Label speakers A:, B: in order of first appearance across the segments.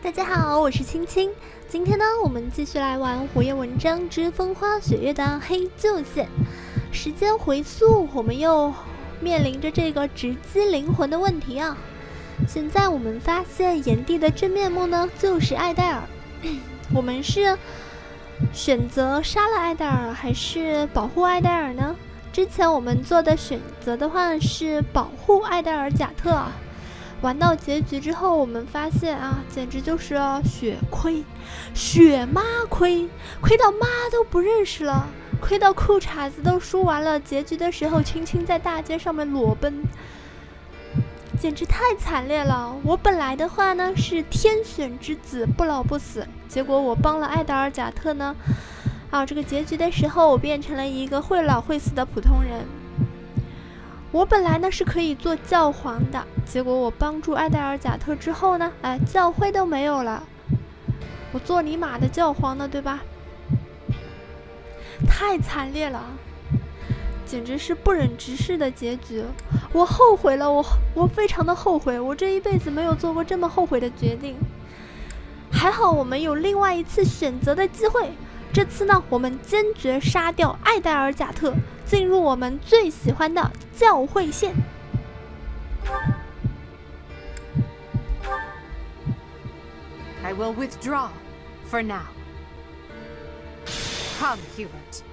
A: 大家好，我是青青。今天呢，我们继续来玩《火焰纹章之风花雪月》的黑旧线。时间回溯，我们又面临着这个直击灵魂的问题啊。现在我们发现炎帝的真面目呢，就是艾戴尔。我们是选择杀了艾戴尔，还是保护艾戴尔呢？之前我们做的选择的话是保护艾戴尔贾特啊。玩到结局之后，我们发现啊，简直就是血亏，血妈亏，亏到妈都不认识了，亏到裤衩子都输完了。结局的时候，青青在大街上面裸奔，简直太惨烈了。我本来的话呢是天选之子，不老不死，结果我帮了艾达尔贾特呢，这个结局的时候，我变成了一个会老会死的普通人。我本来呢是可以做教皇的，结果我帮助艾戴尔贾特之后呢，教徽都没有了，我做你妈的教皇呢，对吧？太惨烈了，简直是不忍直视的结局。我后悔了，我非常的后悔，我这一辈子没有做过这么后悔的决定。还好我们有另外一次选择的机会，这次呢，我们坚决杀掉艾戴尔贾特，进入我们最喜欢的教会线。
B: I will withdraw for now. Come, Hubert.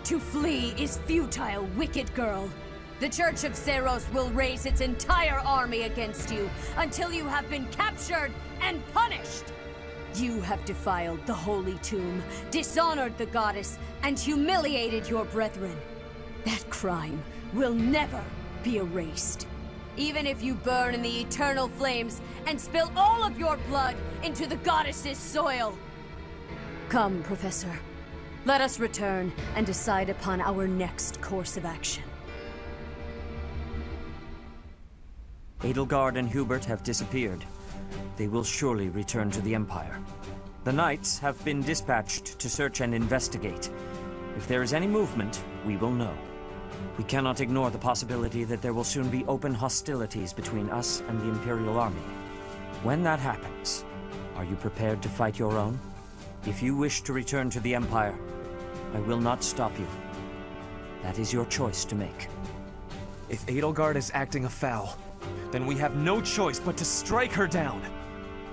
C: To flee is futile, wicked girl. The Church of Seros will raise its entire army against you until you have been captured and punished. You have defiled the holy tomb, dishonored the goddess, and humiliated your brethren. That crime will never be erased. Even if you burn in the eternal flames and spill all of your blood into the goddess's soil. Come, Professor. Let us return and decide upon our next course of action.
D: Edelgard and Hubert have disappeared. They will surely return to the Empire. The Knights have been dispatched to search and investigate. If there is any movement, we will know. We cannot ignore the possibility that there will soon be open hostilities between us and the Imperial Army. When that happens, are you prepared to fight your own? If you wish to return to the Empire, I will not stop you. That is your choice to make.
E: If Edelgard is acting afoul, then we have no choice but to strike her down.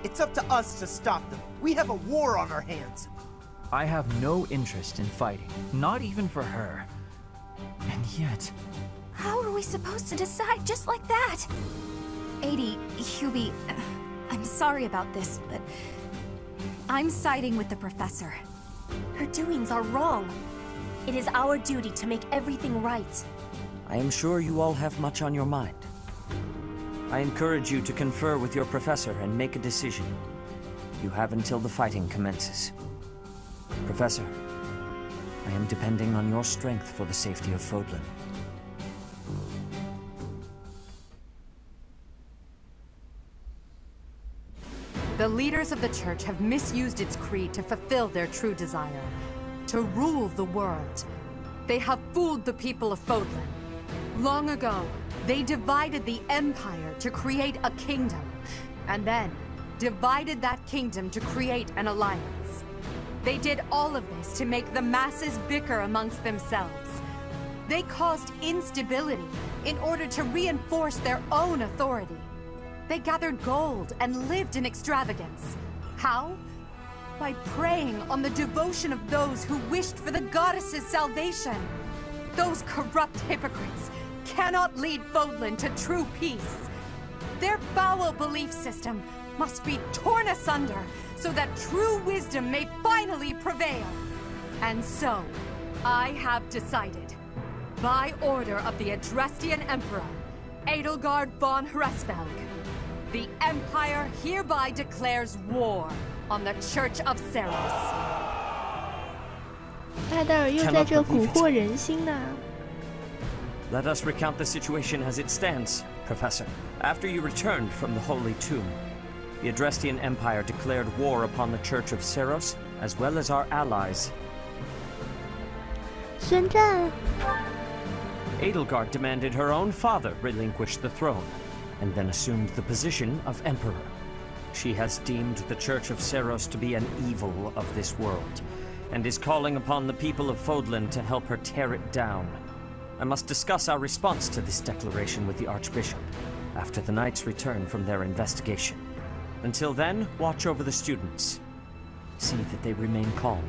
F: It's up to us to stop them. We have a war on our hands.
G: I have no interest in fighting, not even for her. And yet...
H: How are we supposed to decide just like that? Hubie, I'm sorry about this, but I'm siding with the Professor.
I: Her doings are wrong. It is our duty to make everything right.
D: I am sure you all have much on your mind. I encourage you to confer with your professor and make a decision. You have until the fighting commences. Professor, I am depending on your strength for the safety of Fodlan.
B: The leaders of the Church have misused its creed to fulfill their true desire, to rule the world. They have fooled the people of Fodlan. Long ago, they divided the Empire to create a kingdom, and then divided that kingdom to create an alliance. They did all of this to make the masses bicker amongst themselves. They caused instability in order to reinforce their own authority. They gathered gold and lived in extravagance. How? By preying on the devotion of those who wished for the goddess's salvation. Those corrupt hypocrites cannot lead Fodlan to true peace. Their foul belief system must be torn asunder so that true wisdom may finally prevail. And so, I have decided, by order of the Adrestian Emperor, Edelgard von Hresvelg, the Empire hereby declares war on the Church of Seros.
A: 艾戴尔又在这蛊惑人心呢。
D: Let us recount the situation as it stands, Professor. After you returned from the Holy Tomb, the Adrestian Empire declared war upon the Church of Seros, as well as our allies.
A: 宣战。
D: Edelgard demanded her own father relinquish the throne, and then assumed the position of emperor. She has deemed the Church of Seiros to be an evil of this world, and is calling upon the people of Fodlan to help her tear it down. I must discuss our response to this declaration with the Archbishop, after the Knights return from their investigation. Until then, watch over the students. See that they remain calm.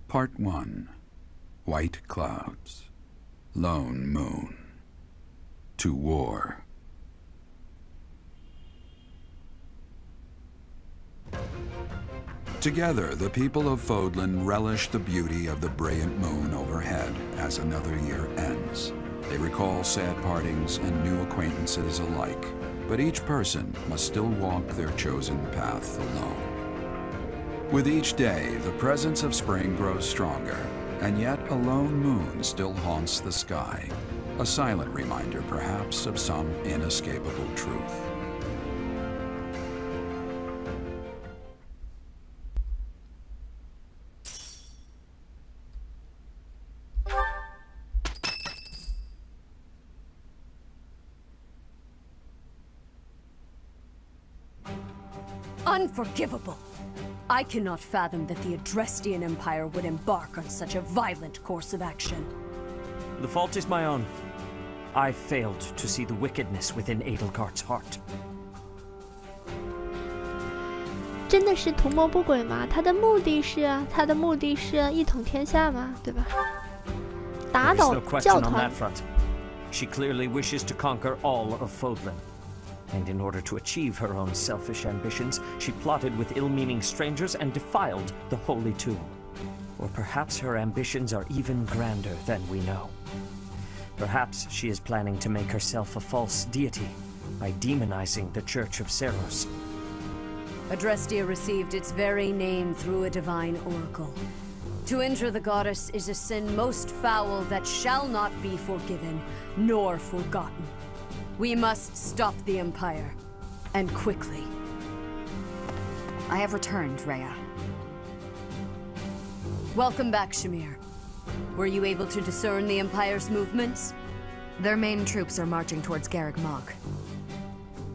J: Part 1. White Clouds. Lone Moon. To War. Together, the people of Fodlan relish the beauty of the brilliant moon overhead as another year ends. They recall sad partings and new acquaintances alike, but each person must still walk their chosen path alone. With each day, the presence of spring grows stronger, and yet a lone moon still haunts the sky, a silent reminder, perhaps, of some inescapable truth.
C: Unforgivable! I cannot fathom that the Adrestian Empire would embark on such a violent course of action.
D: The fault is my own. I failed to see the wickedness within Edelgard's heart.
A: 真的是图谋不轨吗？他的目的是一统天下嘛，对吧？打倒教团。
D: She clearly wishes to conquer all of Fodlan. And in order to achieve her own selfish ambitions, she plotted with ill-meaning strangers and defiled the holy tomb. Or perhaps her ambitions are even grander than we know. Perhaps she is planning to make herself a false deity by demonizing the Church of Seiros.
C: Adrestia received its very name through a divine oracle. To injure the goddess is a sin most foul that shall not be forgiven nor forgotten. We must stop the Empire, and quickly.
B: I have returned, Rhea.
C: Welcome back, Shamir. Were you able to discern the Empire's movements?
B: Their main troops are marching towards Garreg Mach.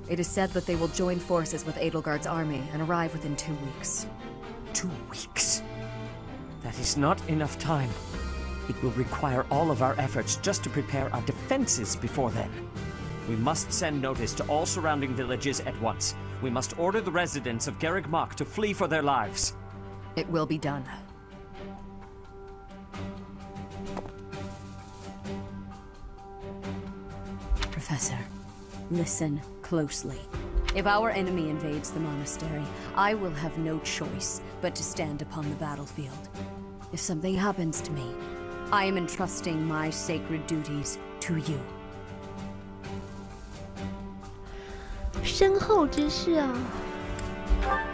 B: It is said that they will join forces with Edelgard's army and arrive within 2 weeks.
D: 2 weeks? That is not enough time. It will require all of our efforts just to prepare our defenses before then. We must send notice to all surrounding villages at once. We must order the residents of Garreg Mach to flee for their lives.
B: It will be done.
C: Professor, listen closely. If our enemy invades the monastery, I will have no choice but to stand upon the battlefield. If something happens to me, I am entrusting my sacred duties to you.
A: 身后之事啊，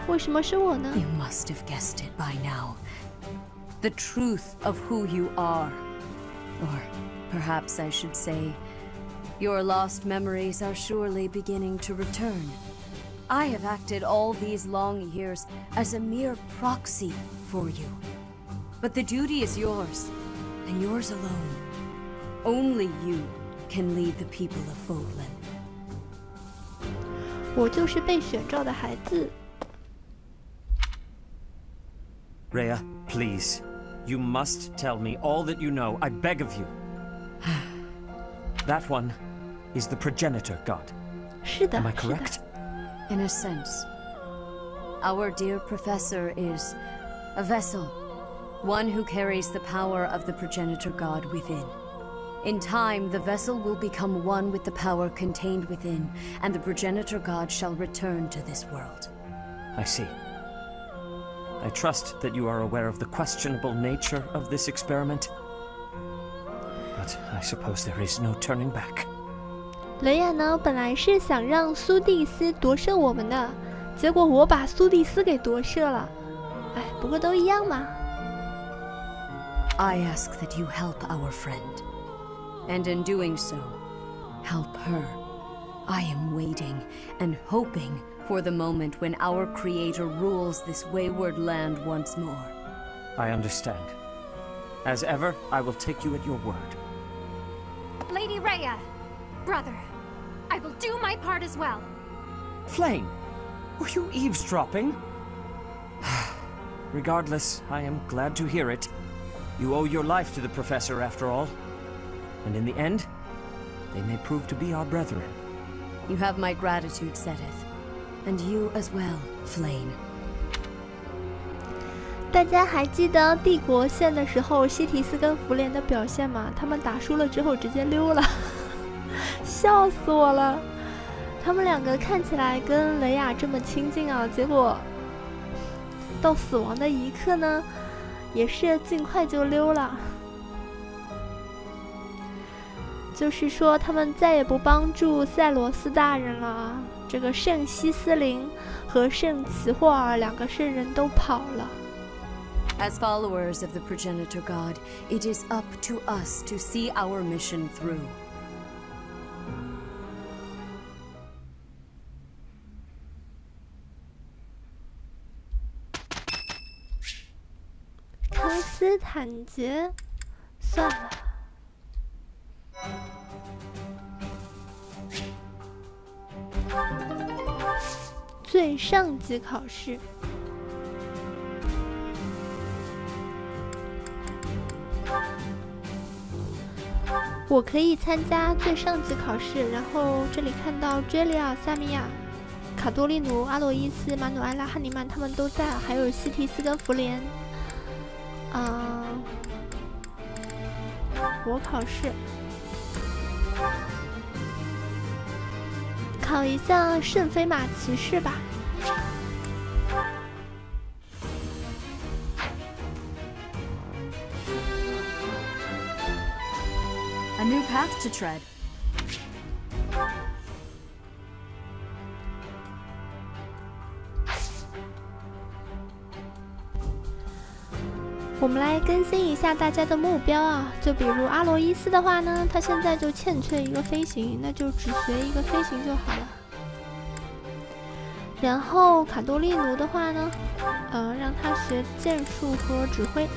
A: 为什么是我呢？
C: You must have guessed it by now. The truth of who you are. Or perhaps I should say, your lost memories are surely beginning to return. I have acted all these long years as a mere proxy for you. But the duty is yours, and yours alone. Only you can lead the people of Fodlan.
A: 我就是被选召的孩子。
D: Rhea, please. You must tell me all that you know. I beg of you. That one is the progenitor god.
A: 是的，
D: Am I correct?
C: In a sense. Our dear professor is a vessel. One who carries the power of the progenitor god within. In time, the vessel will become one with the power contained within, and the progenitor god shall return to this world.
D: I see. I trust that you are aware of the questionable nature of this experiment. But I suppose there is no turning back.
A: 雷亚呢，本来是想让苏蒂斯夺舍我们的，结果我把苏蒂斯给夺舍了。哎，不过都一样嘛。
C: I ask that you help our friend. And in doing so, help her. I am waiting and hoping for the moment when our creator rules this wayward land once more.
D: I understand. As ever, I will take you at your word.
K: Lady Rhea, brother, I will do my part as well.
D: Flame, were you eavesdropping? Regardless, I am glad to hear it. You owe your life to the Professor, after all. And in the end, they may prove to be our brethren.
C: You have my gratitude, Seteth. And you as well, Flame.
A: 大家还记得帝国线的时候，西提斯跟福莲的表现吗？他们打输了之后直接溜了，笑死我了。他们两个看起来跟雷雅这么亲近啊，结果到死亡的一刻呢，也是尽快就溜了。就是说，他们再也不帮助赛罗斯大人了啊！这个圣西斯林和圣齐霍尔两个圣人都跑了。
C: As followers of the progenitor god, it is up to us to see our mission through.
A: 康斯坦杰，算了。最上级考试。我可以参加最上级考试，然后这里看到追里尔、萨米亚、卡多利努、阿罗伊斯、马努埃拉、汉尼曼他们都在，还有西提斯跟福莲。我考试，考一下圣菲玛骑士吧。
B: A new path to tread.
A: 我们来更新一下大家的目标啊，就比如阿罗伊斯的话呢，他现在就欠缺一个飞行，那就只学一个飞行就好了。然后卡多利奴的话呢，让他学剑术和指挥。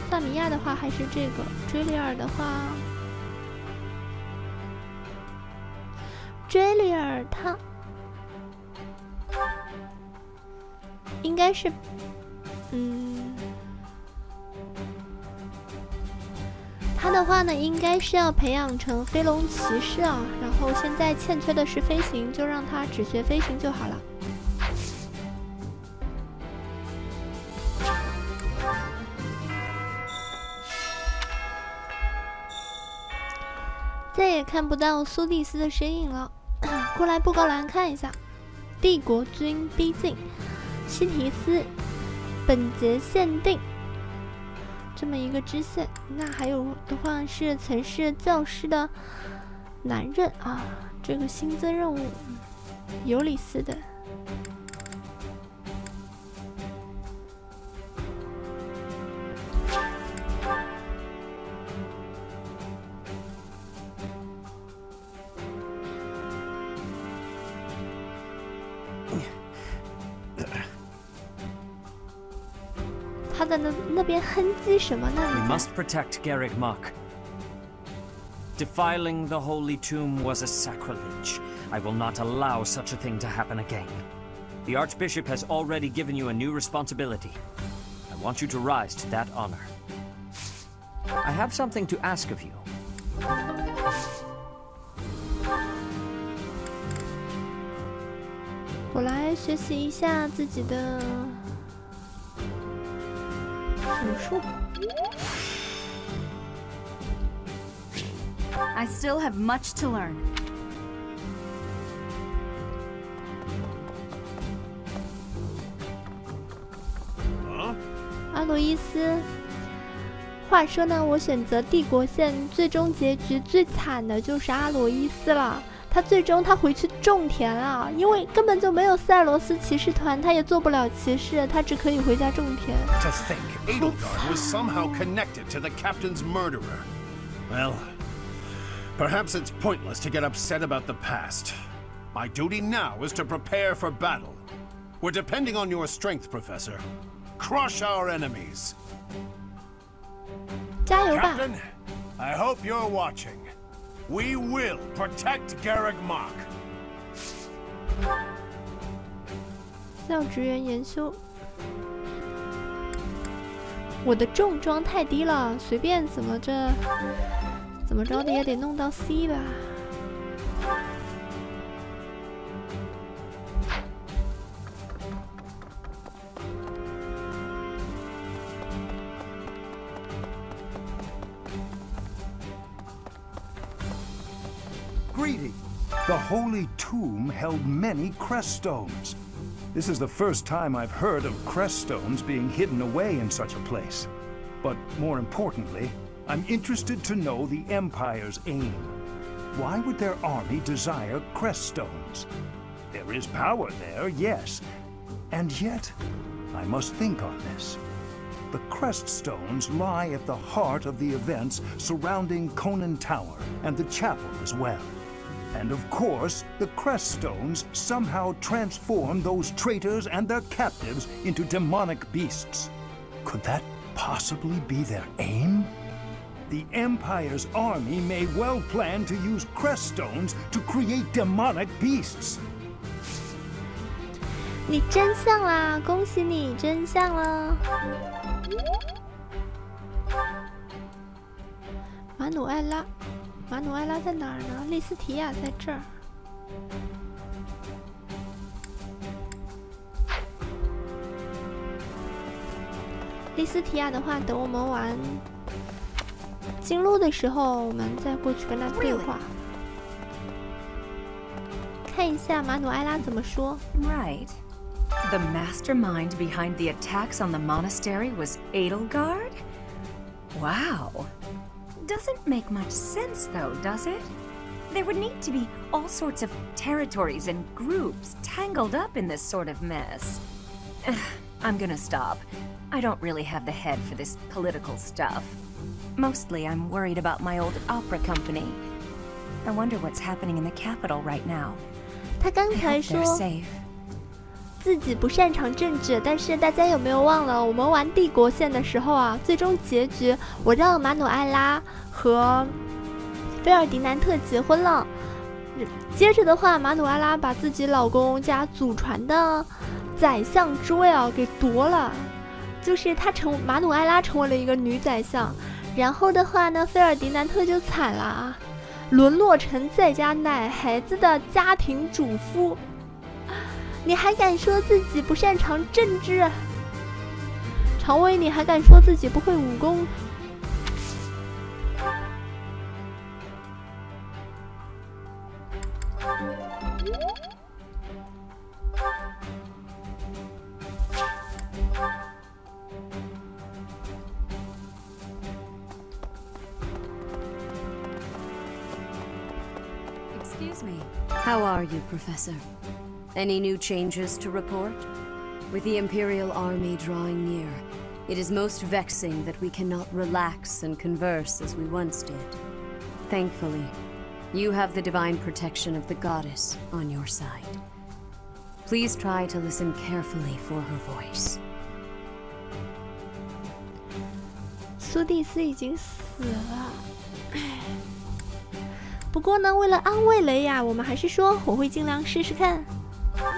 A: 萨米亚的话还是这个，追里尔的话，追里尔他应该是，他的话呢应该是要培养成飞龙骑士啊，然后现在欠缺的是飞行，就让他只学飞行就好了。再也看不到苏蒂斯的身影了，过来布告栏看一下。帝国军逼近，西提斯本节限定这么一个支线。那还有的话是曾是教师的男人啊，这个新增任务尤里斯的。他在那边哼唧什么呢？
D: We must protect Garrick Mach. Defiling the holy tomb was a sacrilege. I will not allow such a thing to happen again. The Archbishop has already given you a new responsibility. I want you to rise to that honor. I have something to ask of you.
A: 我来学习一下自己的武术。
B: I still have much to learn.
A: 阿罗伊斯，话说呢，我选择帝国线最终结局最惨的就是阿罗伊斯了。他最终他回去种田了，因为根本就没有塞罗斯骑士团，他也做不了骑士，他只可以回家种田。
L: To think Edelgard was somehow connected to the captain's murderer. Well, perhaps it's pointless to get upset about the past. My duty now is to prepare for battle. We're depending on your strength, Professor. Crush our enemies.
A: 加油吧
L: Captain, I hope you're watching. We will protect Garreg Mach.
A: 教职员研修。我的重装太低了，随便怎么着的也得弄到 C 吧。
M: Greeting. The Holy Tomb held many crest stones. This is the first time I've heard of crest stones being hidden away in such a place. But more importantly, I'm interested to know the Empire's aim. Why would their army desire crest stones? There is power there, yes. And yet, I must think on this. The crest stones lie at the heart of the events surrounding Conan Tower and the chapel as well. And of course, the crest stones somehow transform those traitors and their captives into demonic beasts. Could that possibly be their aim? The Empire's army may well plan to use crest stones to create demonic beasts.
A: 你真相啦！恭喜你真相了。马努埃拉在哪儿呢？利斯提亚在这儿。利斯提亚的话，等我们玩金路的时候，我们再过去跟他对话，看一下马努埃拉怎么说。
N: Right. The mastermind behind the attacks on the monastery was Edelgard? Wow. Doesn't make much sense though, does it? There would need to be all sorts of territories and groups tangled up in this sort of mess. I'm gonna stop. I don't really have the head for this political stuff. Mostly I'm worried about my old opera company. I wonder what's happening in the capital right now.
A: 他刚才说自己不擅长政治，但是大家有没有忘了，我们玩帝国线的时候啊，最终结局我让马努埃拉和菲尔迪南特结婚了。接着的话，马努埃拉把自己老公家祖传的宰相之位啊给夺了，就是马努埃拉成为了一个女宰相。然后的话呢，菲尔迪南特就惨了啊，沦落成在家奶孩子的家庭主妇。你还敢说自己不擅长政治？常威，你还敢说自己不会武功？
C: Excuse me. How are you, Professor? Any new changes to report? With the Imperial army drawing near, it is most vexing that we cannot relax and converse as we once did. Thankfully, you have the divine protection of the goddess on your side. Please try to listen carefully for her voice.
A: 苏蒂斯已经死了。 不过呢，为了安慰雷亚，我们还是说我会尽量试试看。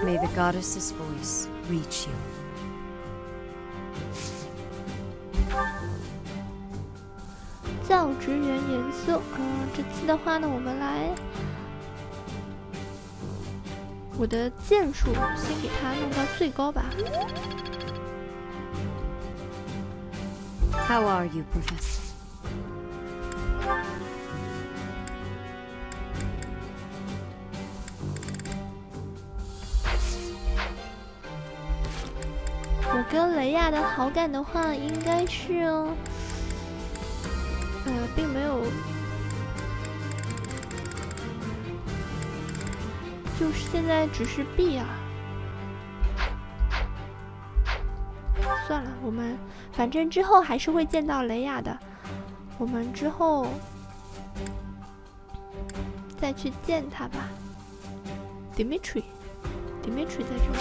C: May the goddess's voice reach you.
A: 教职员颜色，这次的话呢，我们来，我的剑术先给它弄到最高吧。
C: How are you, Professor?
A: 我跟雷亚的好感的话，应该是，并没有，就是现在只是 B 啊。算了，我们反正之后还是会见到雷亚的，我们之后再去见他吧。Dimitri 在这里。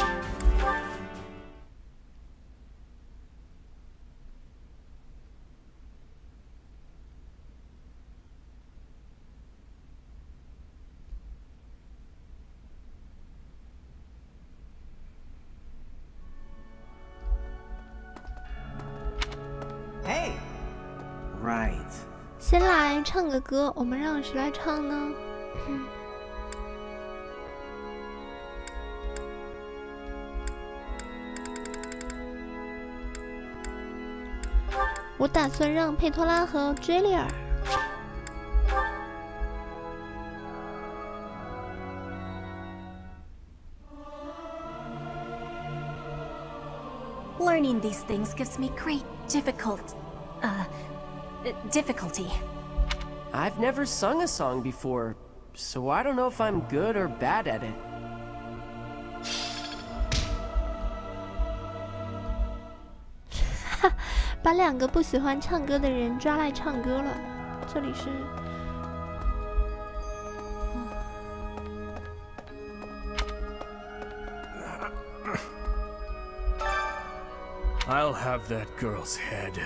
A: 先来唱个歌，我们让谁来唱呢？我打算让佩托拉和追丽尔。
I: Learning these things gives me great difficulty.
O: I've never sung a song before, so I don't know if I'm good or bad at it.
A: 把两个不喜欢唱歌的人抓来唱歌了。这里是。
L: I'll have that girl's head.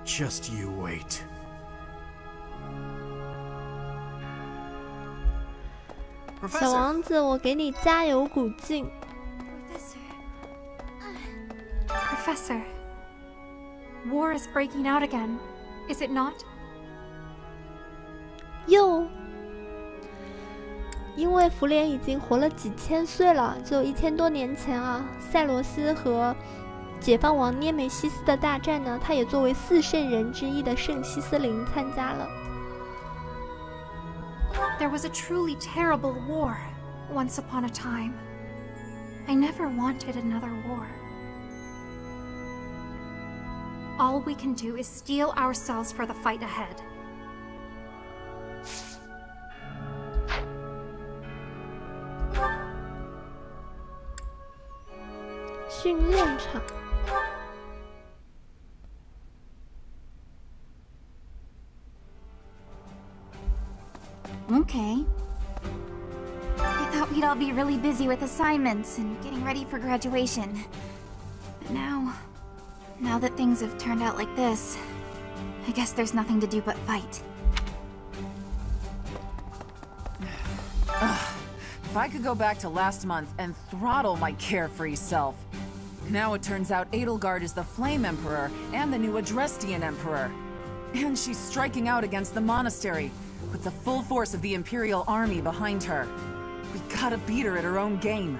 L: Just you wait.
A: 小王子，我给你加油鼓劲。
K: Professor, war is breaking out again, is it not?
A: 因为福莲已经活了几千岁了，就1000多年前啊，塞罗斯和解放王涅梅西斯的大战呢，他也作为4圣人之一的圣西斯林参加了。
K: There was a truly terrible war once upon a time. I never wanted another war. All we can do is steel ourselves for the fight ahead.
A: 训练场。
H: Okay. I thought we'd all be really busy with assignments and getting ready for graduation. But now that things have turned out like this, I guess there's nothing to do but fight.
P: If I could go back to last month and throttle my carefree self. Now it turns out Edelgard is the Flame Emperor and the new Adrestian Emperor. And she's striking out against the monastery, with the full force of the Imperial army behind her. We gotta beat her at her own game,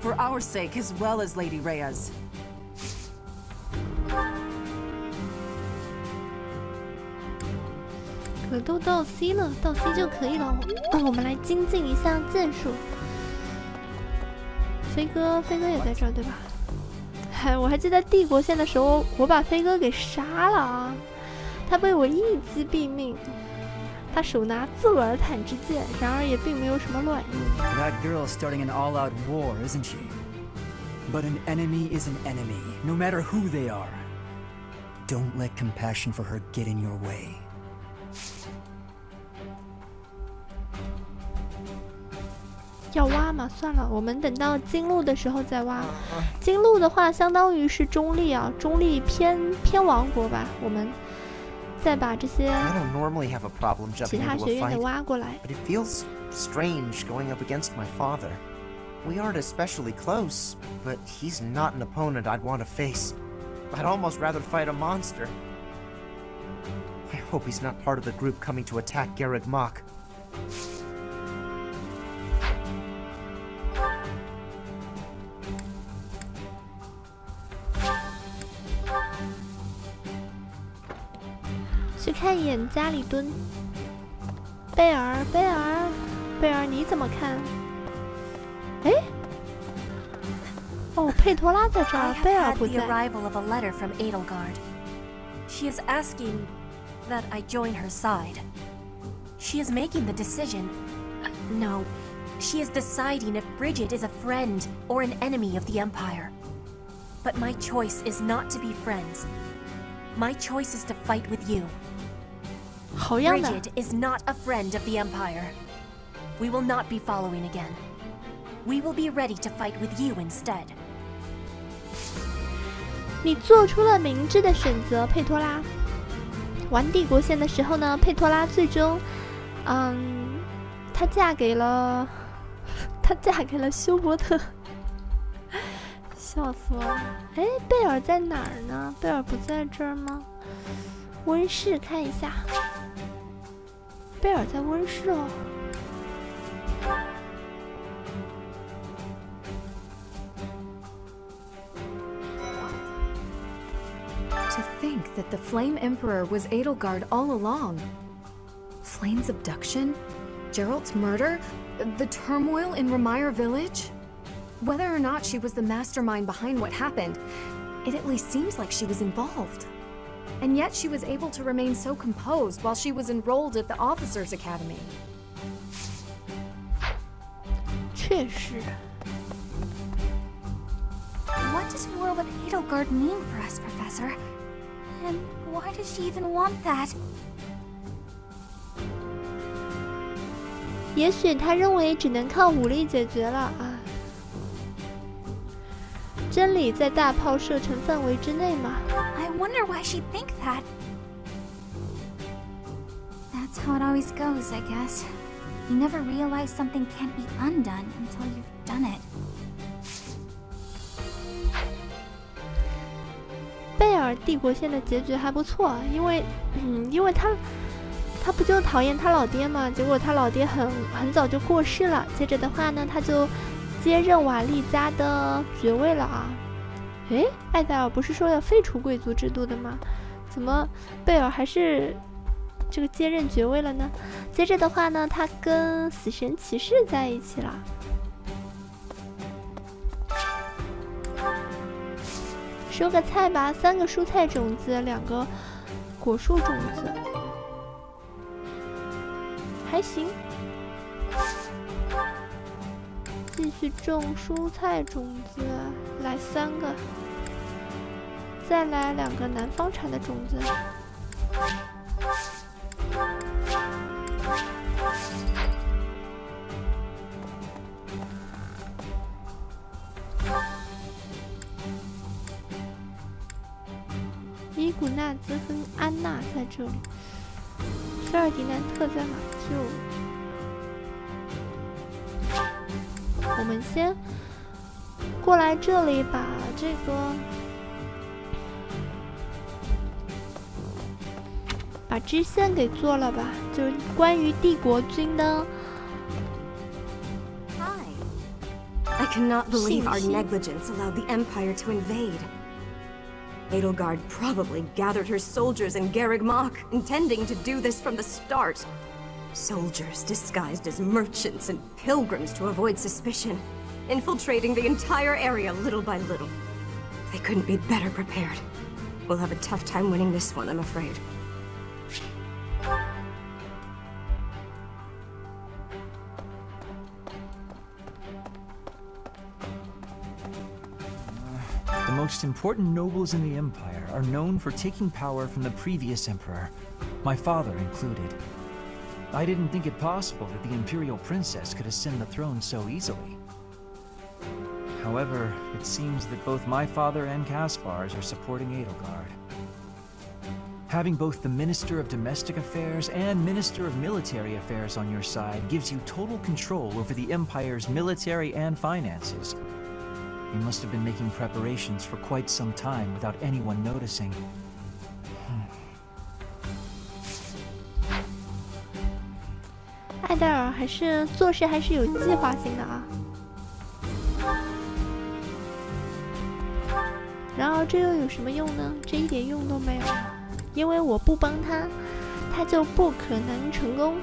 P: for our sake as well as Lady Rhea's.
A: 可都到 C 了，到 C 就可以了。我们来精进一下剑术。飞哥也在这儿，对吧？我还记得帝国线的时候，我把飞哥给杀了啊！他被我一击毙命。他手拿自尔坦之剑，然而也并没有什么卵用。
Q: That girl's starting an all-out war, isn't she? But an enemy is an enemy, no matter who they are. Don't let compassion for her get in your way.
A: 要挖吗？算了，我们等到金路的时候再挖。金路的话，相当于是中立啊，中立偏王国吧。我们再把这些其他学院的挖过来。
F: But it feels strange going up against my father. We aren't especially close, but he's not an opponent I'd want to face. I'd almost rather fight a monster. I hope he's not part of the group coming to attack Garreg Mach.
A: 去看一眼家里蹲。贝尔，你怎么看？哎，哦，佩托拉在这儿，贝尔不在。
I: the arrival of a letter from Edelgard. She is asking that I join her side. She is making the decision. No, She is deciding if Bridget is a friend or an enemy of the Empire. But my choice is not to be friends. My choice is to fight with you. Bridget is not a friend of the Empire. We will not be following again. We will be ready to fight with you instead.
A: 你做出了明智的选择，佩托拉。玩帝国线的时候呢，佩托拉最终，她嫁给了休伯特，笑死我了。哎，贝尔在哪儿呢？贝尔不在这儿吗？温室看一下，贝尔在温室哦。
R: To think that the Flame Emperor was Edelgard all along. Flame's abduction? Geralt's murder? The turmoil in Remire Village? Whether or not she was the mastermind behind what happened, it at least seems like she was involved. And yet she was able to remain so composed while she was enrolled at the Officers' Academy.
A: 确实。
H: What does war with Edelgard mean for us, Professor? And why does she even want that?
A: 也许他认为只能靠武力解决了啊。真理在大炮射程范围之内吗？
H: I wonder why she'd think that. That's how it always goes, I guess. You never realize something can't be undone until you've done it.
A: 贝尔帝国线的结局还不错，因为他不就讨厌他老爹吗？结果他老爹很早就过世了，接着的话呢，他就接任瓦利家的爵位了啊。诶，艾戴尔不是说要废除贵族制度的吗？怎么贝尔还是这个接任爵位了呢？接着的话呢，他跟死神骑士在一起了。收个菜吧，3个蔬菜种子，2个果树种子，还行。继续种蔬菜种子，来3个，再来2个南方产的种子。伊古纳兹跟安娜在这里，菲尔迪南特在马厩。我们先过来这里把这个把支线给做了吧，就是关于帝国军的。
S: I cannot believe our negligence allowed the Empire to invade. Edelgard probably gathered her soldiers in Garreg Mach, intending to do this from the start. Soldiers disguised as merchants and pilgrims to avoid suspicion, infiltrating the entire area little by little. They couldn't be better prepared. We'll have a tough time winning this one, I'm afraid.
G: The most important nobles in the Empire are known for taking power from the previous emperor, my father included. I didn't think it possible that the Imperial Princess could ascend the throne so easily. However, it seems that both my father and Caspar's are supporting Edelgard. Having both the Minister of Domestic Affairs and Minister of Military Affairs on your side gives you total control over the Empire's military and finances. They must have been making preparations for quite some time without anyone noticing.
A: 艾戴尔还是做事还是有计划性的啊。然而这又有什么用呢？这一点用都没有，因为我不帮他，他就不可能成功。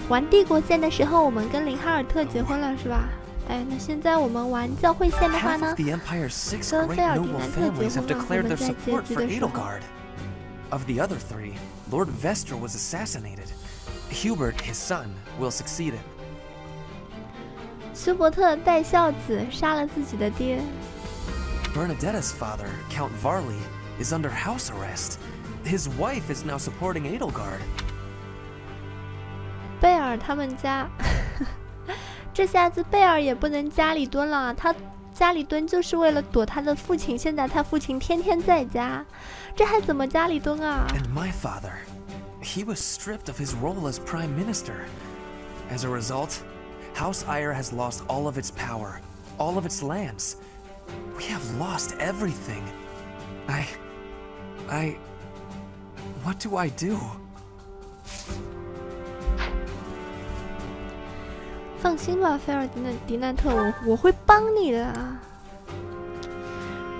A: 玩帝国线的时候，我们跟林哈尔特结婚了，是吧？哎，那现在我们玩教会线的话呢，跟菲尔迪南特结婚了。我们在结局的时候，
E: Of the other three, Lord Vestra was assassinated. Hubert, his son, will succeed him.
A: 舒伯特带孝子杀了自己的爹。
E: Bernadetta's father, Count Varley, is under house arrest. His wife is now supporting Edelgard.
A: 贝尔他们家，这下子贝尔也不能家里蹲了，他家里蹲就是为了躲他的父亲，现在他父亲天天在家，这还怎么家里蹲啊
E: And my father, he was stripped of his role as prime minister. As a result, House Eyre has lost all of its power, all of its lands. We have lost everything. What do I do?
A: 放心吧，菲尔迪南特，我会帮你的。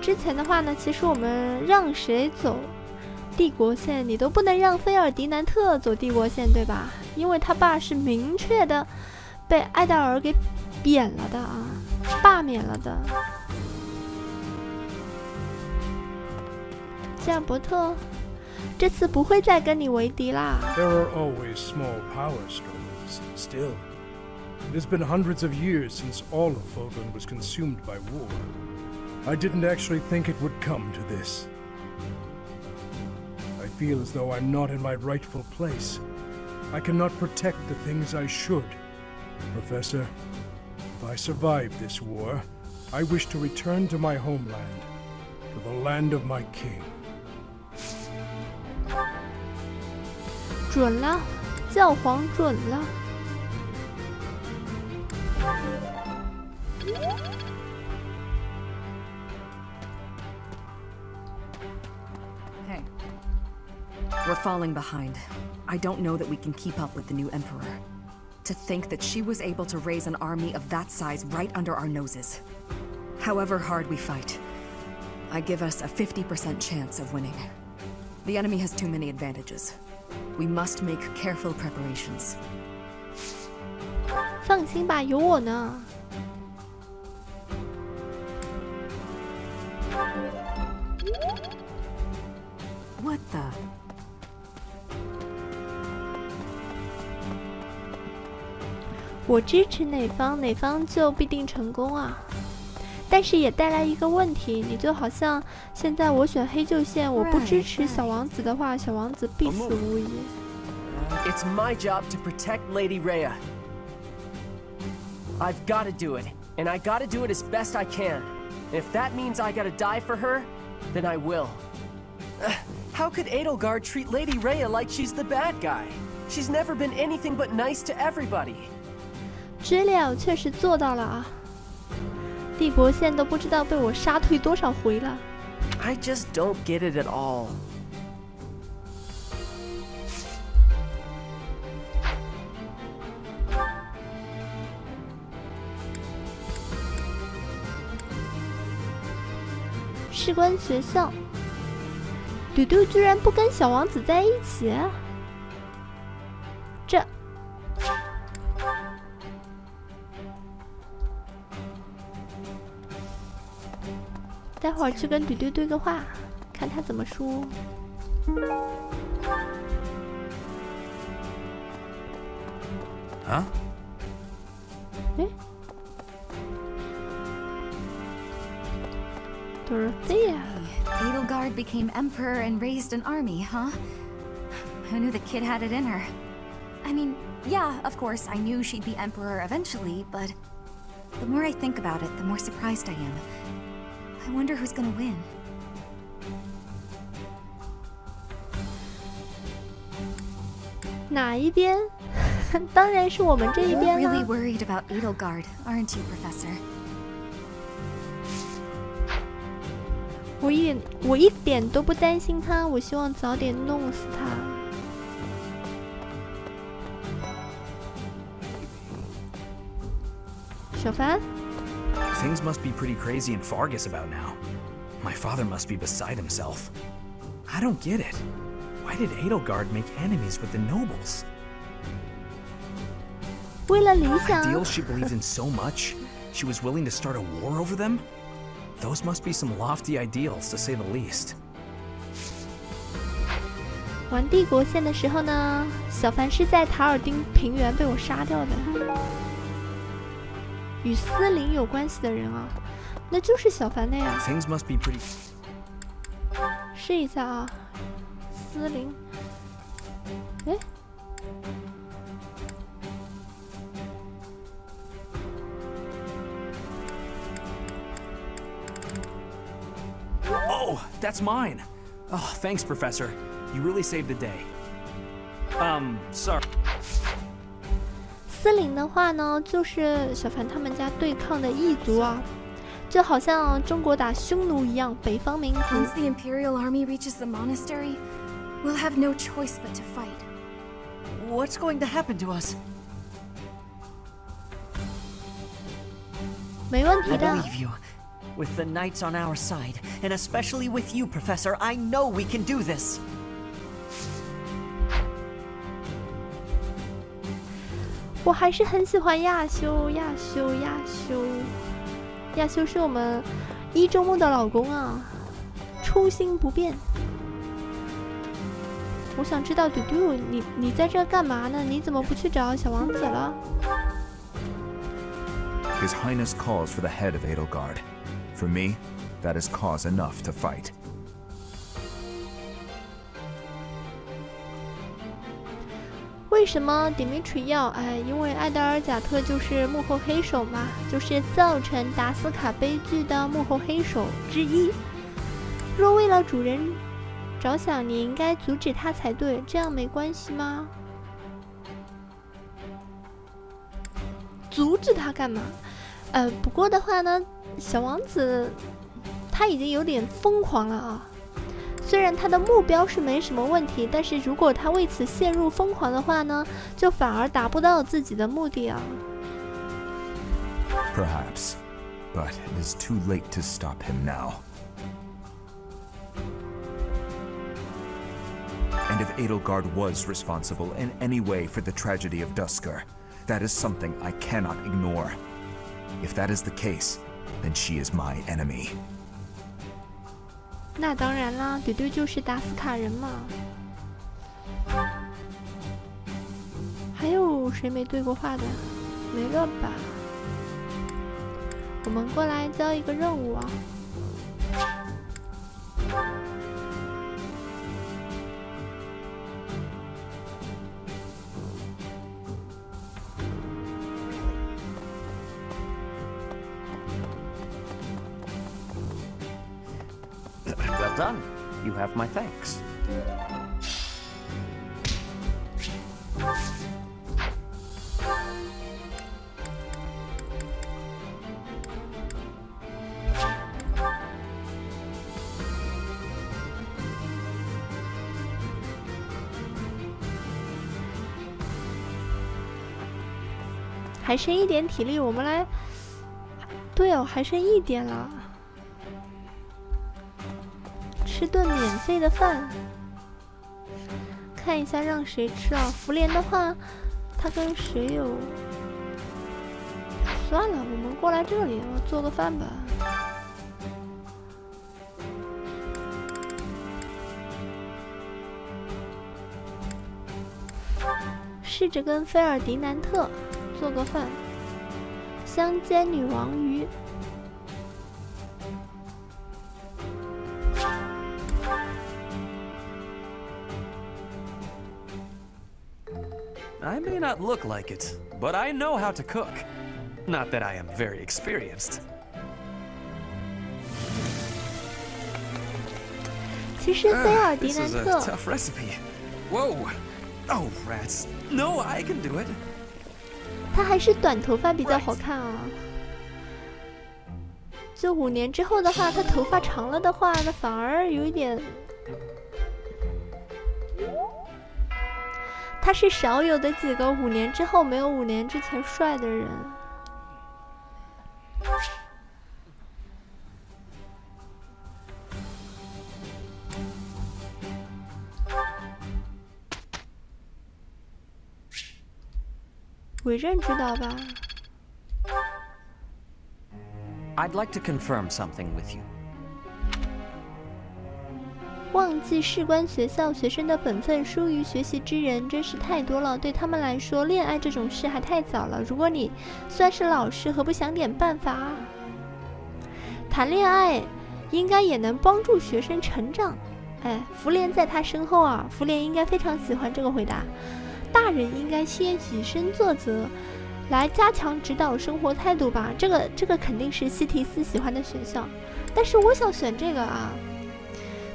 A: 之前的话呢，其实我们让谁走帝国线，你都不能让菲尔迪南特走帝国线，对吧？因为他爸是明确的被艾达尔给贬了的啊，罢免了的。加尔伯特，这次不会再跟你为敌啦。
T: There are always small power struggles. Still, it has been hundreds of years since all of Fodlan was consumed by war. I didn't actually think it would come to this. I feel as though I'm not in my rightful place. I cannot protect the things I should. Professor, if I survive this war, I wish to return to my homeland, to the land of my king.
A: 准了，教皇准了。
N: Hey. We're falling behind. I don't know that we can keep up with the new emperor. To think that she was able to raise an army of that size right under our noses. However hard we fight, I give us a 50% chance of winning. The enemy has too many advantages. We must make careful preparations.
A: 放心吧，有我呢。
N: What the?
A: 我支持哪方，哪方就必定成功啊！但是也带来一个问题，你就好像现在我选黑旧线，我不支持小王子的话，小王子必死无疑。
O: It's my job to protect Lady Rhea. I've got to do it, and I got to do it as best I can. And if that means I got to die for her, then I will. How could Edelgard treat Lady Rhea like she's the bad guy? She's never been anything but nice to everybody.
A: 知了确实做到了啊！帝国线都不知道被我杀退多少回了。
O: I just don't get it at all.
A: 士官学校，嘟嘟居然不跟小王子在一起，这。待会儿去跟嘟嘟对个话，看他怎么说。
E: 啊？
A: 哎 ，Dorothea.
H: Edelgard became emperor and raised an army, huh? Who knew the kid had it in her? I mean, yeah, of course, I knew she'd be emperor eventually, but the more I think about it, the more surprised I am. I wonder who's gonna win.
A: 哪一边？当然是我们这一边
H: You're
A: 啦。
H: really worried about Edelgard, aren't you, Professor?
A: 我一点都不担心他，我希望早点弄死他。小凡。
G: Things must be pretty crazy in Fargus about now. My father must be beside himself. I don't get it. Why did Edelgard make enemies with the nobles?
A: 为了理想。
G: Ideals she believed in so much, she was willing to start a war over them? Those must be some lofty ideals, to say the least.
A: 玩帝国线的时候呢，小凡是在塔尔丁平原被我杀掉的。与斯林有关系的人啊，那就是小凡的呀。
E: Things must be pretty.
A: 试一下啊，斯林，哎。
E: Oh, that's mine. Oh, thanks, Professor. You really saved the day. Sorry.
A: 斯林的话呢，就是小凡他们家对抗的异族啊，就好像中国打匈奴一样，北方民族。
K: Once the Imperial Army reaches the monastery, we'll have no choice but to fight.
Q: What's going to happen to us?
A: 没问题的。
Q: I believe you. With the knights on our side, and especially with you, Professor, I know we can do this.
A: 我还是很喜欢亚修，亚修是我们一周目的老公啊，初心不变。我想知道嘟嘟，你在这干嘛呢？你怎么不去找小王子了？
U: His Highness calls for the head of Edelgard. For me, that is cause enough to fight.
A: 为什么 Dimitri 要？哎，因为艾德尔贾特就是幕后黑手嘛，就是造成达斯卡悲剧的幕后黑手之一。若为了主人着想，你应该阻止他才对，这样没关系吗？阻止他干嘛？不过的话呢，小王子他已经有点疯狂了啊。虽然他的目标是没什么问题，但是如果他为此陷入疯狂的话呢，就反而达不到自己的目的啊。
U: Perhaps, but it is too late to stop him now. And if Edelgard was responsible in any way for the tragedy of Duscur, that is something I cannot ignore. If that is the case, then she is my enemy.
A: 那当然啦，对对就是达斯卡人嘛。还有谁没对过话的？没了吧？我们过来交一个任务啊。
D: Well done. You have my thanks.
A: 还剩一点体力，我们来。对哦，还剩一点了。吃顿免费的饭，看一下让谁吃啊？福莲的话，他跟谁有？算了，我们过来这里，我做个饭吧。试着跟菲尔迪南特做个饭，香煎女王鱼。
E: I may not look like it, but I know how to cook. Not that I am very experienced.
A: 其实菲尔迪
E: This
A: 南
E: is a
A: 特，
E: tough recipe. Whoa! Oh, rats! No, I can do it.
A: 他还是短头发比较好看啊。就5年之后的话，他头发长了的话，那反而有一点。他是少有的几个5年之后没有5年之前帅的人。委任知道吧？
D: I'd like to confirm something with you.
A: 忘记事关学校学生的本分，疏于学习之人真是太多了。对他们来说，恋爱这种事还太早了。如果你算是老师，何不想点办法啊？谈恋爱应该也能帮助学生成长。哎，福莲在他身后啊，福莲应该非常喜欢这个回答。大人应该先以身作则，来加强指导生活态度吧。这个肯定是西提斯喜欢的选项，但是我想选这个啊。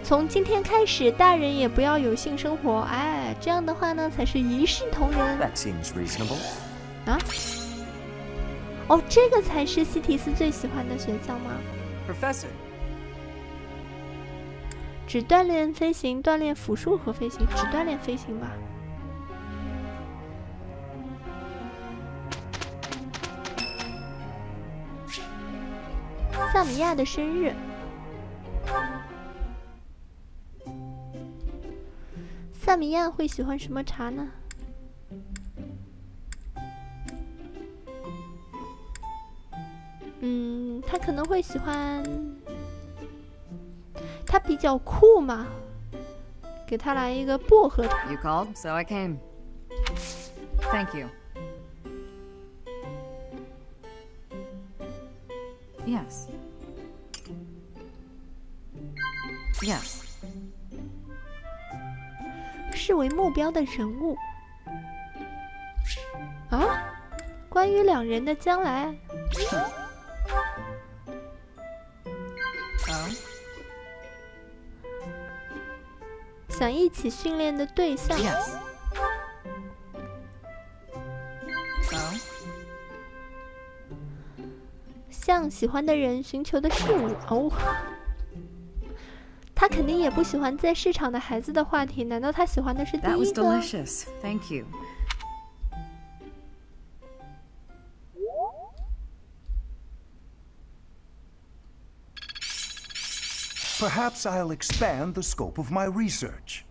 A: 从今天开始，大人也不要有性生活，哎，这样的话呢，才是一视同仁。
D: That seems reasonable.
A: 啊？哦，这个才是西提斯最喜欢的选项吗
O: Professor.
A: 只锻炼飞行，锻炼辅助和飞行，只锻炼飞行吧。萨米亚的生日。萨米亚会喜欢什么茶呢？他可能会喜欢，他比较酷嘛，给他来一个薄荷茶。
C: You called, so I came. Thank you. Yes. Yes.
A: 视为目标的人物啊？关于两人的将来。想一起训练的对象。
C: Yes. So?
A: 向喜欢的人寻求的事物哦。他肯定也不喜欢在市场的孩子的话题，难道他喜欢的是第一个
C: That was delicious. Thank you.
M: Perhaps I'll expand the scope of my research.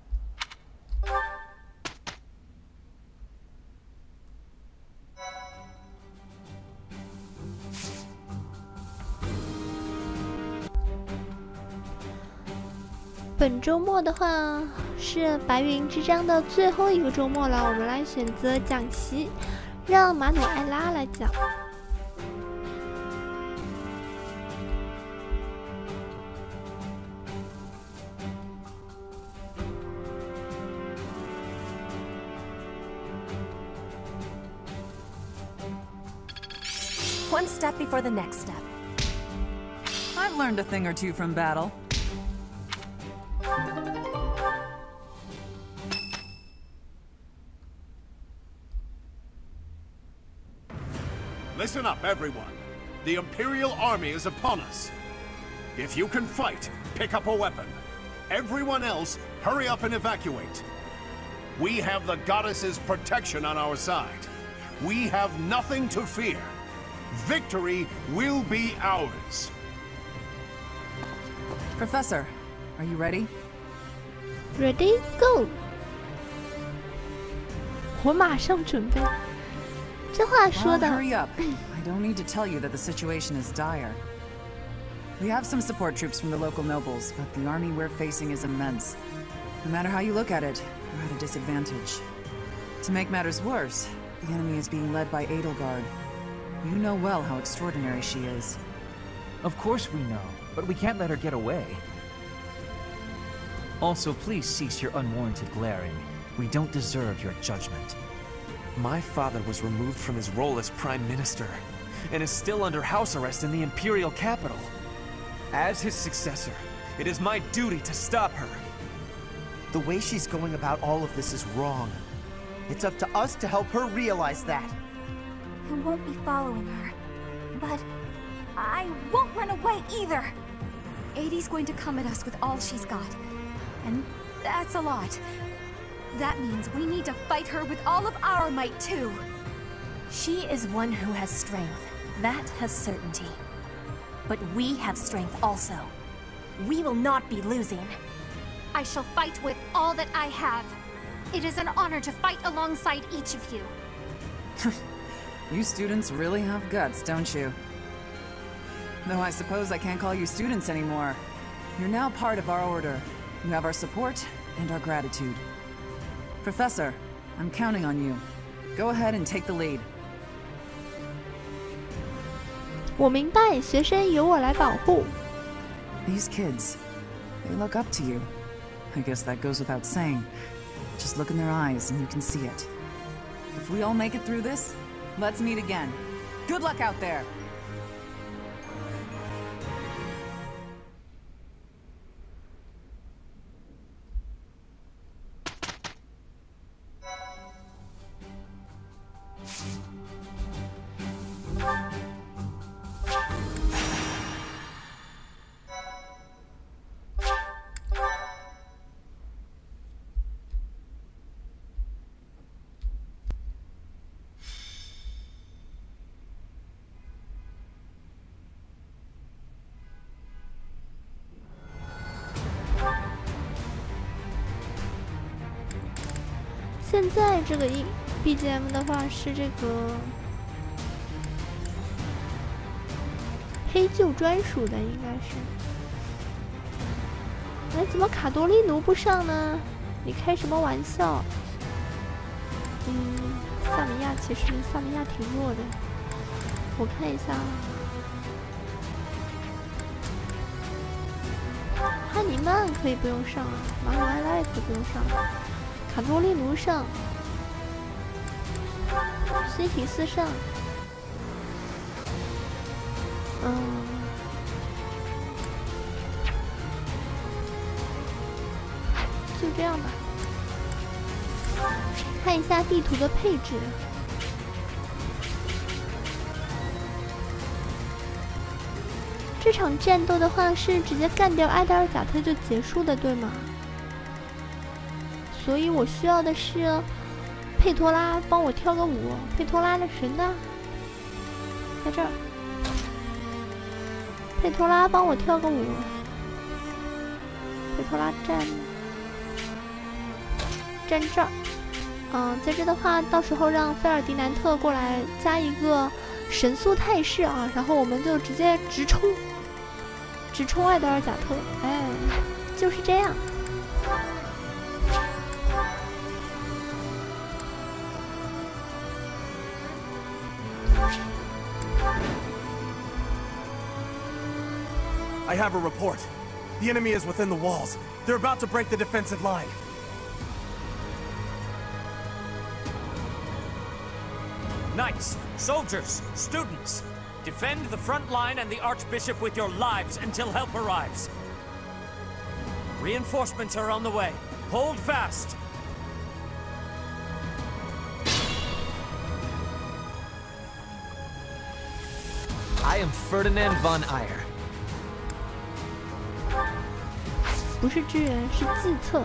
A: 本周末的话是白云之章的最后一个周末了，我们来选择讲席，让马努埃拉来讲。
I: One step before the next step.
P: I've learned a thing or two from battle.
L: Listen up, everyone. The Imperial Army is upon us. If you can fight, pick up a weapon. Everyone else, hurry up and evacuate. We have the goddess's protection on our side. We have nothing to fear. Victory will be ours.
P: Professor, are you ready?
A: Ready, go. 我马上准备。这话说的。
P: Hurry up. I don't need to tell you that the situation is dire. We have some support troops from the local nobles, but the army we're facing is immense. No matter how you look at it, we're at a disadvantage. To make matters worse, the enemy is being led by Edelgard. You know well how extraordinary she is.
G: Of course we know, but we can't let her get away. Also, please cease your unwarranted glaring. We don't deserve your judgment.
E: My father was removed from his role as Prime Minister, and is still under house arrest in the Imperial capital. As his successor, it is my duty to stop her.
F: The way she's going about all of this is wrong. It's up to us to help her realize that.
H: I won't be following her, but I won't run away either. Adie's going to come at us with all she's got, and that's a lot. That means we need to fight her with all of our might, too.
I: She is one who has strength. That has certainty. But we have strength also. We will not be losing.
K: I shall fight with all that I have. It is an honor to fight alongside each of you.
P: You students really have guts, don't you? Though I suppose I can't call you students anymore. You're now part of our order. You have our support and our gratitude. Professor, I'm counting on you. Go ahead and take the lead.
A: 我明白，学生由我来保护。
P: These kids, they look up to you. I guess that goes without saying. Just look in their eyes and you can see it. If we all make it through this, let's meet again. Good luck out there!
A: 现在这个BGM 的话是这个黑鹫专属的，应该是。哎，怎么卡多利奴不上呢？你开什么玩笑？萨米亚其实萨米亚挺弱的，我看一下。哈尼曼可以不用上啊，马努埃拉也可以不用上。 卡多利奴上，西提斯上，就这样吧。看一下地图的配置，这场战斗的话是直接干掉埃德尔贾特就结束的，对吗？ 所以我需要的是佩托拉帮我跳个舞。佩托拉的神呢？在这儿。佩托拉帮我跳个舞。佩托拉站这儿。在这的话，到时候让菲尔迪南特过来加一个神速态势啊，然后我们就直接直冲埃德尔贾特。哎，就是这样。
J: I have a report. The enemy is within the walls. They're about to break the defensive line.
D: Knights, soldiers, students, defend the front line and the Archbishop with your lives until help arrives. Reinforcements are on the way. Hold fast.
E: I am Ferdinand von Eyre.
A: 不是支援，是计策。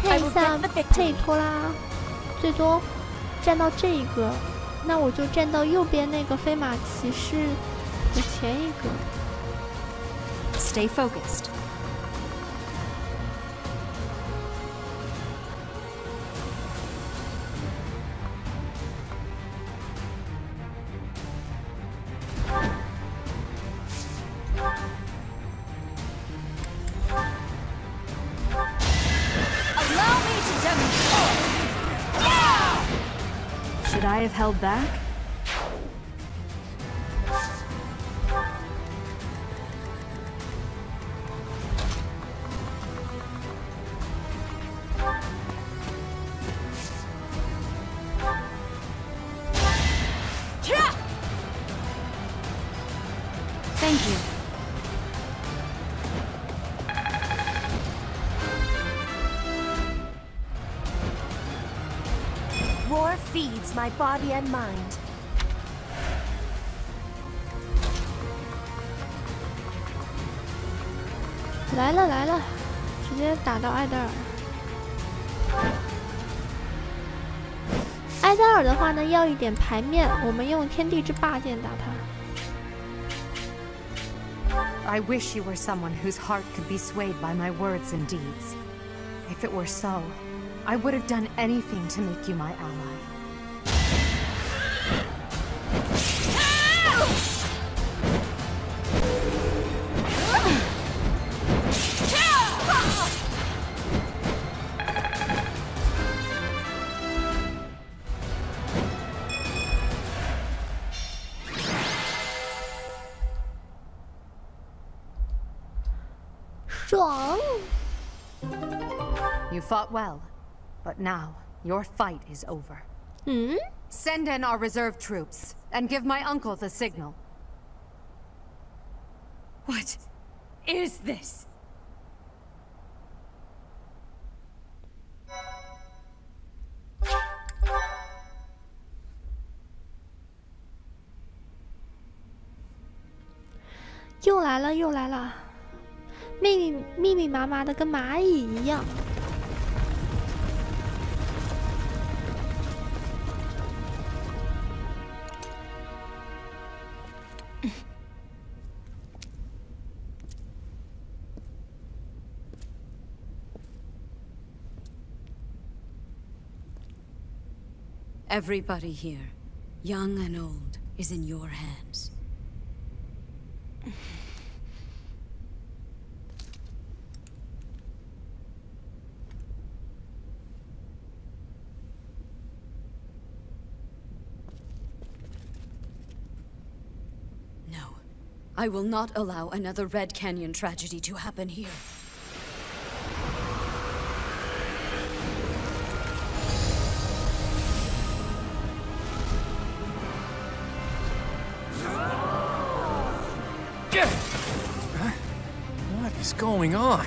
A: 看一下佩托拉，最多站到这一个。 那我就站到右边那个飞马骑士的前一个。
I: Stay focused.
C: Allow me to demonstrate.
I: Should I have held back?
C: Thank you.
I: War feeds my body and mind.
A: 来了来了，直接打到艾德尔。埃达尔的话呢，要一点牌面，我们用天地之霸剑打他。
B: I wish you were someone whose heart could be swayed by my words and deeds. If it were so, I would have done anything to make you my ally. You fought well, but now your fight is over. Send in our reserve troops and give my uncle the signal.
C: What is this?
A: 又来了，又来了，密密麻麻的，跟蚂蚁一样。
C: Everybody here, young and old, is in your hands. No, I will not allow another Red Canyon tragedy to happen here.
E: What is going on?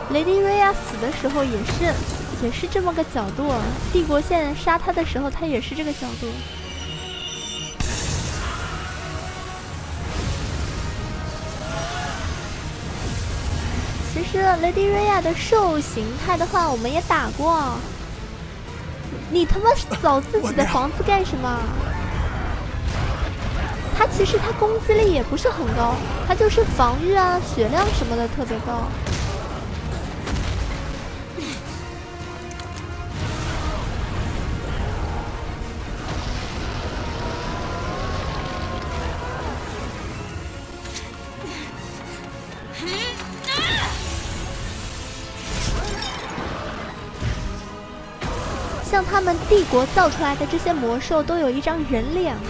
A: Lady Rhea 死的时候也是这么个角度，帝国线杀他的时候，他也是这个角度。其实 Lady Rhea 的兽形态的话，我们也打过。你他妈扫自己的房子干什么？他其实他攻击力也不是很高，他就是防御啊、血量什么的特别高。 像他们帝国造出来的这些魔兽都有一张人脸啊！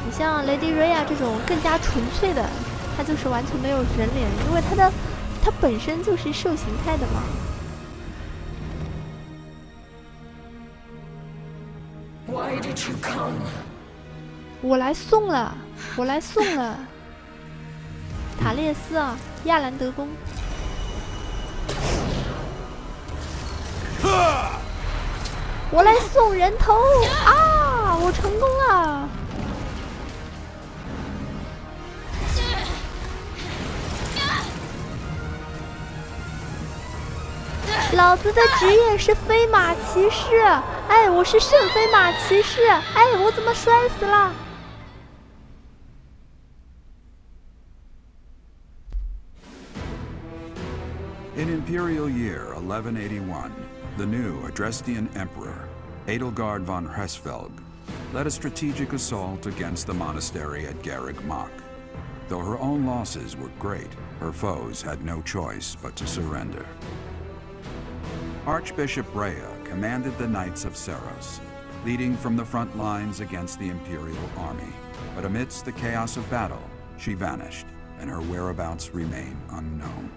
A: 你像 Lady Rhea 这种更加纯粹的，它就是完全没有人脸，因为它本身就是兽形态的嘛。
C: Why did you come?
A: 我来送了，我来送了。塔列斯啊，亚兰德公。 我来送人头啊！我成功了。老子的职业是飞马骑士，哎，我是圣飞马骑士，哎，我怎么摔死了？
V: In Imperial Year 1181, the new Adrestian Emperor, Edelgard von Hresvelg, led a strategic assault against the monastery at Garreg Mach. Though her own losses were great, her foes had no choice but to surrender. Archbishop Rhea commanded the Knights of Seros, leading from the front lines against the Imperial army. But amidst the chaos of battle, she vanished, and her whereabouts remain unknown.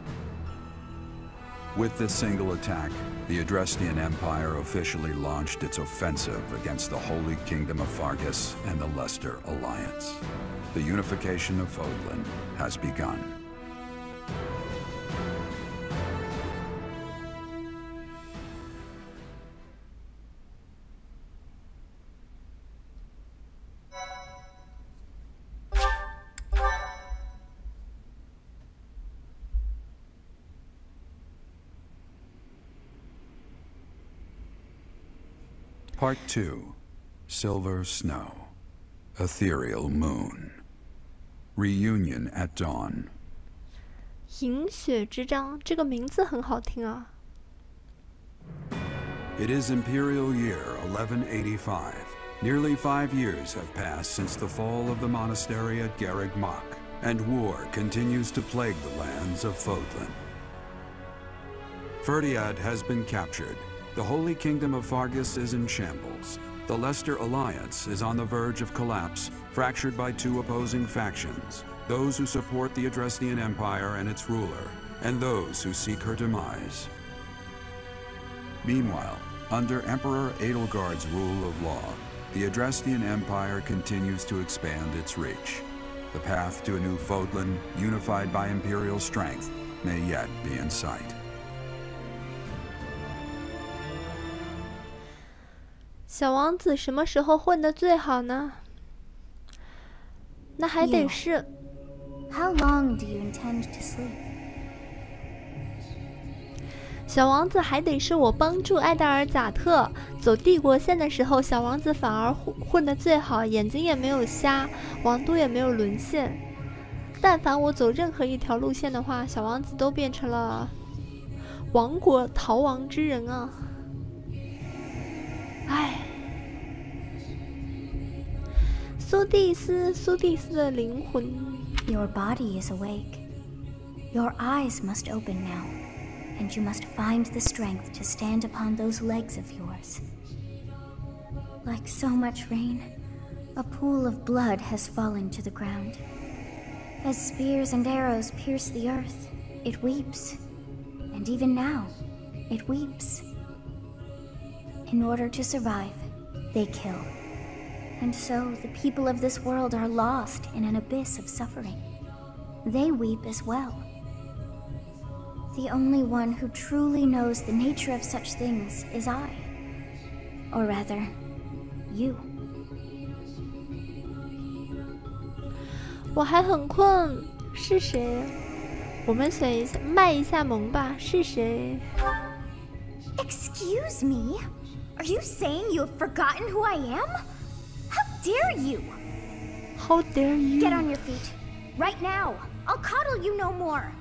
V: With this single attack, the Adrestian Empire officially launched its offensive against the Holy Kingdom of Fargus and the Leicester Alliance. The unification of Fodlan has begun. Part 2. Silver Snow. Ethereal Moon. Reunion at Dawn.
A: 银雪之章，这个名字很好听啊。
V: It is Imperial Year 1185. Nearly 5 years have passed since the fall of the monastery at Garreg Mach, and war continues to plague the lands of Fodlan. Ferdiad has been captured. The Holy Kingdom of Fargus is in shambles. The Leicester Alliance is on the verge of collapse, fractured by 2 opposing factions. Those who support the Adrestian Empire and its ruler, and those who seek her demise. Meanwhile, under Emperor Edelgard's rule of law, the Adrestian Empire continues to expand its reach. The path to a new Fodlan, unified by Imperial strength, may yet be in sight.
A: 小王子什么时候混得最好呢？那还得是。
H: How long do you intend to sleep?
A: 小王子还得是我帮助艾达尔贾特走帝国线的时候，小王子反而混得最好，眼睛也没有瞎，王都也没有沦陷。但凡我走任何一条路线的话，小王子都变成了亡国逃亡之人啊！唉，苏蒂斯的灵魂。
H: Your body is awake. Your eyes must open now, and you must find the strength to stand upon those legs of yours. Like so much rain, a pool of blood has fallen to the ground. As spears and arrows pierce the earth, it weeps. And even now, it weeps. In order to survive, they kill. And so the people of this world are lost in an abyss of suffering. They weep as well. The only one who truly knows the nature of such things is I. Or rather, you.
A: 我还很困，是谁？我们选一下，卖一下萌吧，是谁？
H: Excuse me? Are you saying you have forgotten who I am? How dare you?
A: How dare you?
H: Get on your feet. Right now. I'll coddle you no more.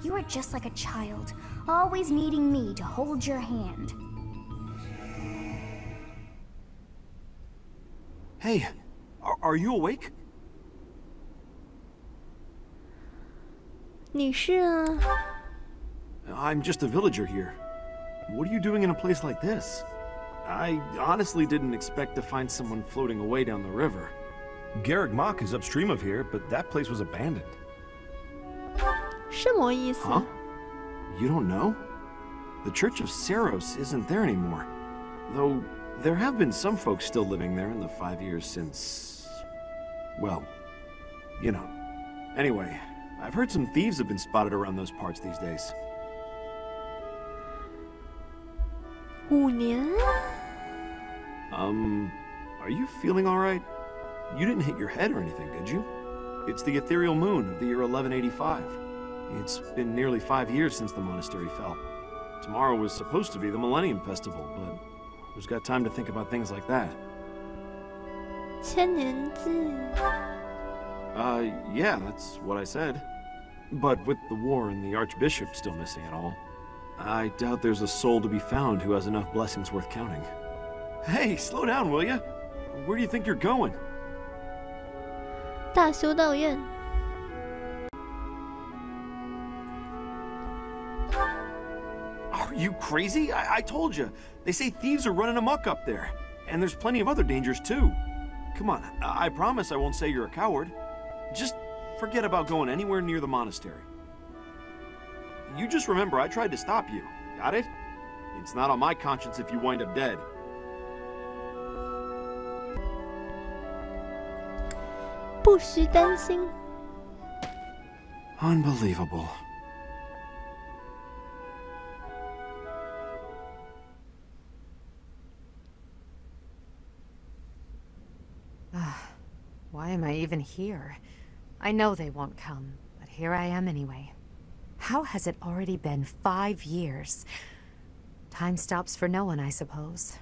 H: You are just like a child, always needing me to hold your hand.
J: Hey, are you awake?
A: 你是啊
J: I'm just a villager here. What are you doing in a place like this? I honestly didn't expect to find someone floating away down the river. Garreg Mach is upstream of here, but that place was abandoned.
A: 什么意思？
J: Huh? You don't know? The Church of Saros isn't there anymore. Though there have been some folks still living there in the 5 years since... well, you know. Anyway, I've heard some thieves have been spotted around those parts these days.
A: 5年
J: Are you feeling alright? You didn't hit your head or anything, did you? It's the ethereal moon of the year 1185. It's been nearly 5 years since the monastery fell. Tomorrow was supposed to be the Millennium Festival, but who's got time to think about things like that?
A: 千年祭
J: Yeah, that's what I said. But with the war and the Archbishop still missing it all, I doubt there's a soul to be found who has enough blessings worth counting. Hey, slow down, will ya? Where do you think you're going?
A: 大修道院
J: Are you crazy? I told you. They say thieves are running amok up there. And there's plenty of other dangers, too. Come on, I promise I won't say you're a coward. Just forget about going anywhere near the monastery. You just remember I tried to stop you. Got it? It's not on my conscience if you wind up dead.
A: 不需担心
J: Unbelievable.
B: Why am I even here? I know they won't come, but here I am anyway. How has it already been 5 years? Time stops for no one, I suppose.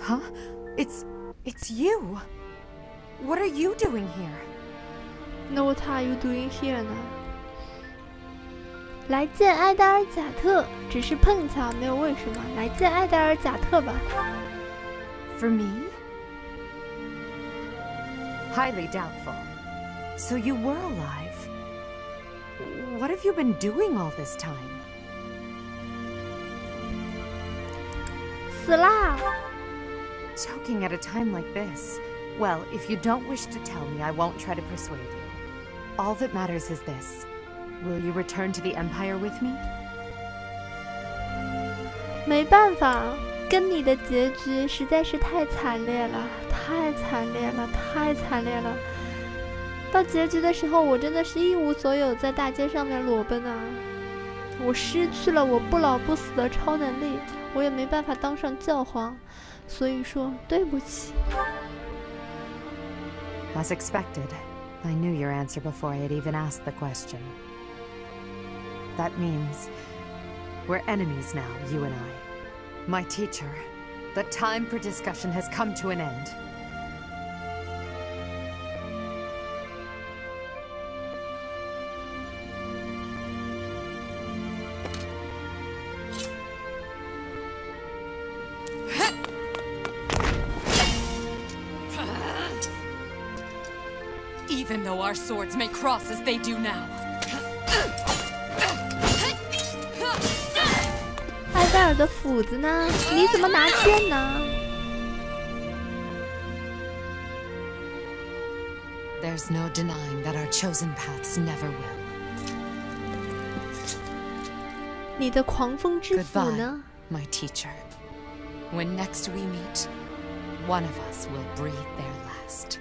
B: Huh? It's you. What are you doing here?
A: No, what are you doing here 呢？来见埃达尔贾特，只是碰巧，没有为什么。来见埃达尔贾特吧。
B: For me? Highly doubtful. So you were alive. What have you been doing all this time?
A: 死啦！
B: Choking at a time like this. Well, if you don't wish to tell me, I won't try to persuade you. All that matters is this. Will you return to the Empire with me?
A: 没办法，跟你的结局实在是太惨烈了，太惨烈了，太惨烈了。到结局的时候，我真的是一无所有，在大街上面裸奔啊！我失去了我不老不死的超能力，我也没办法当上教皇，所以说对不起。
B: As expected, I knew your answer before I had even asked the question. That means we're enemies now, you and I. My teacher, the time for discussion has come to an end.
C: Even though our swords may cross as they do now.
A: 埃戴尔的斧子呢？你怎么拿剑呢？
B: There's no denying that our chosen paths never will.
A: 你的狂风之斧呢？
B: Goodbye, my teacher. When next we meet, one of us will breathe their last.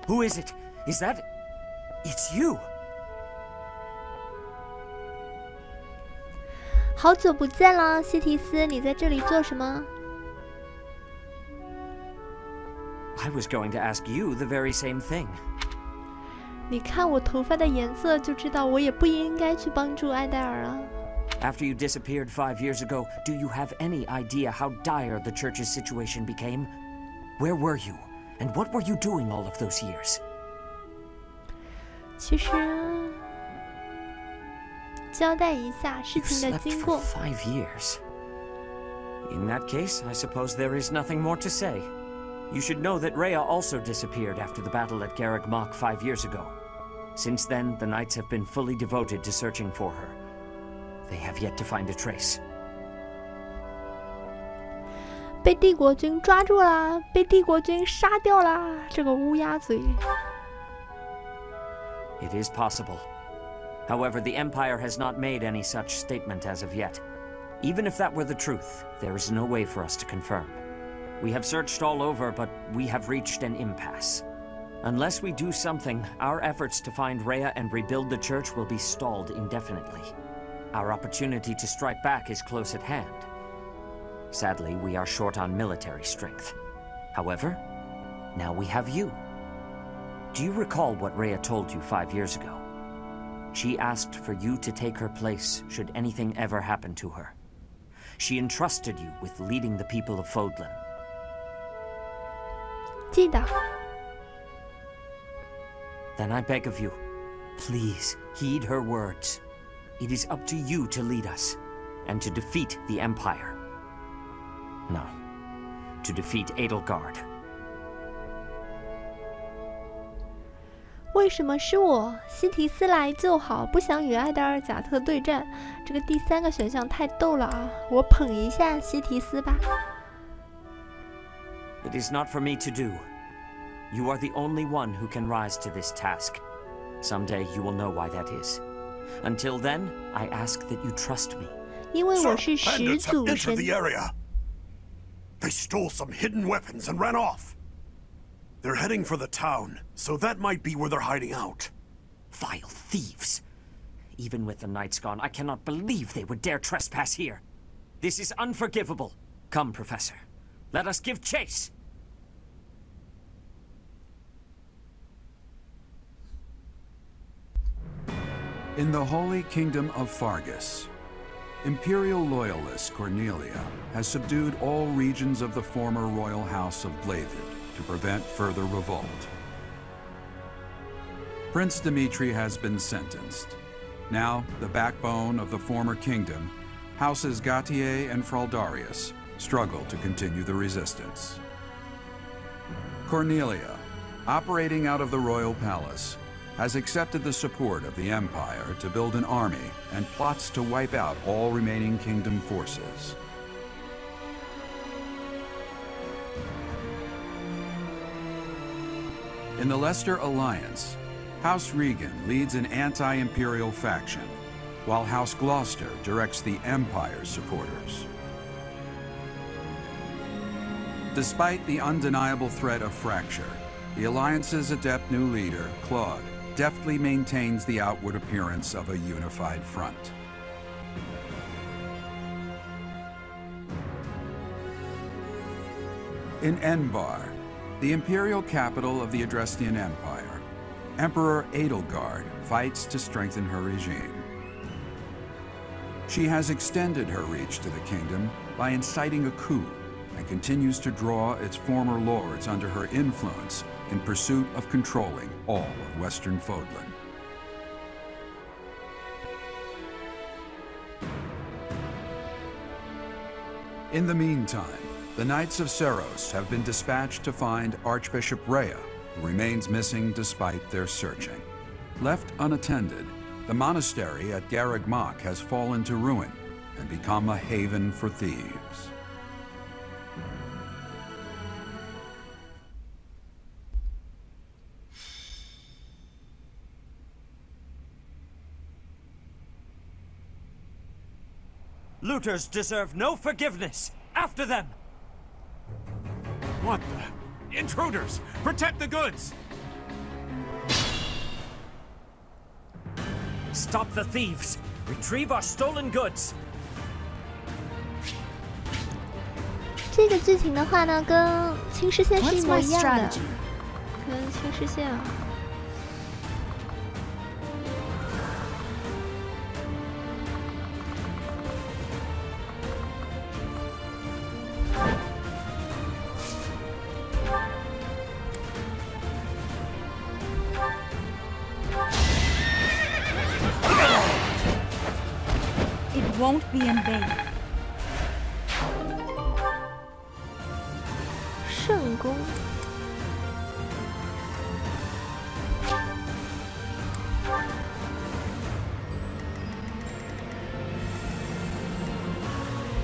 D: Who is it? Is that... It's you!
A: 好久不见了，西提斯，你在这里做什么？
D: I was going to ask you the very same thing.
A: 你看我头发的颜色就知道我也不应该去帮助埃戴尔啊。
D: After you disappeared 5 years ago, do you have any idea how dire the church's situation became? Where were you? And what were you doing all of those years?
A: 其实，交代一下事情的经过。
D: 5 years. In that case, I suppose there is nothing more to say. You should know that Rhea also disappeared after the battle at Garreg Mach 5 years ago. Since then, the knights have been fully devoted to searching for her. They have yet to find a trace.
A: 被帝国军抓住啦！被帝国军杀掉啦！这个乌鸦嘴。
D: It is possible. However, the Empire has not made any such statement as of yet. Even if that were the truth, there is no way for us to confirm. We have searched all over, but we have reached an impasse. Unless we do something, our efforts to find Rhea and rebuild the church will be stalled indefinitely. Our opportunity to strike back is close at hand. Sadly, we are short on military strength. However, now we have you. Do you recall what Rhea told you 5 years ago? She asked for you to take her place should anything ever happen to her. She entrusted you with leading the people of Fodlan.
A: 记得。
D: Then I beg of you, please heed her words. It is up to you to lead us, and to defeat the Empire. No, to defeat Edelgard.
A: 为什么是我？西提斯来就好，不想与埃达尔贾特对战。这个第3个选项太逗了啊！我捧一下西提斯吧。
D: It is not for me to do. You are the only one who can rise to this task. Someday you will know why that is. Until then, I ask that you trust me.
A: 因为我是始祖神。
R: They stole some hidden weapons and ran off. They're heading for the town, so that might be where they're hiding out.
D: Vile thieves! Even with the knights gone, I cannot believe they would dare trespass here. This is unforgivable. Come, Professor. Let us give chase!
V: In the Holy Kingdom of Fargus, Imperial loyalist Cornelia has subdued all regions of the former royal house of Blathed to prevent further revolt. Prince Dimitri has been sentenced. Now, the backbone of the former kingdom, Houses Gautier and Fraldarius, struggle to continue the resistance. Cornelia, operating out of the royal palace, has accepted the support of the Empire to build an army and plots to wipe out all remaining kingdom forces. In the Leicester Alliance, House Regan leads an anti-imperial faction, while House Gloucester directs the Empire's supporters. Despite the undeniable threat of fracture, the Alliance's adept new leader, Claude, deftly maintains the outward appearance of a unified front. In Enbar, the imperial capital of the Adrestian Empire, Emperor Edelgard fights to strengthen her regime. She has extended her reach to the kingdom by inciting a coup and continues to draw its former lords under her influence in pursuit of controlling all of Western Fodlan. In the meantime, the Knights of Seros have been dispatched to find Archbishop Rhea, who remains missing despite their searching. Left unattended, the monastery at Garreg Mach has fallen to ruin and become a haven for thieves.
D: Looters deserve no forgiveness! After them!
R: What the? Intruders! Protect the goods!
D: Stop the thieves! Retrieve our stolen goods!
A: 这个剧情的话呢，跟青石线是一模一样的，跟青石线啊。
S: Won't be in vain.
A: 圣功。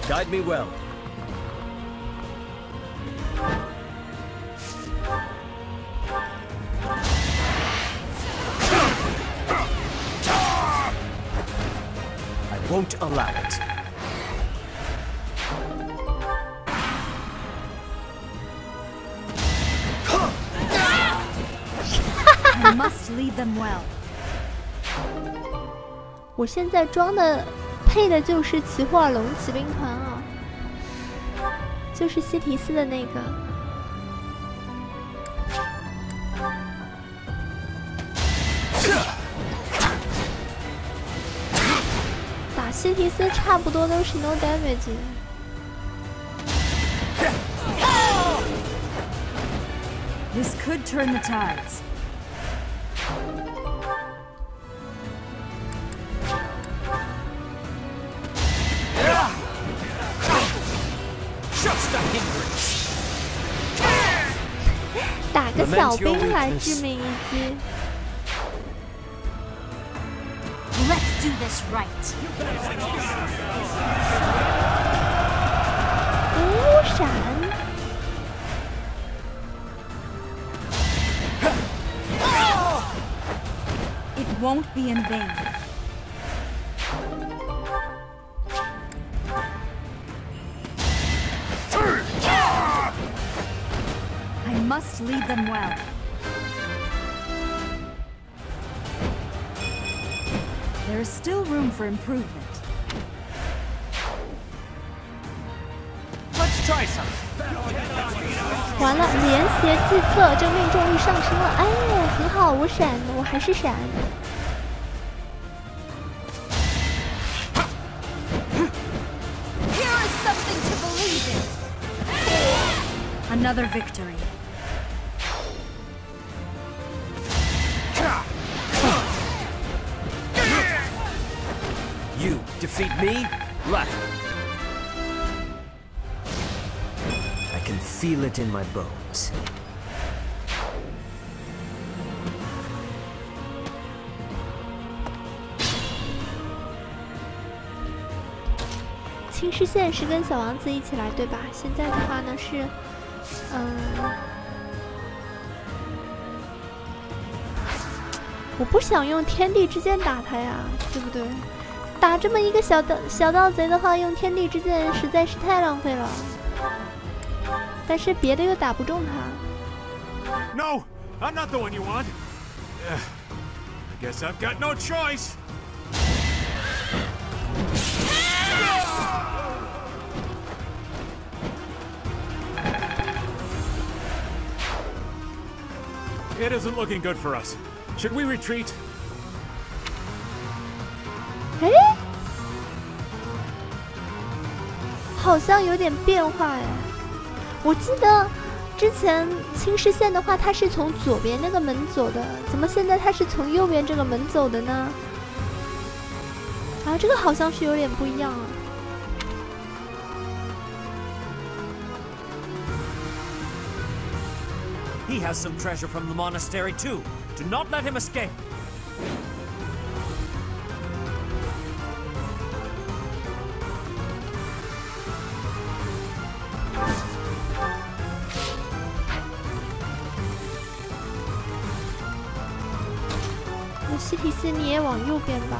O: Guide me well.
D: Won't allow it.
S: I must lead them well.
A: 我现在装的配的就是奇霍尔龙骑兵团啊，就是西提斯的那个。西提斯差不多都是 no damage。This
S: could turn the tides.
D: Just a hindrance.
A: 打个小兵来致命一击。
S: Let's do this right.
A: 闪！
S: It won't be in vain. I must lead them well. There is still room for improvement.
D: Let's try some.
A: 完了，连携计策，这个命中率上升了。哎，很好，我闪，我还是闪。
S: another victory.
D: You defeat me? Left. I can feel it in my bones.
A: 青狮县是跟小王子一起来，对吧？现在的话呢是，我不想用天地之剑打他呀，对不对？打这么一个小盗贼的话，用天地之剑实在是太浪费了。但是别的又打不中他。
N: No, I'm not the one you want. I guess I've got no choice. It isn't looking good for us. Should we retreat?
A: 哎，好像有点变化哎。我记得之前青狮县的话，它是从左边那个门走的，怎么现在它是从右边这个门走的呢？啊，这个好像是有点不一样啊。
D: He has some treasure from the monastery too. Do not let him escape.
A: "那西提斯，你也往右边吧。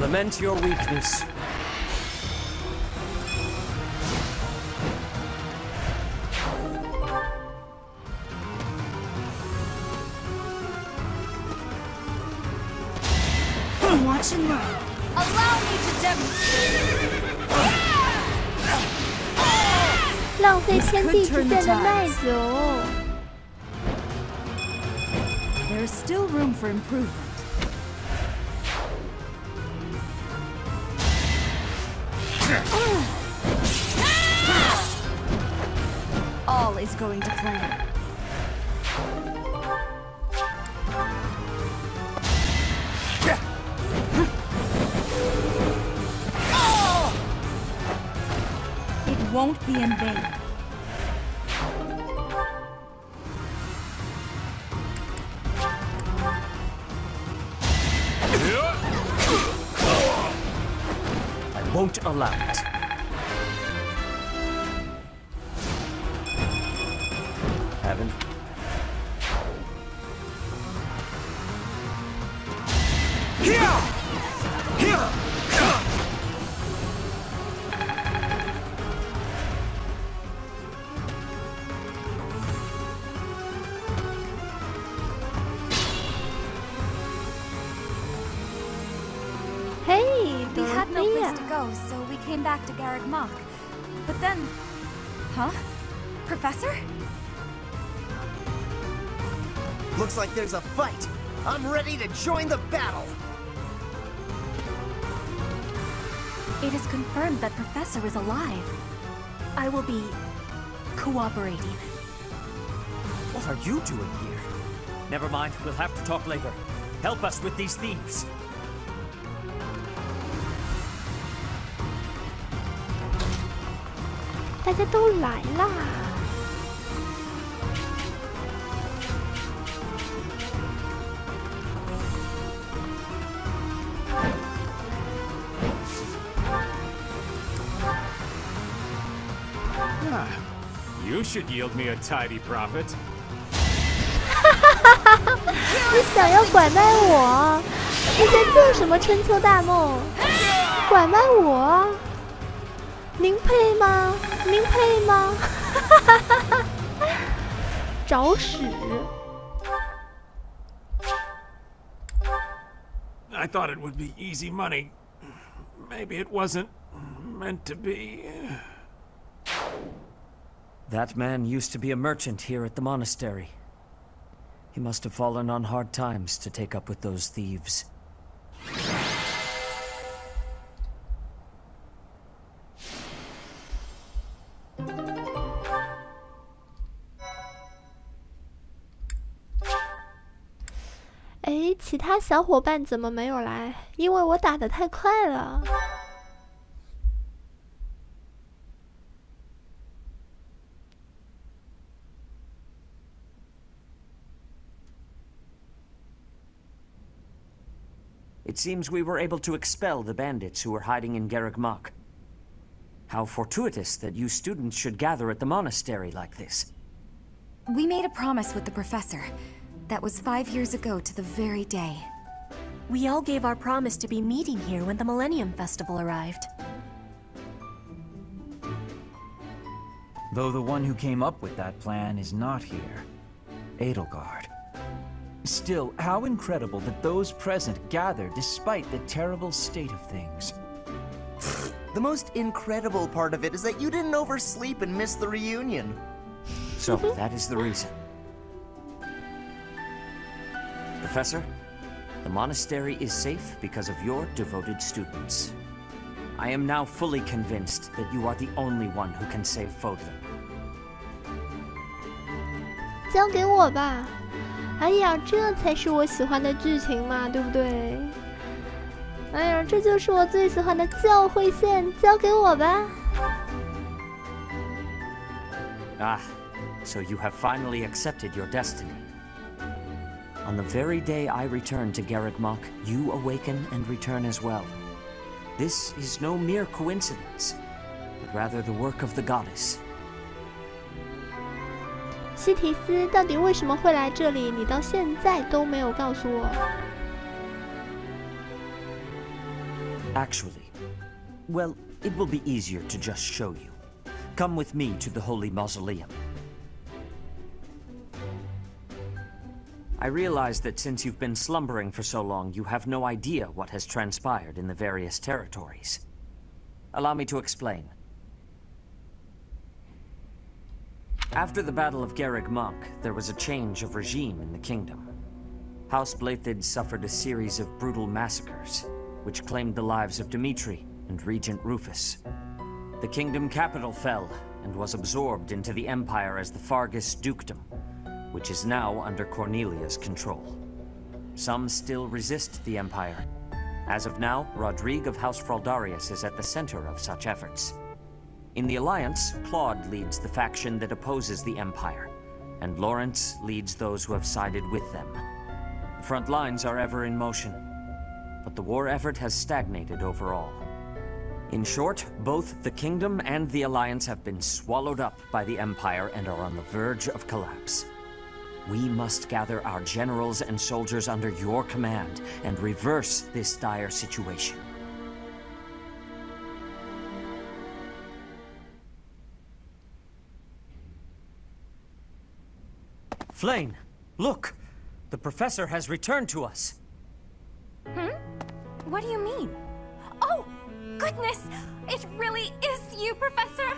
D: Lament your weakness.
S: Watch and learn.
C: Allow me to demonstrate.
A: 浪费天地之剑的耐久。
S: There is still room for improvement. All is going to plan. It won't be in vain.
D: I won't allow it. Haven't.
A: Hey,
H: We had no place to go, so we came back to Garreg Mach. But then... Huh? Professor?
F: Looks like there's a fight. I'm ready to join the battle.
I: It is confirmed that Professor is alive. I will be cooperating.
D: What are you doing here? Never mind, we'll have to talk later. Help us with these thieves.
A: 大家都来啦！You
N: should yield me a tidy profit.
A: 你想要拐卖我？你在做什么春秋大梦？拐卖我？您配吗？您配吗？找屎！
N: I thought it would be easy money. Maybe it wasn't meant to be.
D: That man used to be a merchant here at the monastery. He must have fallen on hard times to take up with those thieves.
A: 哎，其他小伙伴怎么没有来？因为我打得太快了。
D: It seems we were able to expel the bandits who were hiding in Garreg Mach. How fortuitous that you students should gather at the monastery like this.
Q: We made a promise with the professor. That was 5 years ago to the very day.
I: We all gave our promise to be meeting here when the Millennium Festival arrived.
G: Though the one who came up with that plan is not here. Edelgard. Still, how incredible that those present gathered despite the terrible state of things.
F: The most incredible part of it is that you didn't oversleep and miss the reunion.
D: So, that is the reason. Professor, the monastery is safe because of your devoted students. I am now fully convinced that you are the only one who can save Fodlan.
A: 交给我吧。哎呀，这才是我喜欢的剧情嘛，对不对？哎呀，这就是我最喜欢的教会线，交给我吧。
D: Ah, so you have finally accepted your destiny. On the very day I return to Garreg Mach, you awaken and return as well. This is no mere coincidence, but rather the work of the goddess.
A: 西提斯到底为什么会来这里？你到现在都没有告诉我。
D: Actually, well, it will be easier to just show you. Come with me to the Holy Mausoleum. I realize that since you've been slumbering for so long, you have no idea what has transpired in the various territories. Allow me to explain. After the Battle of Garreg Mach, there was a change of regime in the kingdom. House Blaiddyd suffered a series of brutal massacres, which claimed the lives of Dimitri and Regent Rufus. The kingdom capital fell, and was absorbed into the Empire as the Fargus Dukedom, which is now under Cornelia's control. Some still resist the Empire. As of now, Rodrigue of House Fraldarius is at the center of such efforts. In the Alliance, Claude leads the faction that opposes the Empire, and Lawrence leads those who have sided with them. The front lines are ever in motion, but the war effort has stagnated overall. In short, both the Kingdom and the Alliance have been swallowed up by the Empire and are on the verge of collapse. We must gather our generals and soldiers under your command and reverse this dire situation. Flayn, look! The professor has returned to us.
H: What do you mean? Oh, goodness! It really is you, Professor!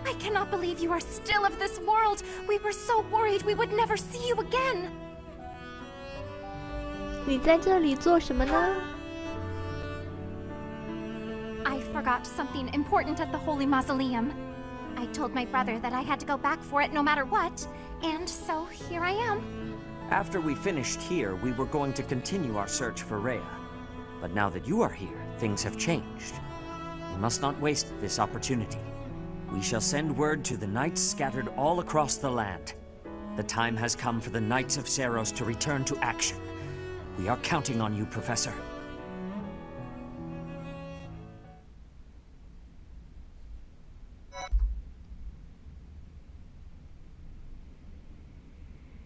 H: I cannot believe you are still of this world! We were so worried we would never see you again!
A: 你在这里做什么呢？
H: I forgot something important at the Holy Mausoleum. I told my brother that I had to go back for it no matter what, and so here I am.
D: After we finished here, we were going to continue our search for Rhea. But now that you are here, things have changed. We must not waste this opportunity. We shall send word to the knights scattered all across the land. The time has come for the Knights of Seiros to return to action. We are counting on you, Professor.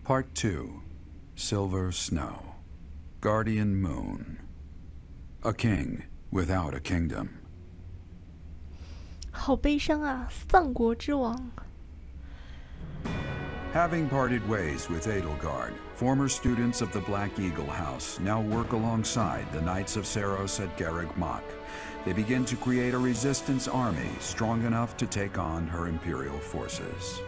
V: Part 2. Silver Snow. Guardian Moon. A king without a kingdom.
A: 好悲伤啊，丧国之王。
V: Having parted ways with Edelgard, former students of the Black Eagle House now work alongside the Knights of Seiros at Garreg Mach. They begin to create a resistance army strong enough to take on her Imperial forces.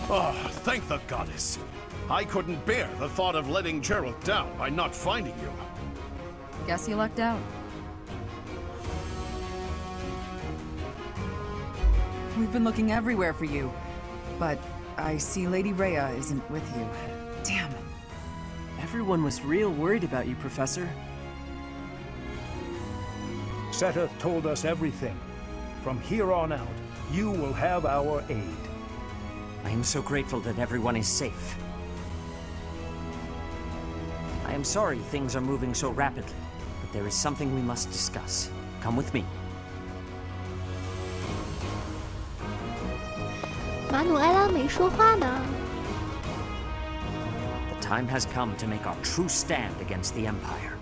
L: Oh, thank the goddess. I couldn't bear the thought of letting Gerald down by not finding you.
P: Guess you lucked out. We've been looking everywhere for you, but I see Lady Rhea isn't with you.
O: Damn. Everyone was real worried about you, Professor.
M: Seteth told us everything. From here on out, you will have our aid.
D: I am so grateful that everyone is safe. I am sorry things are moving so rapidly, but there is something we must discuss. Come with me.
A: 马努埃拉没说话呢。
D: The time has come to make our true stand against the Empire.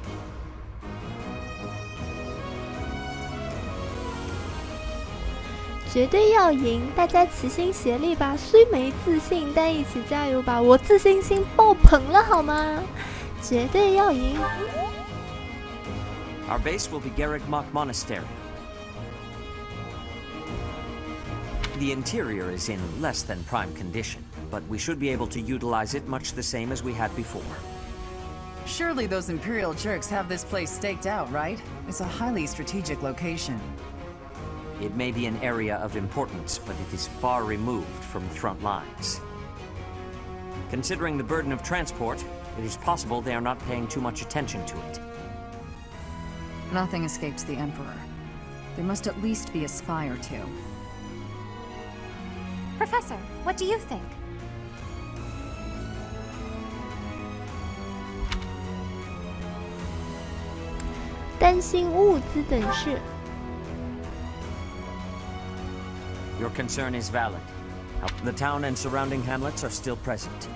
A: 绝对要赢！大家齐心协力吧，虽没自信，但一起加油吧！我自信心爆棚了，好吗？绝对要赢！
D: Our base will be Garrigmach Monastery. The interior is in less than prime condition, but we should be able to utilize it much the same as we had before.
P: Surely those Imperial jerks have this place staked out, right? It's a highly strategic location.
D: It may be an area of importance, but it is far removed from the front lines. Considering the burden of transport, it is possible they are not paying too much attention to it.
P: Nothing escapes the Emperor. There must at least be a spy or two.
H: Professor, what do you think?
A: 担心物资等事。
D: Your concern is valid. The town and surrounding hamlets are still present.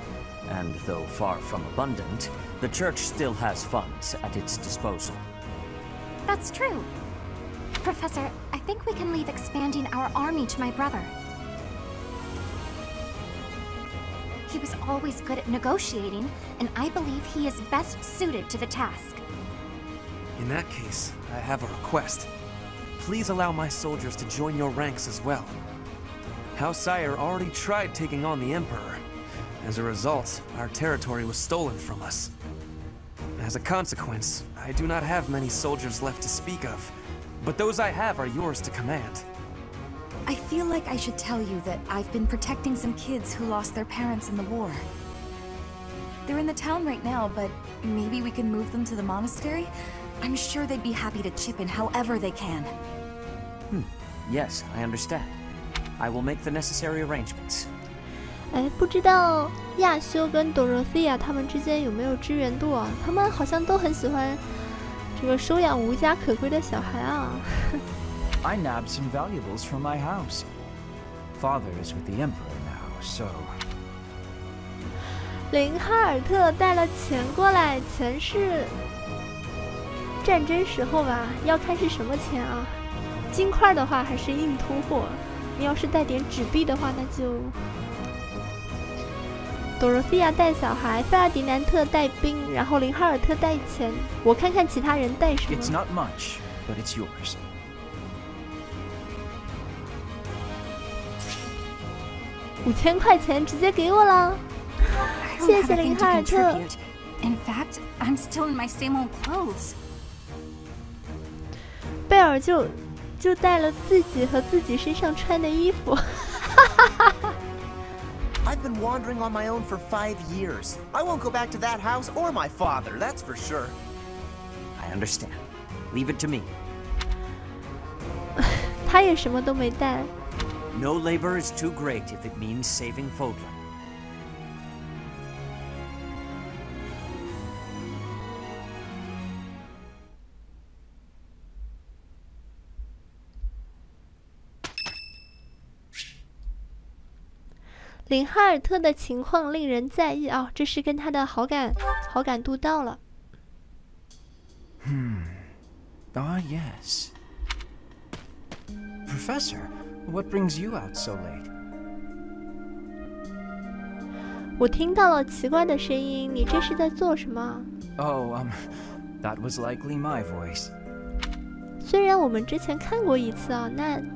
D: And though far from abundant, the church still has funds at its disposal.
H: That's true. Professor, I think we can leave expanding our army to my brother. He was always good at negotiating, and I believe he is best suited to the task.
E: In that case, I have a request. Please allow my soldiers to join your ranks as well. House Sire already tried taking on the Emperor. As a result, our territory was stolen from us. As a consequence, I do not have many soldiers left to speak of, but those I have are yours to command.
Q: I feel like I should tell you that I've been protecting some kids who lost their parents in the war. They're in the town right now, but maybe we can move them to the monastery? I'm sure they'd be happy to chip in however they can.
D: Yes, I understand. I will make the necessary arrangements.
A: 哎，不知道亚修跟 Dorothea 他们之间有没有支援度啊？他们好像都很喜欢这个收养无家可归的小孩啊。
G: I nabbed some valuables from my house. Father is with the Emperor now, so.
A: 林哈尔特带了钱过来，钱是战争时候吧？要看是什么钱啊？金块的话还是硬突货？你要是带点纸币的话，那就。Dorothea 带小孩，费尔迪南特带兵，然后林哈尔特带钱。我看看其他人带什么。
G: It's not much, but it's yours.
A: 5000块钱直接给我了，谢谢林哈尔特。
H: In fact, I'm still in my same old clothes.
A: 贝尔就带了自己和自己身上穿的衣服。
F: I've been wandering on my own for 5 years. I won't go back to that house or my father, that's for sure.
D: I understand. Leave it to me.
A: 他也什么都没带。
D: No labor is too great if it means saving Fodlan.
A: 林哈尔特的情况令人在意啊，这是跟他的好感度到了。
G: Ah, yes. Professor, what brings you out so late?
A: 我听到了奇怪的声音，你这是在做什么？
G: Oh, that was likely my voice.
A: 虽然我们之前看过一次啊，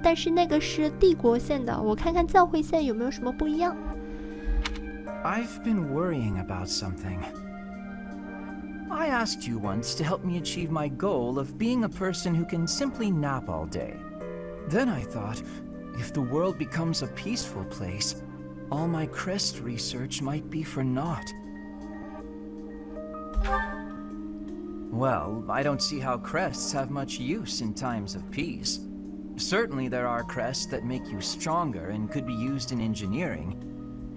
A: 但是那个是帝国线的，我看看教会线有没有什么不一样。
G: I've been worrying about something. I asked you once to help me achieve my goal of being a person who can simply nap all day. Then I thought, if the world becomes a peaceful place, all my crest research might be for naught. Well, I don't see how crests have much use in times of peace. Certainly there are crests that make you stronger and could be used in engineering.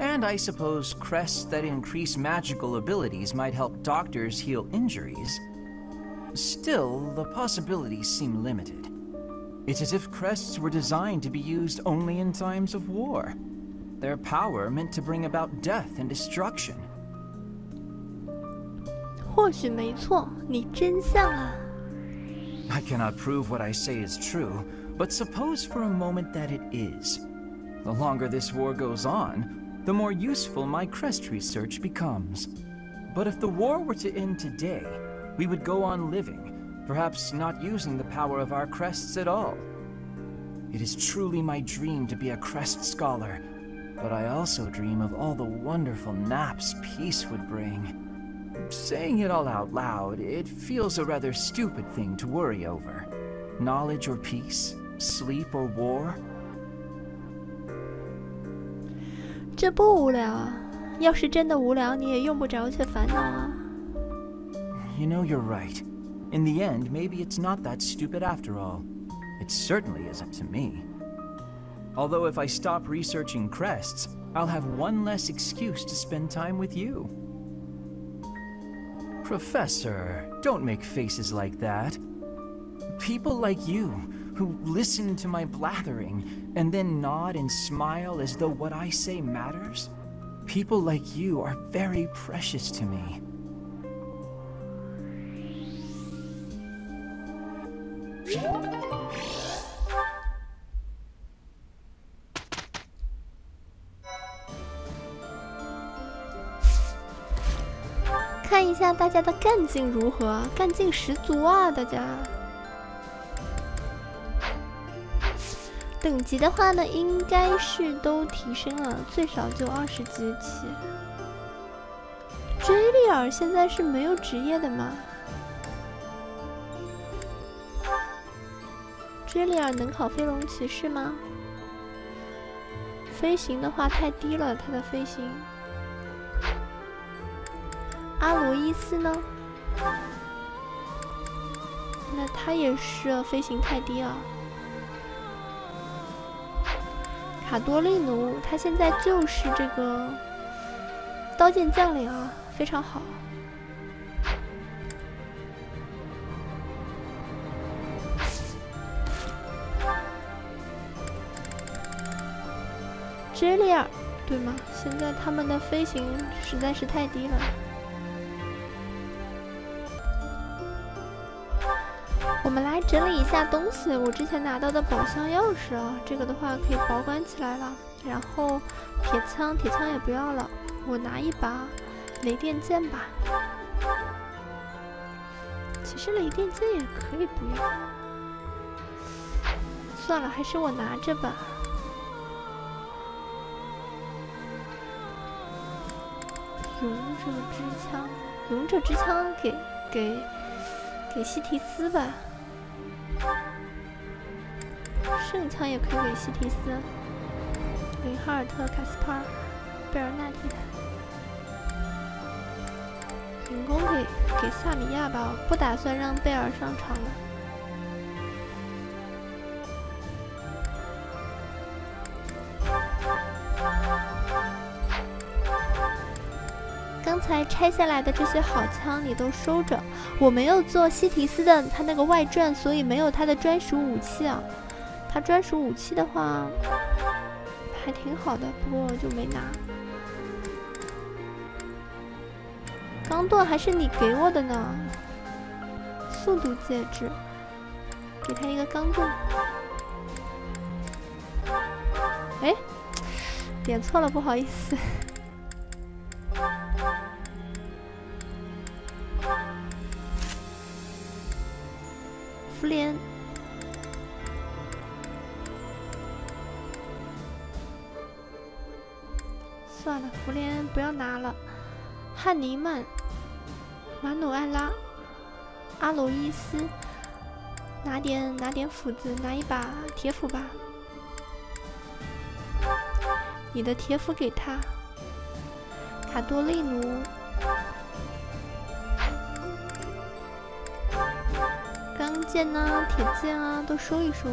G: And I suppose crests that increase magical abilities might help doctors heal injuries. Still, the possibilities seem limited. It's as if crests were designed to be used only in times of war. Their power meant to bring about death and destruction.
A: 或许没错，你真像啊。
G: I cannot prove what I say is true, but suppose for a moment that it is. The longer this war goes on, the more useful my crest research becomes. But if the war were to end today, we would go on living, perhaps not using the power of our crests at all. It is truly my dream to be a crest scholar, but I also dream of all the wonderful naps peace would bring. Saying it all out loud, it feels a rather stupid thing to worry over. Knowledge or peace, sleep or war.
A: 这不无聊啊！要是真的无聊，你也用不着去烦恼啊。
G: You know, you're right. In the end, maybe it's not that stupid after all. It certainly isn't to me. Although if I stop researching crests, I'll have one less excuse to spend time with you. Professor, don't make faces like that. People like you, who listen to my blathering and then nod and smile as though what I say matters, people like you are very precious to me.
A: 看一下大家的干劲如何，干劲十足啊！大家等级的话呢，应该是都提升了，最少就20级起。追利尔现在是没有职业的吗？追利尔能考飞龙骑士吗？飞行的话太低了，他的飞行。阿罗伊斯呢？那他也是飞行太低啊。卡多利奴，他现在就是这个刀剑将领啊，非常好。追利尔，对吗？现在他们的飞行实在是太低了。我们来整理一下东西，我之前拿到的宝箱钥匙啊，这个的话可以保管起来了。然后铁枪也不要了，我拿一把雷电剑吧。其实雷电剑也可以不要，算了，还是我拿着吧。勇者之枪给西提斯吧。圣枪也可以给西提斯，林哈尔特、卡斯帕尔、贝尔纳蒂坦。进攻给萨米亚吧，我不打算让贝尔上场了。刚才拆下来的这些好枪你都收着，我没有做西提斯的他那个外传，所以没有他的专属武器啊。他专属武器的话还挺好的，不过就没拿。钢盾还是你给我的呢，速度戒指，给他一个钢盾。哎，点错了，不好意思。福莲，算了，福莲不要拿了。汉尼曼、马努艾拉、阿罗伊斯，拿点斧子，拿一把铁斧吧。你的铁斧给他。卡多利奴。钢剑啊，铁剑啊，都收一收。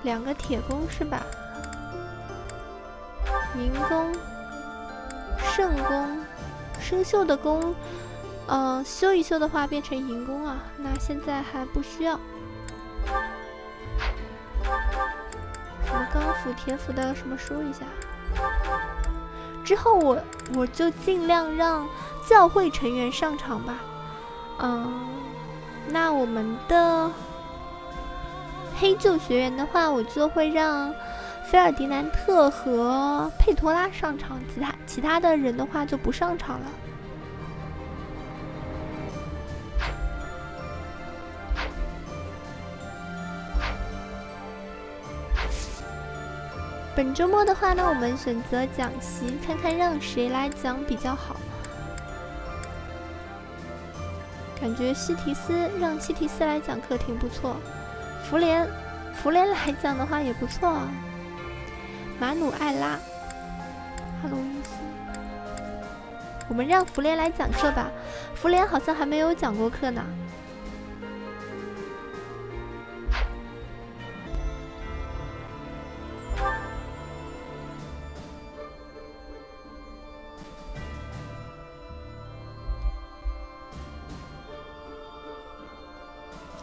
A: 2个铁弓是吧？银弓、圣弓、生锈的弓，修一修的话变成银弓啊。那现在还不需要。什么钢斧、铁斧的什么收一下。之后我就尽量让教会成员上场吧。那我们的黑鹫学员的话，我就会让菲尔迪南特和佩托拉上场，其他的人的话就不上场了。本周末的话呢，我们选择讲席，看看让谁来讲比较好。感觉让西提斯来讲课挺不错，福莲来讲的话也不错啊。马努艾拉、哈罗伊斯，我们让福莲来讲课吧。福莲好像还没有讲过课呢。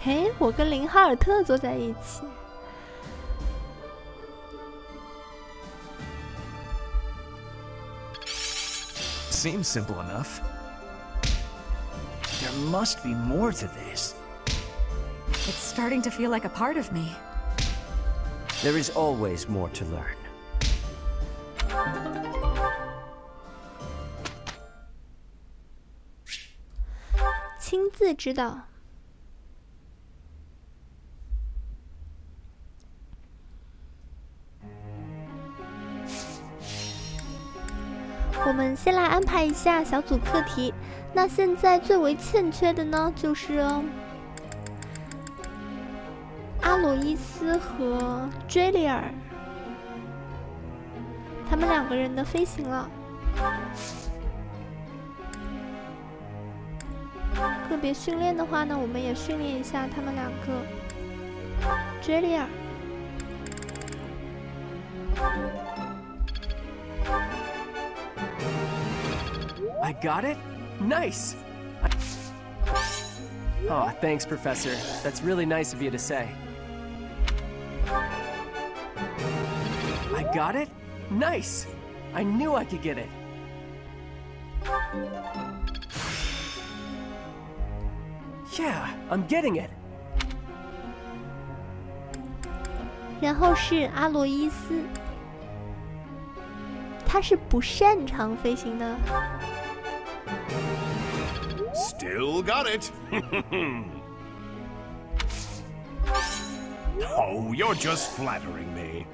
A: 嘿，我跟林哈尔特坐在一起。
G: Seems simple enough. There must be more to this.
S: It's starting to feel like a part of me.
D: There is always more to learn.
A: 亲自指导。我们先来安排一下小组课题。那现在最为欠缺的呢，就是阿罗伊斯和追里尔，他们2个人的飞行了。个别训练的话呢，我们也训练一下他们2个。追里尔。
O: I got it? Nice! Oh, thanks, Professor. That's really nice of you to say. I got it? Nice! I knew I could get it. Yeah, I'm getting it.
A: 然后是阿罗伊斯，他是不擅长飞行的。
L: Still got it. Oh, you're just flattering me.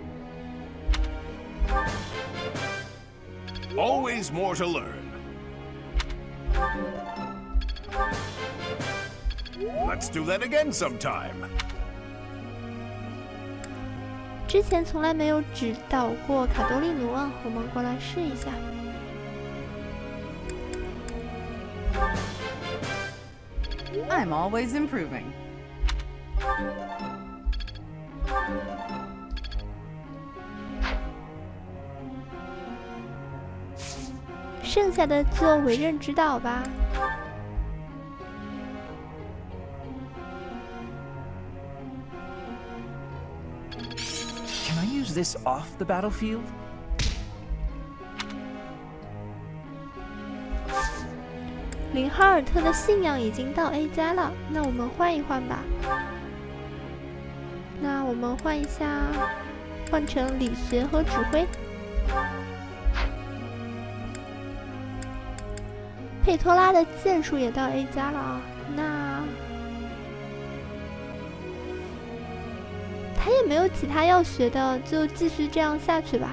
L: Always more to learn. Let's do that again sometime.
A: 之前从来没有指导过卡多利奴啊，我们过来试一下。
P: I'm always improving.
A: 剩下的就委任指导吧。
G: Can I use this off the battlefield?
A: 林哈尔特的信仰已经到 A 加了，那我们换一换吧。那我们换一下，换成理学和指挥。佩托拉的剑术也到 A 加了啊，那他也没有其他要学的，就继续这样下去吧。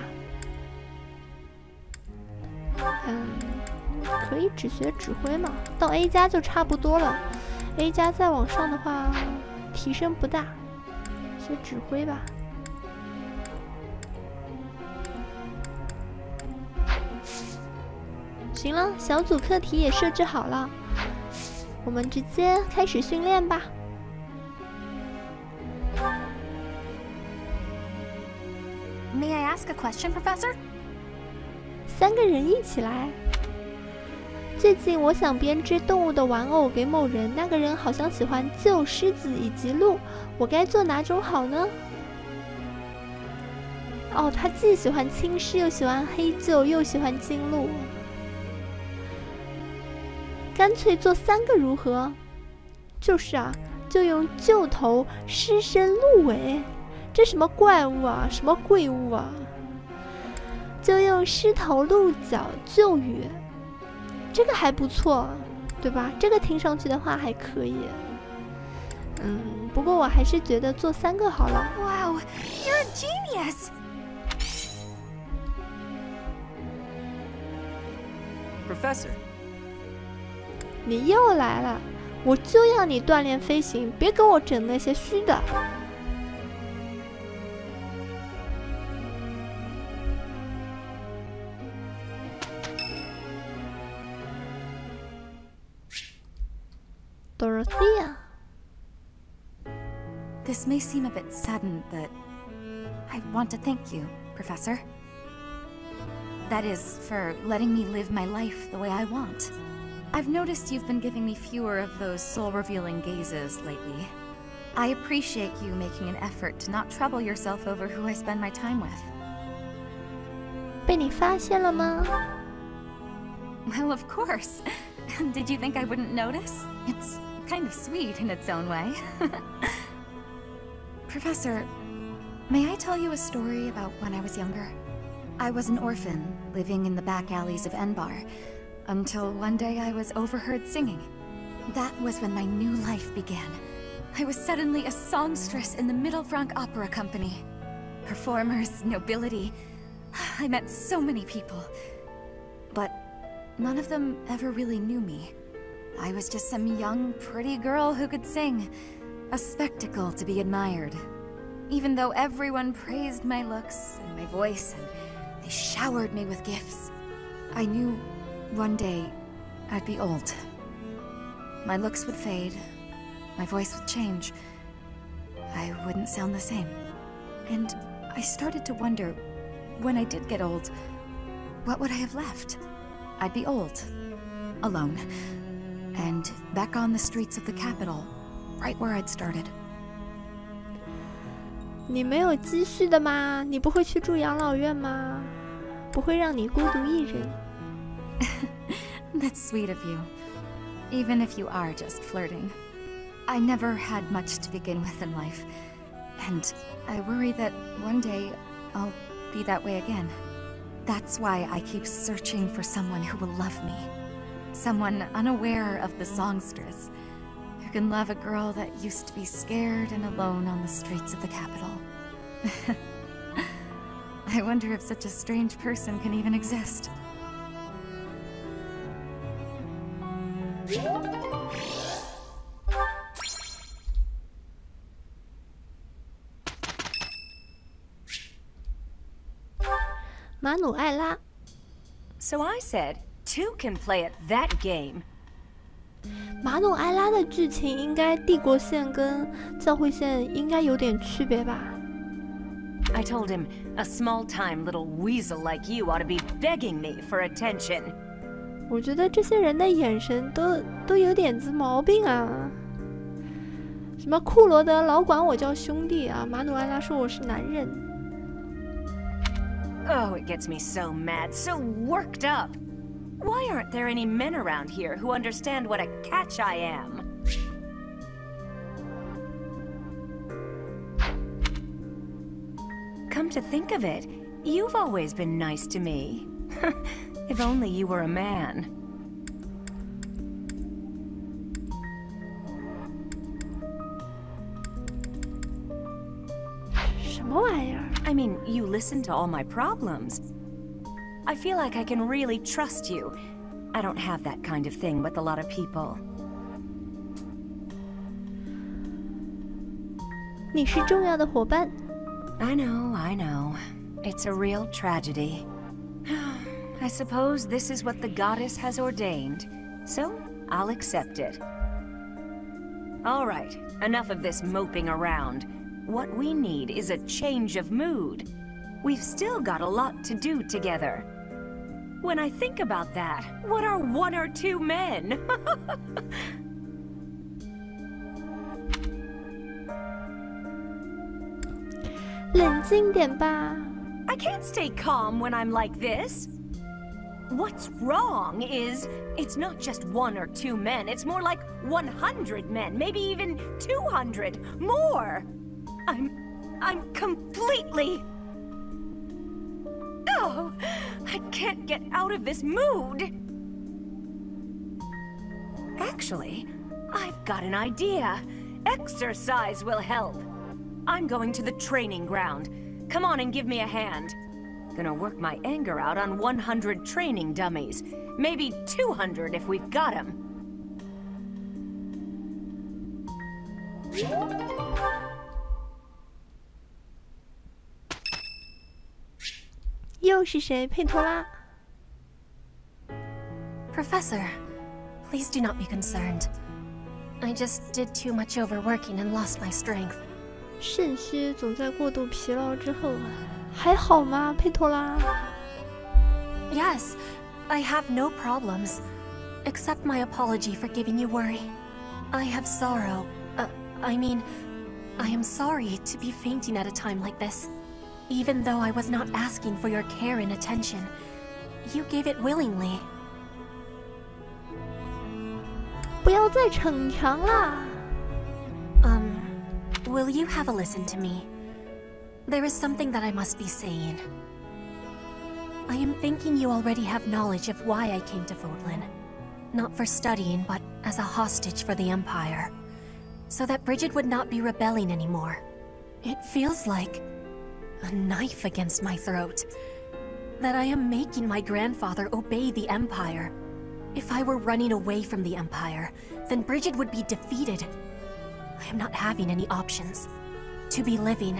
A: 可以只学指挥嘛，到 A 加就差不多了。A 加再往上的话，提升不大，学指挥吧。行了，小组课题也设置好了，我们直接开始训练吧。
H: May I ask a question, Professor?
A: 3个人一起来。最近我想编织动物的玩偶给某人，那个人好像喜欢鹫、狮子以及鹿，我该做哪种好呢？哦，他既喜欢青狮，又喜欢黑鹫，又喜欢金鹿，干脆做3个如何？就是啊，就用鹫头、狮身、鹿尾，这什么怪物啊，什么贵物啊？就用狮头、鹿角、鹫羽。这个还不错，对吧？这个听上去的话还可以。不过我还是觉得做3个好了。
H: Wow, you're a genius!
O: Professor.
A: 你又来了，我就要你锻炼飞行，别给我整那些虚的。Dorothea.
Q: This may seem a bit sudden, but I want to thank you, Professor. That is, for letting me live my life the way I want. I've noticed you've been giving me fewer of those soul-revealing gazes lately. I appreciate you making an effort to not trouble yourself over who I spend my time with.
A: 被你发现了吗？
Q: Well, of course. Did you think I wouldn't notice? It's kind of sweet in its own way. Professor, may I tell you a story about when I was younger? I was an orphan, living in the back alleys of Enbar, until one day I was overheard singing. That was when my new life began. I was suddenly a songstress in the Mittelfrank Opera Company. Performers, nobility. I met so many people. But none of them ever really knew me. I was just some young, pretty girl who could sing. A spectacle to be admired. Even though everyone praised my looks and my voice, and they showered me with gifts, I knew one day I'd be old. My looks would fade, my voice would change. I wouldn't sound the same. And I started to wonder, when I did get old, what would I have left? I'd be old, alone, and back on the streets of the capital, right where I'd started.
A: 你没有积蓄的吗？你不会去住养老院吗？不会让你孤独一人。
Q: That's sweet of you, even if you are just flirting. I never had much to begin with in life, and I worry that one day I'll be that way again. That's why I keep searching for someone who will love me. Someone unaware of the songstress, who can love a girl that used to be scared and alone on the streets of the capital. I wonder if such a strange person can even exist.
C: So I said, two can play at that game.
A: 马努埃拉的剧情应该帝国线跟教会线应该有点区别吧
C: I told him, a small-time little weasel like you ought to be begging me for attention.
A: 我觉得这些人的眼神都有点子毛病啊。什么库罗德老管我叫兄弟啊，马努埃拉说我是男人。
C: Oh, it gets me so mad, so worked up. Why aren't there any men around here who understand what a catch I am? Come to think of it, you've always been nice to me. If only you were a man. you listen to all my problems. I feel like I can really trust you. I don't have that kind of thing with a lot of people.
A: 你是重要的伙伴。
C: I know. It's a real tragedy. I suppose this is what the goddess has ordained, so I'll accept it. All right, enough of this moping around. What we need is a change of mood. We've still got a lot to do together. When I think about that, what are 1 or 2 men?
A: 冷静点吧。
C: I can't stay calm when I'm like this. What's wrong is, it's not just 1 or 2 men, it's more like 100 men, maybe even 200, more. I'm completely... Oh, I can't get out of this mood. Actually, I've got an idea. Exercise will help. I'm going to the training ground. Come on and give me a hand. Gonna work my anger out on 100 training dummies. Maybe 200 if we've got them.
A: 又是谁？佩托拉。
I: Professor, please do not be concerned. I just did too much overworking and lost my strength.
A: 肾虚总在过度疲劳之后啊，还好吗，佩托拉？
I: Yes, I have no problems. Accept my apology for giving you worry. I have sorrow. I am sorry to be fainting at a time like this. Even though I was not asking for your care and attention, you gave it willingly.
A: 不要再逞强啦。
I: Will you have a listen to me? There is something that I must be saying. I am thinking you already have knowledge of why I came to Fodlan. Not for studying, but as a hostage for the Empire. So that Bridget would not be rebelling anymore. It feels like a knife against my throat. That I am making my grandfather obey the Empire. If I were running away from the Empire, then Bridget would be defeated. I am not having any options. To be living,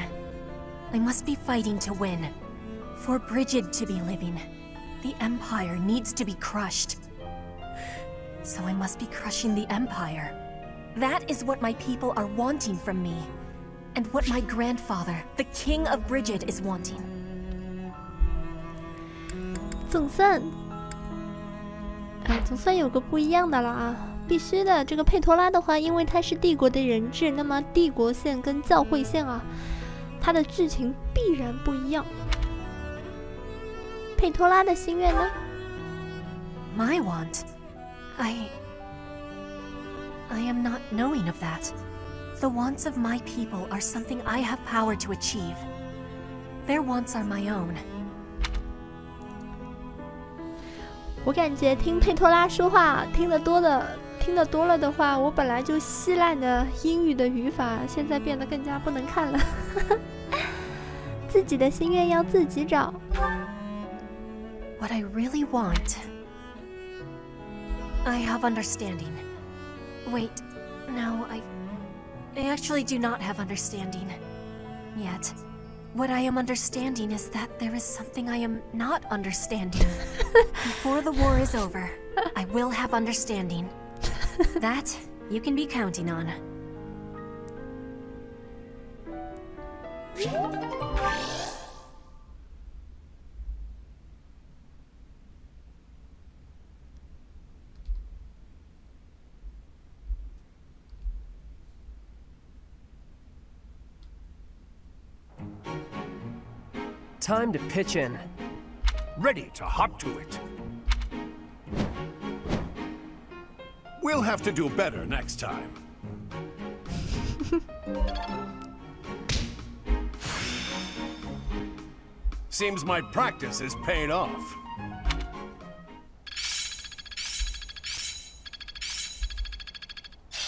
I: I must be fighting to win. For Bridget to be living, the Empire needs to be crushed. So I must be crushing the Empire. That is what my people are wanting from me. And what my grandfather, the King of Bridget, is wanting.
A: 总算有个不一样的了啊！必须的，这个佩托拉的话，因为它是帝国的人质，那么帝国线跟教会线啊，它的剧情必然不一样。佩托拉的心愿呢
I: ？My want, I am not knowing of that. The wants of my people are something I have power to achieve. Their wants are my own.
A: 我感觉听佩托拉说话听得多了的话，我本来就稀烂的英语的语法，现在变得更加不能看了。自己的心愿要自己找。
I: What I really want, I have understanding. Wait, no, I actually do not have understanding yet. What I am understanding is that there is something I am not understanding. Before the war is over, I will have understanding. That you can be counting on.
O: Time to pitch in.
L: Ready to hop to it. We'll have to do better next time. Seems my practice is paid off.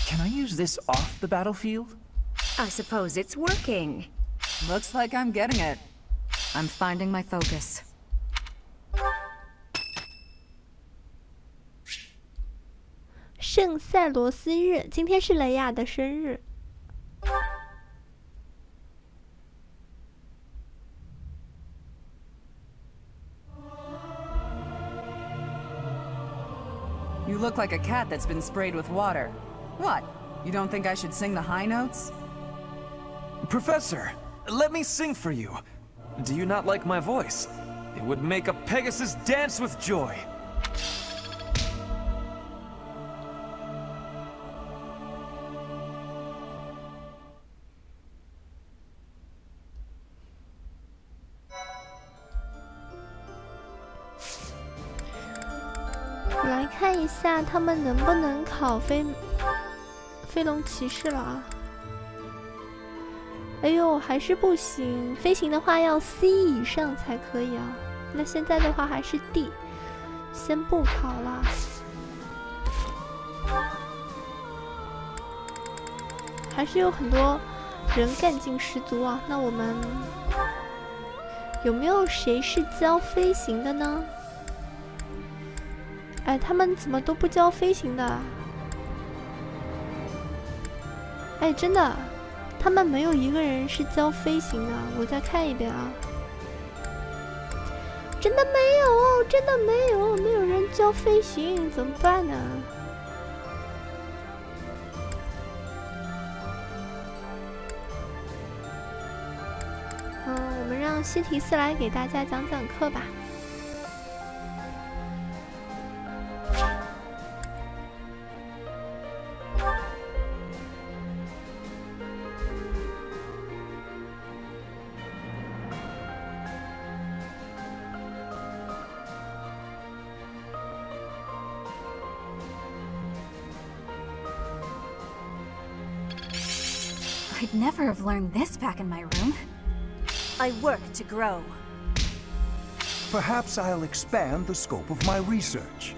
G: Can I use this off the battlefield?
C: I suppose it's working.
P: Looks like I'm getting it.
S: I'm finding my focus.
A: 圣塞罗斯日，今天是雷亚的生日。
P: You look like a cat that's been sprayed with water. What? You don't think I should sing the high notes?
E: Professor, let me sing for you. Do you not like my voice? It would make a Pegasus dance with joy.
A: 来看一下他们能不能考飞龙骑士了啊！哎呦，还是不行，飞行的话要 C 以上才可以啊。那现在的话还是 D， 先不考了。还是有很多人干劲十足啊。那我们有没有谁是教飞行的呢？哎，他们怎么都不教飞行的？哎，真的，他们没有一个人是教飞行的。我再看一遍啊，真的没有，真的没有，没有人教飞行，怎么办呢？我们让西提斯来给大家讲讲课吧。
Q: I'd never have learned this back in my room.
I: I work to grow.
M: Perhaps I'll expand the scope of my research.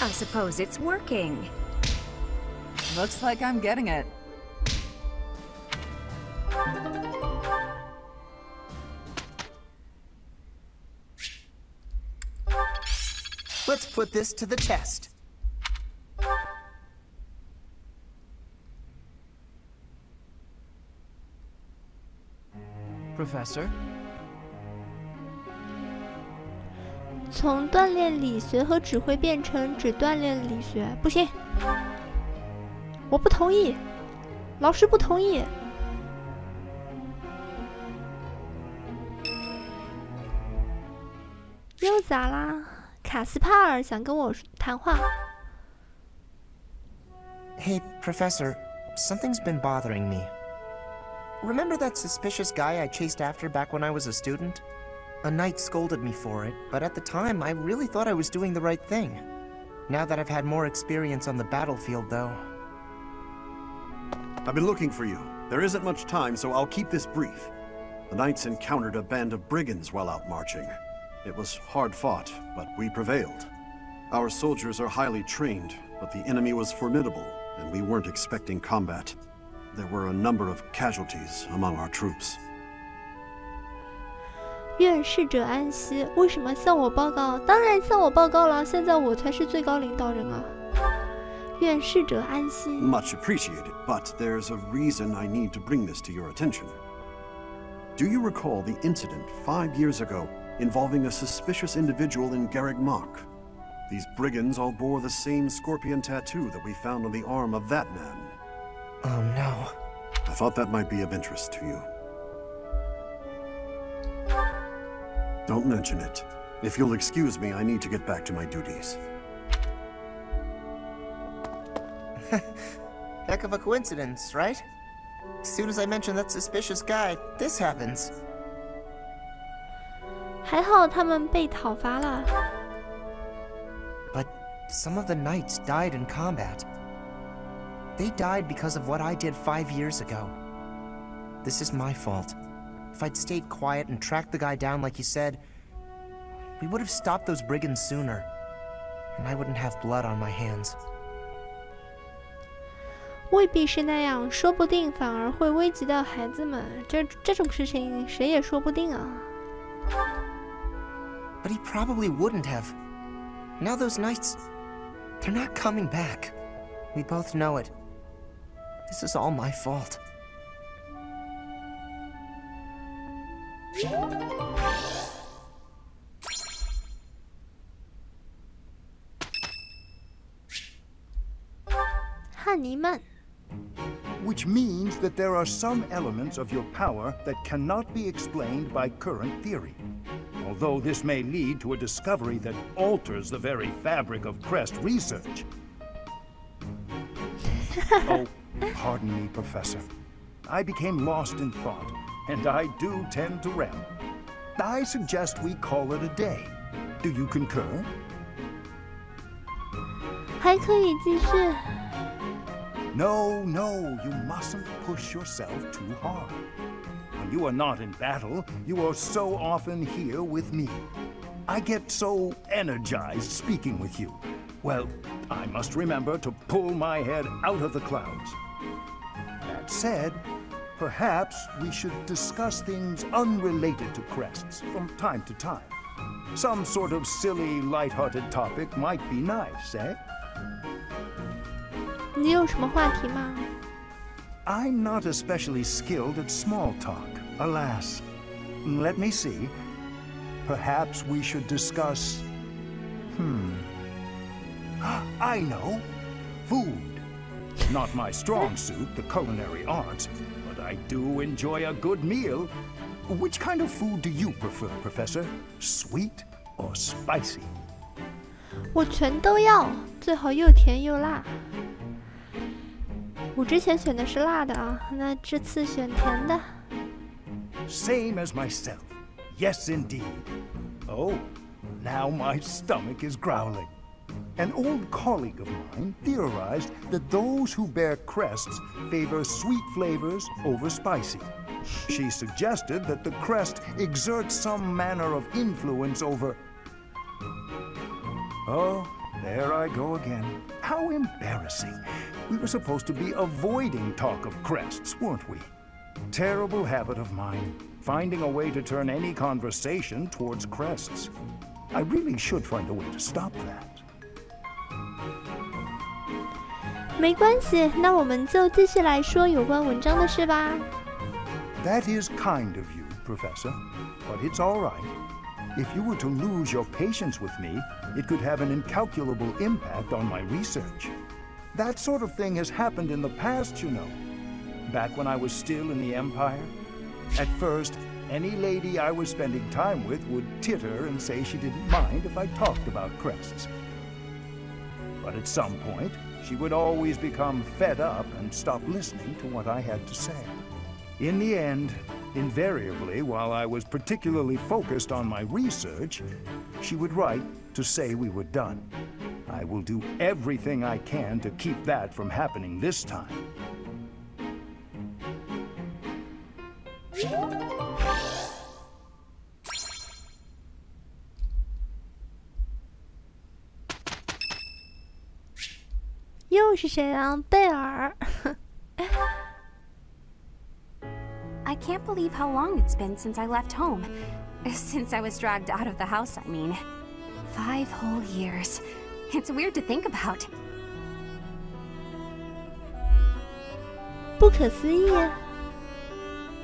S: I suppose it's working.
P: Looks like I'm getting it.
F: Let's put this to the test.
E: Professor?
A: 从锻炼理学和指挥变成只锻炼理学，不行，我不同意，老师不同意。又咋啦？卡斯帕尔想跟我谈话。
F: Hey, Professor, something's been bothering me. Remember that suspicious guy I chased after back when I was a student? A knight scolded me for it, but at the time I really thought I was doing the right thing. Now that I've had more experience on the battlefield, though...
R: I've been looking for you. There isn't much time, so I'll keep this brief. The knights encountered a band of brigands while out marching. It was hard fought, but we prevailed. Our soldiers are highly trained, but the enemy was formidable, and we weren't expecting combat. There were a number of casualties among our troops.
A: 愿逝者安息。为什么向我报告？当然向我报告了，现在我才是最高领导人啊！愿逝者安息。
R: Much appreciated, but there's a reason I need to bring this to your attention. Do you recall the incident 5 years ago involving a suspicious individual in Garreg Mach? These brigands all bore the same scorpion tattoo that we found on the arm of that man.
F: Oh no.
R: I thought that might be of interest to you. Don't mention it. If you'll excuse me, I need to get back to my duties.
F: Heck of a coincidence, right? As soon as I mention that suspicious guy, this happens.
A: 还好他们被讨伐了。
F: But some of the knights died in combat. They died because of what I did 5 years ago. This is my fault. If I'd stayed quiet and tracked the guy down like you said, we would have stopped those brigands sooner, and I wouldn't have blood on my hands.
A: 未必是那样，说不定反而会危及到孩子们。这种事情谁也说不定啊。
F: But he probably wouldn't have. Now those knights, they're not coming back. We both know it. This is all my fault.
M: Which means that there are some elements of your power that cannot be explained by current theory. Although this may lead to a discovery that alters the very fabric of Crest research. Oh, pardon me, Professor. I became lost in thought, and I do tend to ramble. I suggest we call it a day. Do you concur?
A: 还可以继续。
M: No, you mustn't push yourself too hard. When you are not in battle, you are so often here with me. I get so energized speaking with you. Well, I must remember to pull my head out of the clouds. That said, perhaps we should discuss things unrelated to crests from time to time. Some sort of silly, light-hearted topic might be nice, eh?
A: 你有什么话题吗？
M: I'm not especially skilled at small talk, alas. Let me see. Perhaps we should discuss... I know. Food. Not my strong suit, the culinary arts, but I do enjoy a good meal. Which kind of food do you prefer, Professor? Sweet or spicy?
A: 我全都要，最好又甜又辣。 我之前选的是辣的啊，那这次选甜的。
M: Same as myself. Yes, indeed. Oh, now my stomach is growling. An old colleague of mine theorized that those who bear crests favor sweet flavors over spicy. She suggested that the crest exerts some manner of influence over... Oh, there I go again. How embarrassing. We were supposed to be avoiding talk of crests, weren't we? Terrible habit of mine, finding a way to turn any conversation towards crests. I really should find a way to stop that.
A: 没关系，那我们就继续来说有关文章的事吧。
M: That is kind of you, Professor, but it's all right. If you were to lose your patience with me, it could have an incalculable impact on my research. That sort of thing has happened in the past, you know. Back when I was still in the Empire. At first, any lady I was spending time with would titter and say she didn't mind if I talked about crests. But at some point, she would always become fed up and stop listening to what I had to say. In the end, invariably, while I was particularly focused on my research, she would write to say we were done. I will do everything I can to keep that from happening this time.
Q: I can't believe how long it's been since I left home. Since I was dragged out of the house, I mean. 5 whole years. It's weird to think about.
A: 不可思议。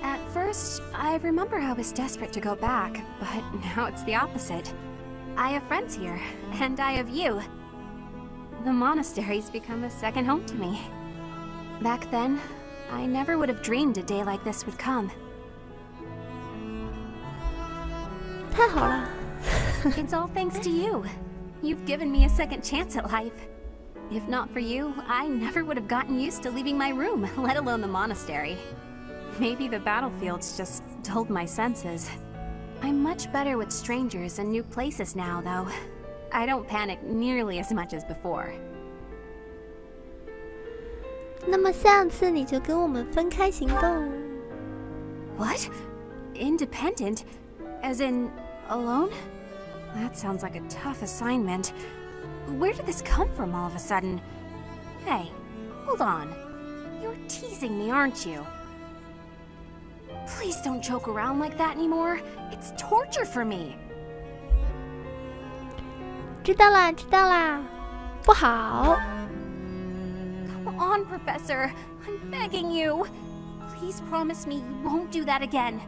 Q: At first, I remember I was desperate to go back, but now it's the opposite. I have friends here, and I have you. The monastery's become a second home to me. Back then, I never would have dreamed a day like this would come.
A: 太好了。
Q: It's all thanks to you. You've given me a second chance at life. If not for you, I never would have gotten used to leaving my room, let alone the monastery. Maybe the battlefield's just dulled my senses. I'm much better with strangers and new places now, though. I don't panic nearly as much as before.
A: 那么下次你就跟我们分开行动。
Q: What? Independent? As in, alone? That sounds like a tough assignment. Where did this come from all of a sudden? Hey, hold on. You're teasing me, aren't you?
I: Please don't joke around like that anymore. It's torture for me.
A: 知道啦，知道啦，不好。
I: Come on, Professor. I'm begging you. Please promise me you won't do that again.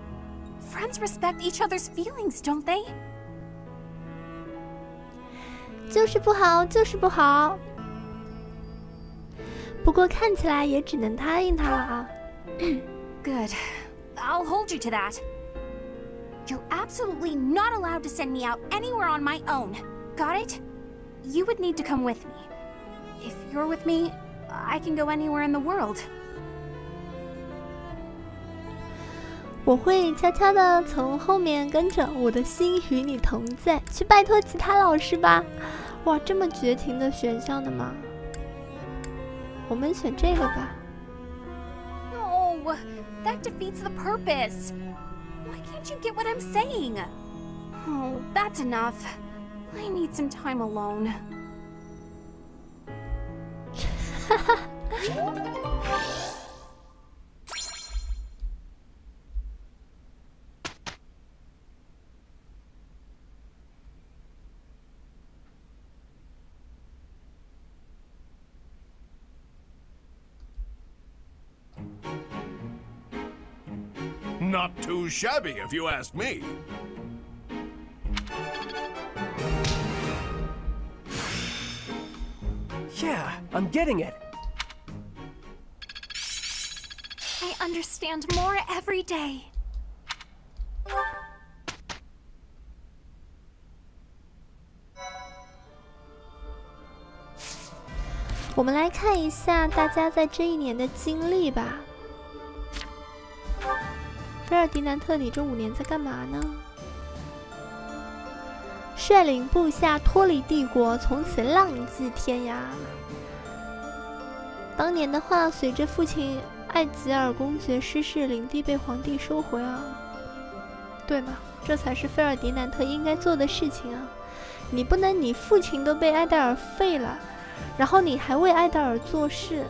I: Friends respect each other's feelings, don't they?
A: 就是不好，就是不好。不过看起来也只能答应他了啊。
I: Good. I'll hold you to that. You're absolutely not allowed to send me out anywhere on my own. Got it? You would need to come with me. If you're with me, I can go anywhere in the world.
A: 我会悄悄地从后面跟着，我的心与你同在，去拜托其他老师吧。哇，这么绝情的选项的吗？我们选这个吧。
I: No, that defeats the purpose. Why can't you get what I'm saying? Oh, that's enough. I need some time alone.
A: 哈哈。
L: Not too shabby, if you ask me.
O: Yeah, I'm getting it.
K: I understand more every day.
A: 我们来看一下大家在这一年的经历吧。菲尔迪南特，你这5年在干嘛呢？率领部下脱离帝国，从此浪迹天涯。当年的话，随着父亲艾吉尔公爵逝世，领地被皇帝收回啊，对吗？这才是菲尔迪南特应该做的事情啊！你不能，你父亲都被埃戴尔废了，然后你还为埃戴尔做事。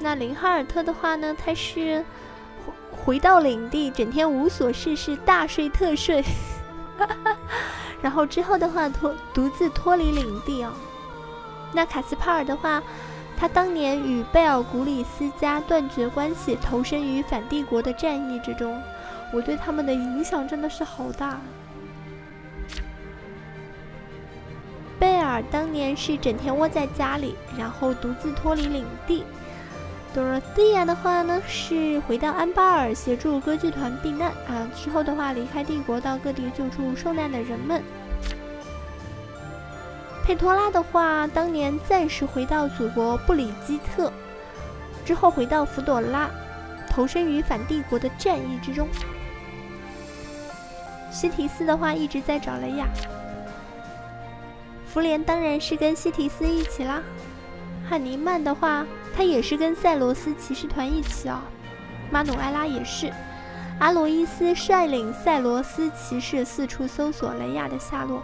A: 那林哈尔特的话呢，他是回到领地，整天无所事事，大睡特睡，然后之后的话独自脱离领地啊。那卡斯帕尔的话，他当年与贝尔古里斯家断绝关系，投身于反帝国的战役之中，我对他们的影响真的是好大。贝尔当年是整天窝在家里，然后独自脱离领地。多罗西亚的话呢，是回到安巴尔协助歌剧团避难啊，之后的话离开帝国，到各地救助受难的人们。佩托拉的话，当年暂时回到祖国布里基特，之后回到弗朵拉，投身于反帝国的战役之中。西提斯的话一直在找雷亚，弗莲当然是跟西提斯一起啦。汉尼曼的话，他也是跟塞罗斯骑士团一起啊。马努埃拉也是。阿罗伊斯率领塞罗斯骑士四处搜索雷亚的下落。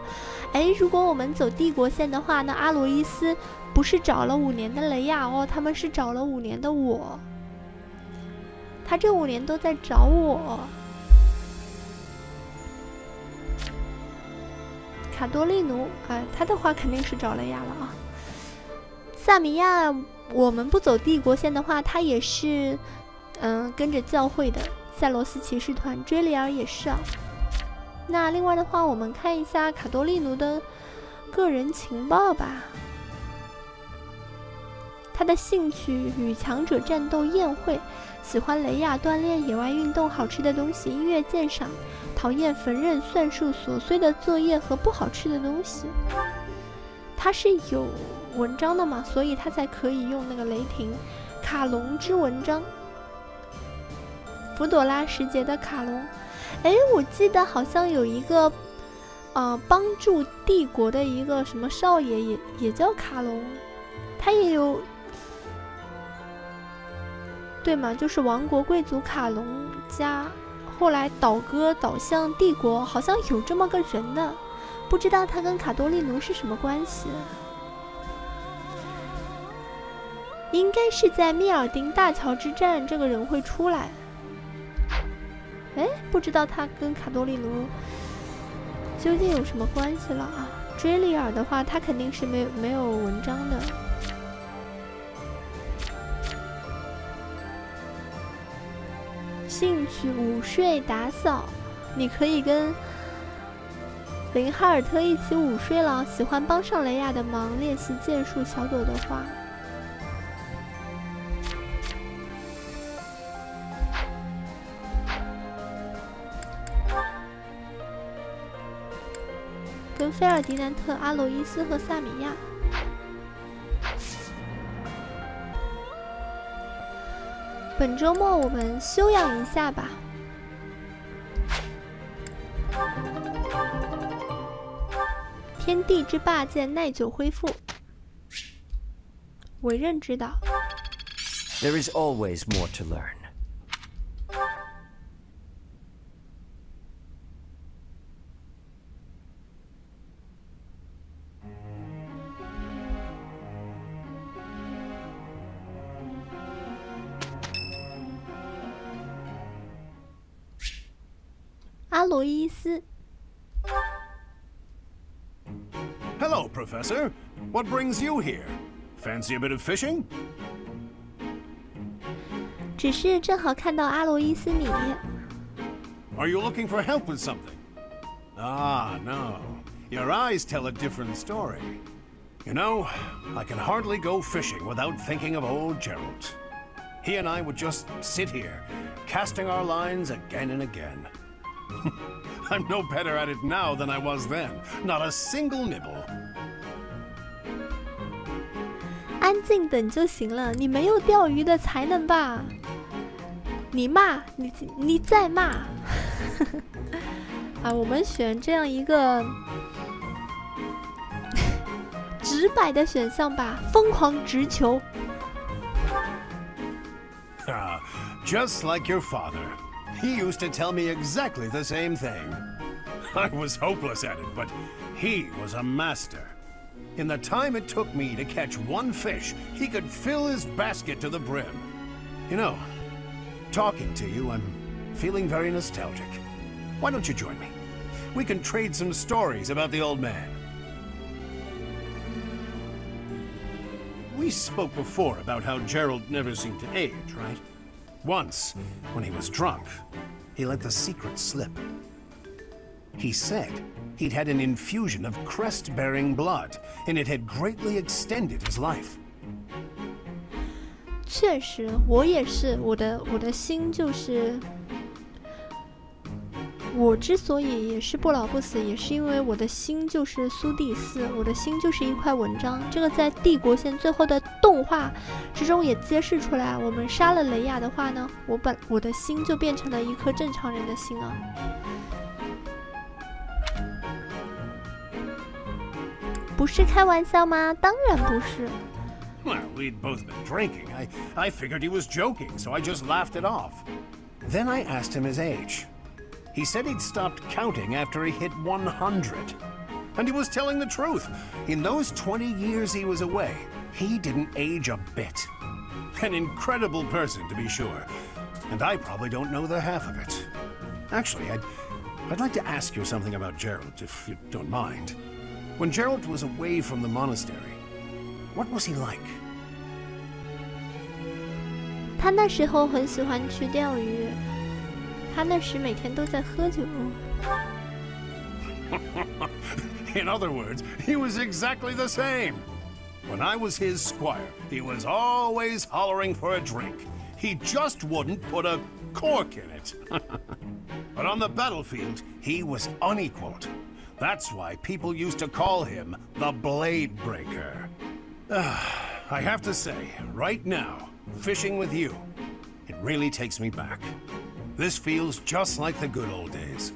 A: 哎，如果我们走帝国线的话，那阿罗伊斯不是找了5年的雷亚哦，他们是找了5年的我。他这5年都在找我。卡多利努，哎，他的话肯定是找雷亚了啊。萨米亚，我们不走帝国线的话，他也是，跟着教会的塞罗斯骑士团，追里尔也是啊。那另外的话，我们看一下卡多利努的个人情报吧。他的兴趣与强者战斗、宴会，喜欢雷亚锻炼、野外运动、好吃的东西、音乐鉴赏，讨厌缝纫、算术、琐碎的作业和不好吃的东西。他是有文章的嘛，所以他才可以用那个雷霆卡隆之文章。弗朵拉时节的卡隆，哎，我记得好像有一个帮助帝国的一个什么少爷也叫卡隆，他也有，对嘛，就是王国贵族卡隆家后来倒戈倒向帝国，好像有这么个人的，不知道他跟卡多利奴是什么关系。应该是在密尔丁大桥之战，这个人会出来。哎，不知道他跟卡多利奴究竟有什么关系了啊？追利尔的话，他肯定是没有文章的。兴趣：午睡打扫。你可以跟林哈尔特一起午睡了。喜欢帮上雷亚的忙，练习剑术。小朵的话。跟菲尔迪南特、阿罗伊斯和萨米亚。本周末我们休养一下吧。天地之霸剑耐久恢复。委任指导。
D: There is always more to learn.
A: 阿罗伊斯。
L: Hello, Professor. What brings you here? Fancy a bit of fishing?
A: 只是正好看到阿罗伊斯你。
L: Are you looking for help with something? Ah, no. Your eyes tell a different story. You know, I can hardly go fishing without thinking of old Gerald. He and I would just sit here, casting our lines again and again. I'm no better at it now than I was then. Not a single nibble.
A: 安静等就行了，你没有钓鱼的才能吧？你骂，你再骂。啊，我们选这样一个直白的选项吧，疯狂直球。
L: Just like your father. He used to tell me exactly the same thing. I was hopeless at it, but he was a master. In the time it took me to catch one fish, he could fill his basket to the brim. You know, talking to you, I'm feeling very nostalgic. Why don't you join me? We can trade some stories about the old man. We spoke before about how Gerald never seemed to age, right? Once, when he was drunk, he let the secret slip. He said he'd had an infusion of crest-bearing blood, and it had greatly extended his life.
A: 确实，我也是，我的心就是，我之所以也是不老不死，也是因为我的心就是苏蒂斯，我的心就是一块文章。这个在帝国线最后的动画之中也揭示出来。我们杀了雷亚的话呢，我的心就变成了一颗正常人的心啊。不是开玩笑吗？当然不是。
L: Well, we'd both been drinking. I figured he was joking, so I just laughed it off. Then I asked him his age. He said he'd stopped counting after he hit 100. And he was telling the truth. In those 20 years he was away, he didn't age a bit. An incredible person, to be sure. And I probably don't know the half of it. Actually, I'd like to ask you something about Gerald, if you don't mind. When Gerald was away from the monastery, what was he like?
A: 他那时候很喜欢去钓鱼。他那时每天都在喝酒。
L: In other words, he was exactly the same. When I was his squire, he was always hollering for a drink. He just wouldn't put a cork in it. But on the battlefield, he was unequaled. That's why people used to call him the Blade Breaker. I have to say, right now, fishing with you, it really takes me back. This feels just like the good old days,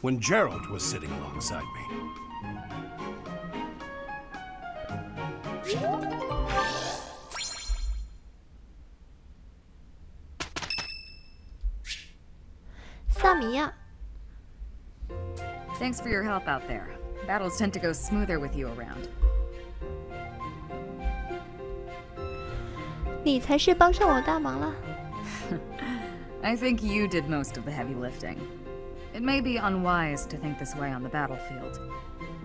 L: when Gerald was sitting alongside me.
A: Samia.
T: Thanks for your help out there. Battles tend to go smoother with you around.
A: 你才是帮上我大忙了。
S: I think you did most of the heavy lifting. It may be unwise to think this way on the battlefield,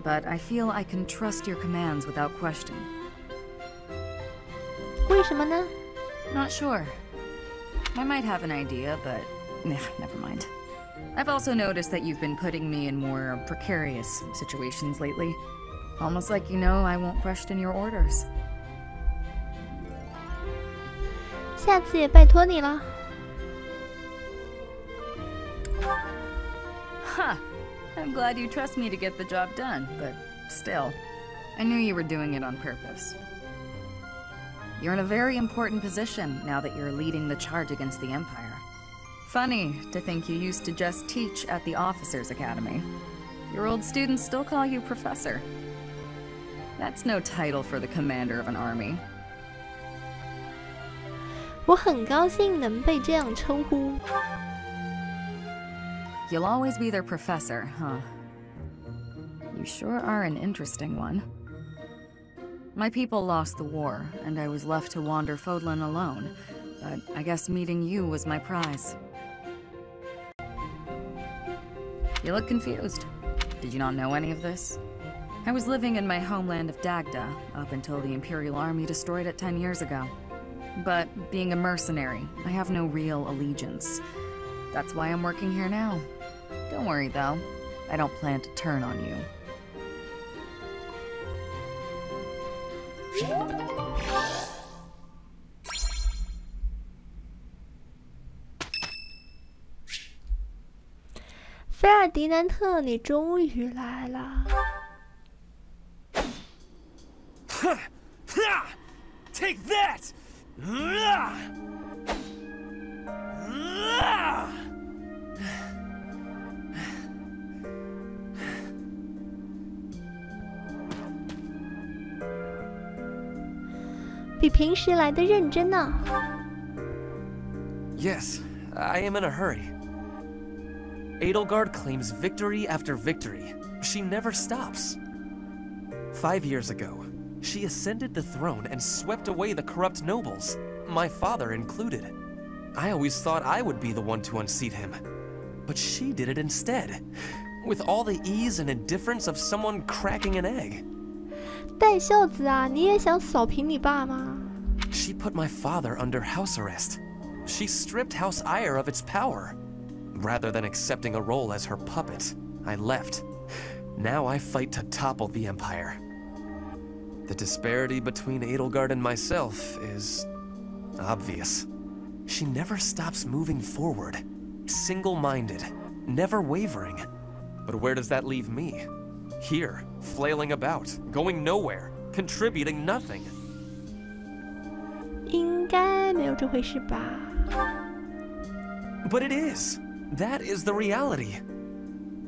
S: but I feel I can trust your commands without question.
A: 为什么呢？
S: Not sure. I might have an idea, but never mind. I've also noticed that you've been putting me in more precarious situations lately. Almost like you know I won't question your orders.
A: 下次也拜托你了。
S: Huh. I'm glad you trust me to get the job done, but still, I knew you were doing it on purpose. You're in a very important position now that you're leading the charge against the Empire. Funny to think you used to just teach at the Officers' Academy. Your old students still call you Professor. That's no title for the commander of an army.
A: 我很高兴能被这样称呼。
S: You'll always be their professor, huh? You sure are an interesting one. My people lost the war, and I was left to wander Fodlan alone, but I guess meeting you was my prize. You look confused. Did you not know any of this? I was living in my homeland of Dagda up until the Imperial Army destroyed it 10 years ago. But being a mercenary, I have no real allegiance. That's why I'm working here now. Don't worry, though. I don't plan to turn on you.
A: Ferdinand, 你终于来了。
O: Take that!
A: 比平时来的认真呢。
O: Yes, I am in a hurry. Edelgard claims victory after victory. She never stops. 5 years ago, she ascended the throne and swept away the corrupt nobles, my father included. I always thought I would be the one to unseat him. But she did it instead, with all the ease and indifference of someone cracking an egg.
A: 带孝子啊，你也想扫平你爸吗？
O: She put my father under house arrest. She stripped House Ire of its power. Rather than accepting a role as her puppet, I left. Now I fight to topple the Empire. The disparity between Edelgard and myself is obvious. She never stops moving forward, single-minded, never wavering. But where does that leave me? Here, flailing about, going nowhere, contributing nothing.
A: 应该没有这回事吧？
O: But it is. That is the reality.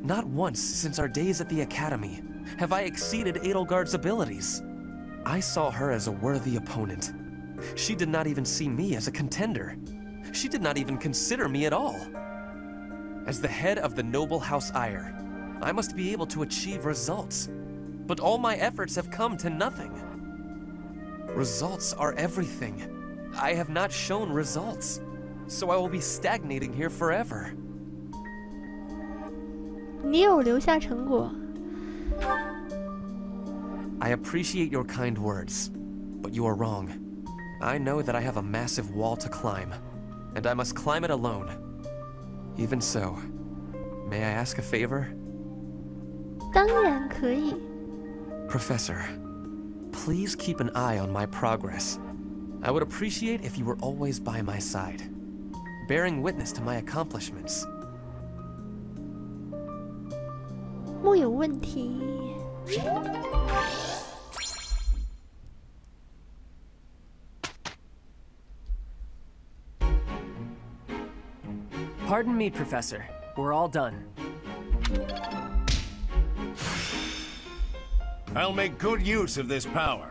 O: Not once since our days at the Academy have I exceeded Edelgard's abilities. I saw her as a worthy opponent. She did not even see me as a contender. She did not even consider me at all. As the head of the noble House Ire, I must be able to achieve results. But all my efforts have come to nothing. Results are everything. I have not shown results, so I will be stagnating here forever.
A: 你有留下成果。
O: I appreciate your kind words, but you are wrong. I know that I have a massive wall to climb, and I must climb it alone. Even so, may I ask a favor?
A: 当然可以。
O: Professor, please keep an eye on my progress. I would appreciate if you were always by my side, bearing witness to my accomplishments.
A: 木有问题。
O: Pardon me, Professor. We're all done.
L: I'll make good use of this power.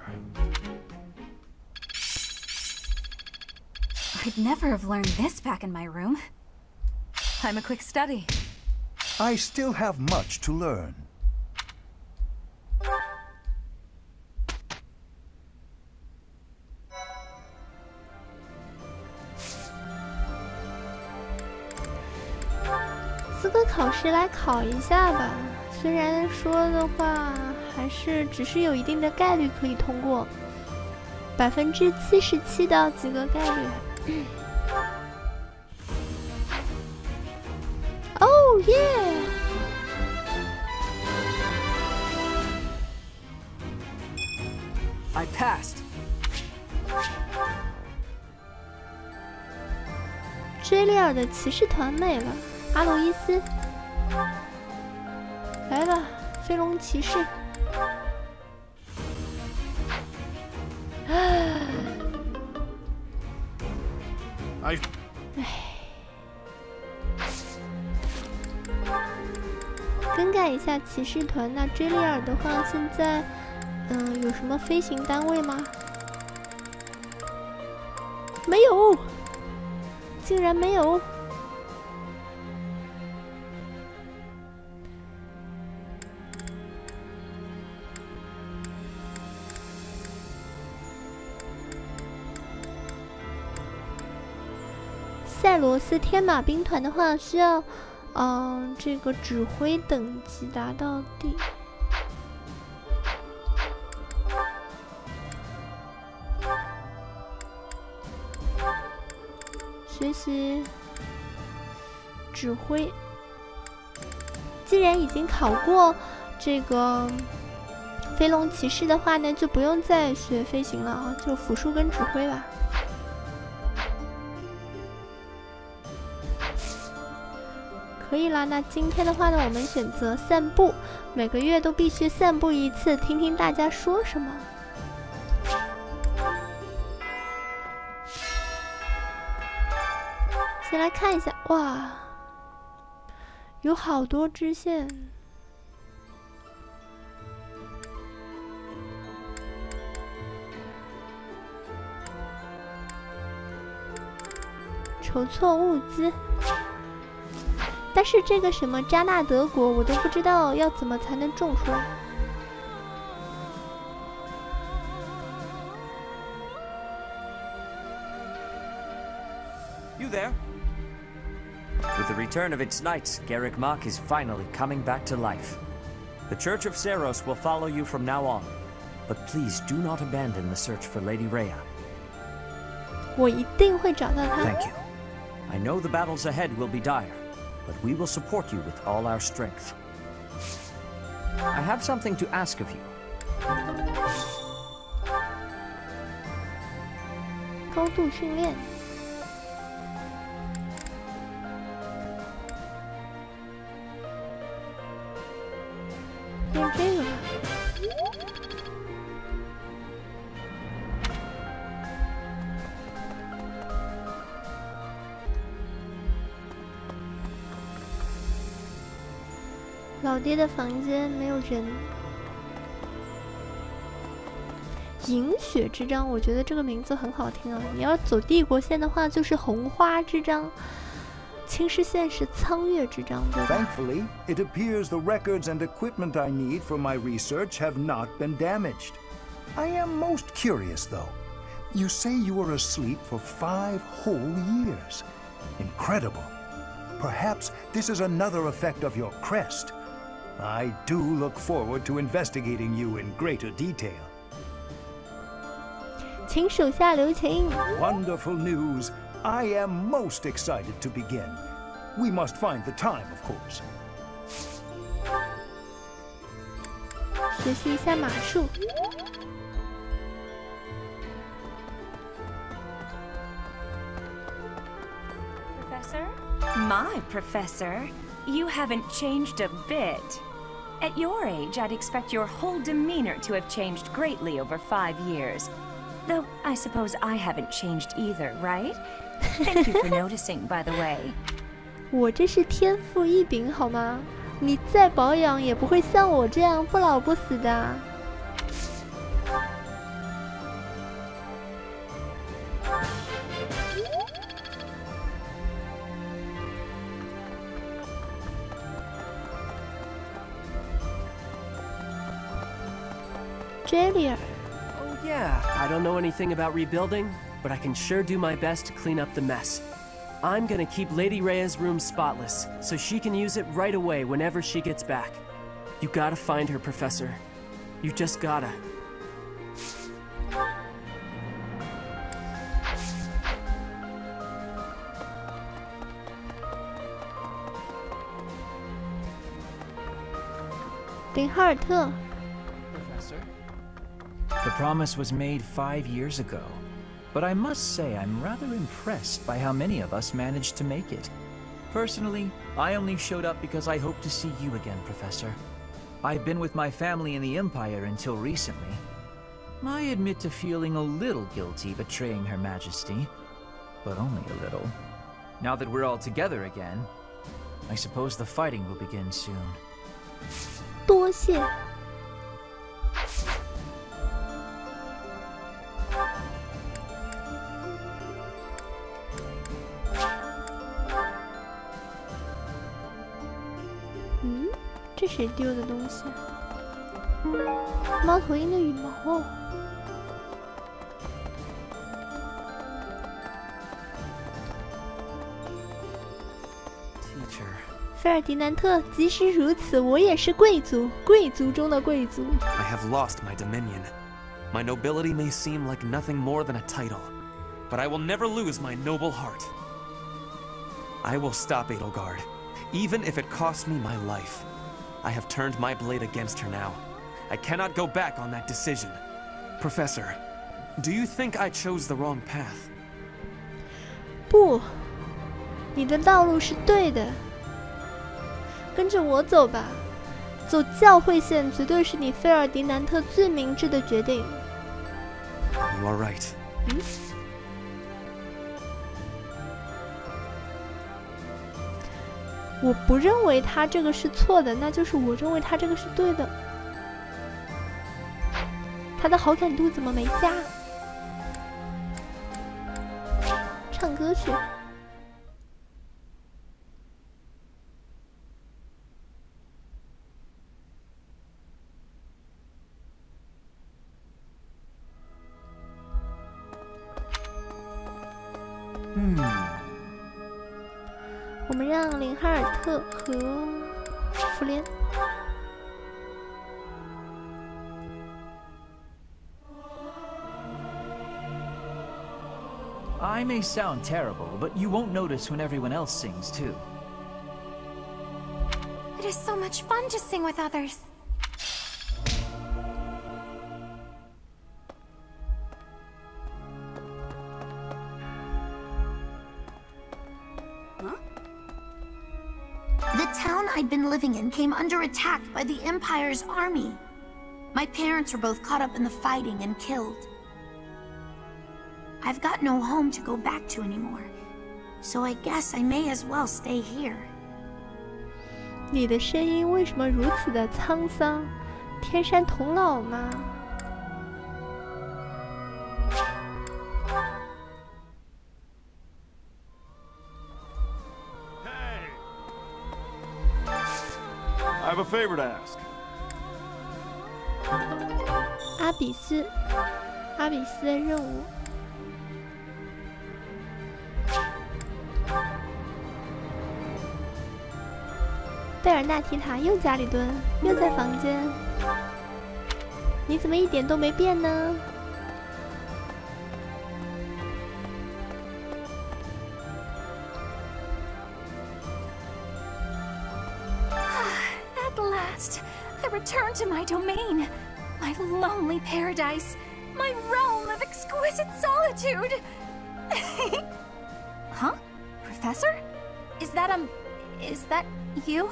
Q: I'd never have learned this back in my room. I'm a quick study.
M: I still have much to learn.
A: 考试来考一下吧。虽然说的话，还是只是有一定的概率可以通过，77%的及格概率。哦耶！
O: I passed.
A: 追利尔的骑士团没了，阿罗伊斯，来吧，飞龙骑士。
L: 哎，
A: 更改一下骑士团。那追利尔的话，现在，有什么飞行单位吗？没有。 竟然没有！塞罗斯天马兵团的话，需要，这个指挥等级达到第。 学习指挥，既然已经考过这个飞龙骑士的话呢，就不用再学飞行了啊，就辅助跟指挥吧。可以啦，那今天的话呢，我们选择散步，每个月都必须散步一次，听听大家说什么。 先来看一下，哇，有好多支线。筹措物资，但是这个什么扎纳德国，我都不知道要怎么才能种出来。
D: You there? With the return of its knights, Garrick Mach is finally coming back to life. The Church of Seros will follow you from now on, but please do not abandon the search for Lady Rhea.
A: 我一定会找到她。
D: Thank you. I know the battles ahead will be dire, but we will support you with all our strength. I have something to ask of you.
A: 高度训练。 练这个吧。老爹的房间没有人。银雪之章，我觉得这个名字很好听啊。你要走帝国线的话，就是红花之章。 青狮县是苍月之章，对吧？
M: Thankfully, it appears the records and equipment I need for my research have not been damaged. I am most curious, though. You say you were asleep for 5 whole years. Incredible. Perhaps this is another effect of your crest. I do look forward to investigating you in greater detail.
A: 请手下留情。
M: Wonderful news. I am most excited to begin. We must find the time, of course.
A: 学习一下马术。
J: Professor? My professor? You haven't changed a bit. At your age, I'd expect your whole demeanor to have changed greatly over 5 years. Though, I suppose I haven't changed either, right? Thank you for noticing, by the way.
A: 我这是天赋异禀，好吗？你再保养也不会像我这样不老不死的。 Jellier.
O: Oh yeah, I don't know anything about rebuilding, but I can sure do my best to clean up the mess. I'm gonna keep Lady Rhea's room spotless, so she can use it right away whenever she gets back. You gotta find her, Professor. You just gotta.
A: 林哈尔特
G: Professor. The promise was made 5 years ago, but I must say I'm rather impressed by how many of us managed to make it. Personally, I only showed up because I hope to see you again, Professor. I've been with my family in the Empire until recently. I admit to feeling a little guilty betraying Her Majesty, but only a little. Now that we're all together again, I suppose the fighting will begin soon.
A: 多谢。嗯，这谁丢的东西？猫头鹰的羽毛。费尔迪南特，即使如此，我也是贵族，贵族中的贵族。
E: I have lost my dominion. My nobility may seem like nothing more than a title, but I will never lose my noble heart. I will stop Edelgard, even if it costs me my life. I have turned my blade against her now. I cannot go back on that decision. Professor, do you think I chose the wrong path?
A: 不，你的道路是对的。跟着我走吧，走教会线绝对是你费尔迪南特最明智的决定。
E: You are right.
A: 我不认为他这个是错的，那就是我认为他这个是对的。他的好感度怎么没加？唱歌去。我们让林哈尔特和弗莲。
G: I may sound terrible, but you won't notice when everyone else sings too.
K: It is so much fun to sing with others.
B: The town I'd been living in came under attack by the Empire's army. My parents were both caught up in the fighting and killed. I've got no home to go back to anymore, so I guess I may as well stay here.
A: 你的声音为什么如此的沧桑？天山童姥吗？I
U: have a favor to ask.
A: 阿比斯的任务。贝尔纳提塔又家里蹲，又在房间。你怎么一点都没变呢？
K: I return to my domain, my lonely paradise, my realm of exquisite solitude. Huh? Professor? Is that you?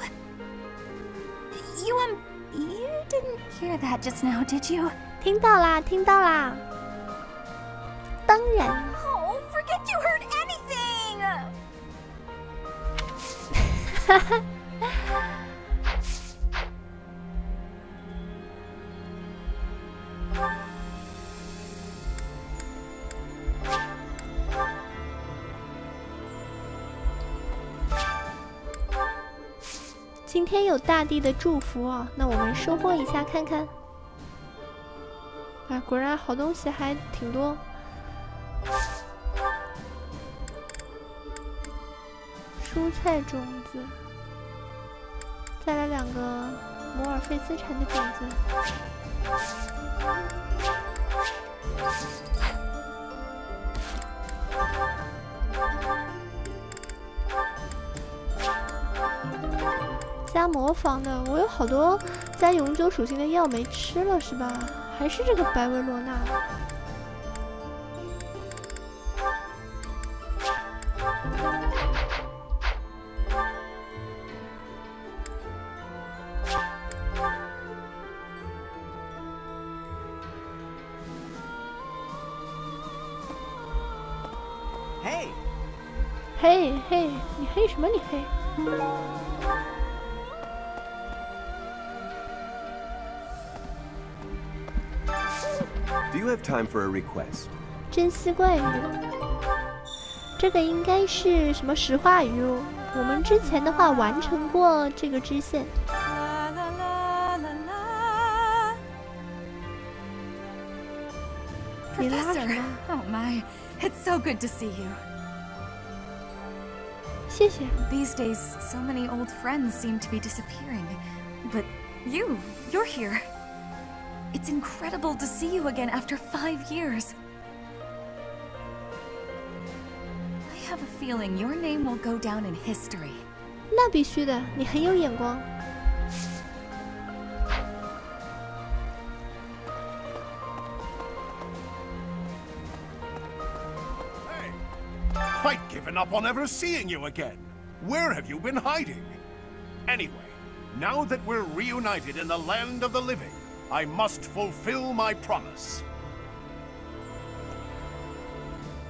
K: You didn't hear that just now, did you?
A: 听到啦，听到啦。当然。
K: Oh, forget you heard anything.
A: 哈哈。 今天有大地的祝福啊，那我们收获一下看看。啊，果然好东西还挺多。蔬菜种子，再来2个摩尔费斯产的种子。加魔防的，我有好多加永久属性的药没吃了，是吧？还是这个白维罗纳。
F: 嘿，
A: 嘿嘿，你嘿什么？你嘿？
N: Do you have time for a request?
A: 珍稀怪鱼，这个应该是什么石化鱼？我们之前的话完成过这个支线。你拉什么
K: ？Oh my, it's so good to see you.
A: 谢谢。
K: These days, so many old friends seem to be disappearing, but you're here. It's incredible to see you again after 5 years. I have a feeling your name will go down in history.
A: 那必须的，你很有眼光。
L: Quite given up on ever seeing you again. Where have you been hiding? Anyway, now that we're reunited in the land of the living, I must fulfill my promise.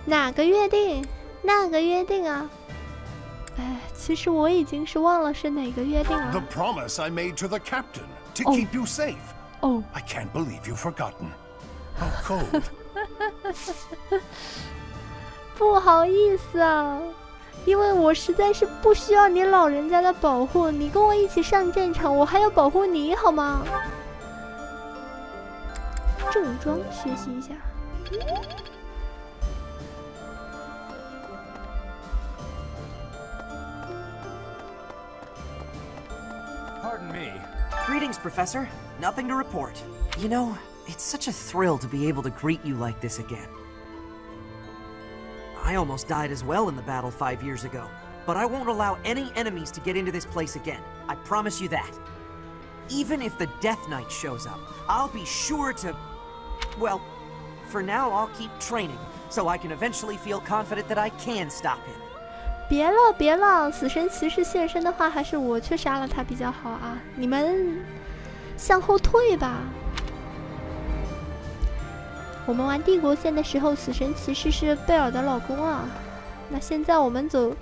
A: 哪个约定？那个约定啊！哎，其实我已经是忘了是哪个约定了。
L: The promise I made to the captain to keep you safe.
A: Oh.
L: I can't believe you've forgotten. How cold.
A: 不好意思啊，因为我实在是不需要你老人家的保护，你跟我一起上战场，我还要保护你，好吗？重装学习一下。
E: Pardon me. Greetings, Professor. Nothing to report. You know, it's such a thrill to be able to greet you like this again. I almost died as well in the battle 5 years ago, but I won't allow any enemies to get into this place again. I promise you that. Even if the Death Knight shows up, I'll be sure to... Well, for now I'll keep training, so I can eventually feel confident that I can stop him.
A: 别了别了，死神骑士现身的话，还是我去杀了他比较好啊！你们向后退吧。我们玩帝国线的时候，死神骑士是贝尔的老公啊。那现在我们走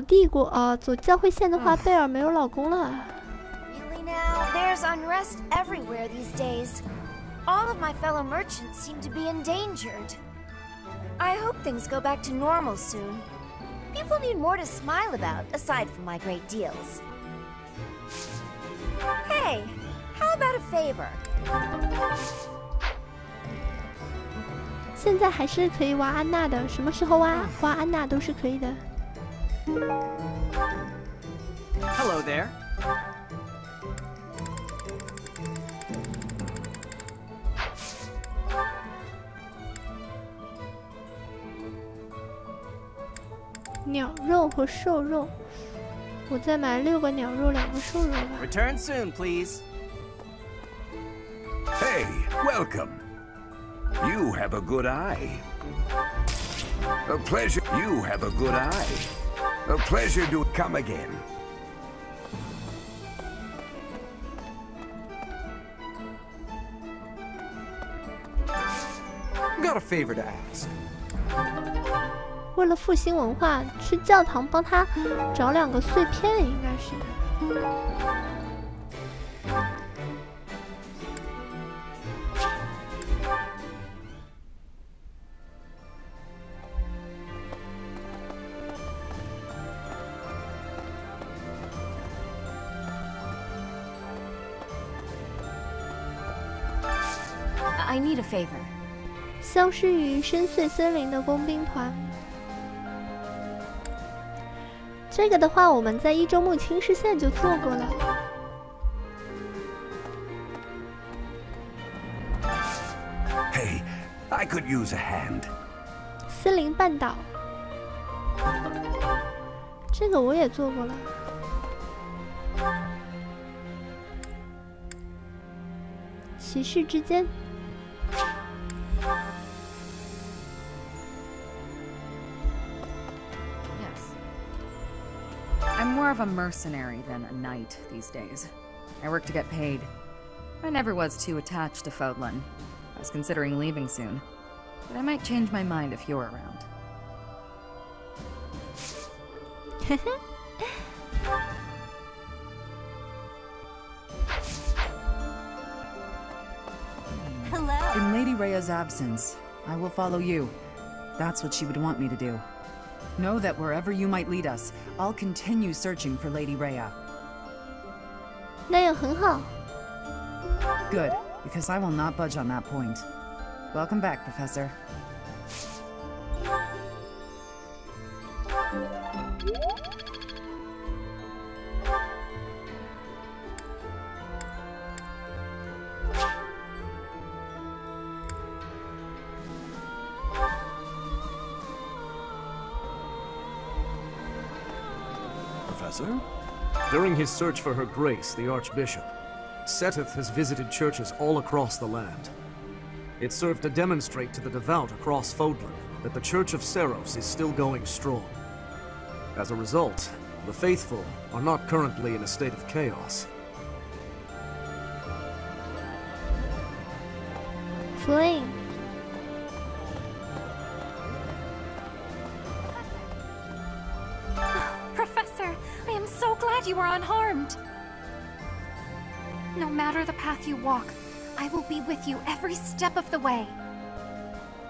A: 帝国走教会线的话，贝尔没有老公了。
V: Really now, there's unrest everywhere these days. All of my fellow merchants seem to be endangered. I hope things go back to normal soon. People need more to smile about, aside from my great deals. Hey, how about a favor?
A: 现在还是可以挖安娜的，什么时候挖安娜都是可以的。
E: Hello there.
A: 鸟肉和兽肉，我再买6个鸟肉，2个兽肉吧。
E: Return soon, please.
W: Hey, welcome. You have a good eye. A pleasure. You have a good eye. A pleasure to come again.
E: Got a favor to ask.
A: 为了复兴文化，去教堂帮他找2个碎片，应该是。
V: I need a favor.
A: 消失于深邃森林的工兵团。这个的话，我们在一周目轻视线就做过了。
W: Hey, I could use a hand.
A: 森林半岛，这个我也做过了。骑士之间。
S: I'm more of a mercenary than a knight these days. I work to get paid. I never was too attached to Fodlan. I was considering leaving soon, but I might change my mind if you're around.
B: Hello.
S: In Lady Rhea's absence, I will follow you. That's what she would want me to do. Know that wherever you might lead us, I'll continue searching for Lady Rhea.
A: 那也很好。
S: Good, because I will not budge on that point. Welcome back, Professor.
C: Professor? During his search for her grace, the Archbishop, Seteth has visited churches all across the land. It served to demonstrate to the devout across Fodlan that the Church of Seros is still going strong. As a result, the faithful are not currently in a state of chaos.
A: Flame.
K: Professor, I am so glad you are unharmed. No matter the path you walk, I will be with you every step of the way.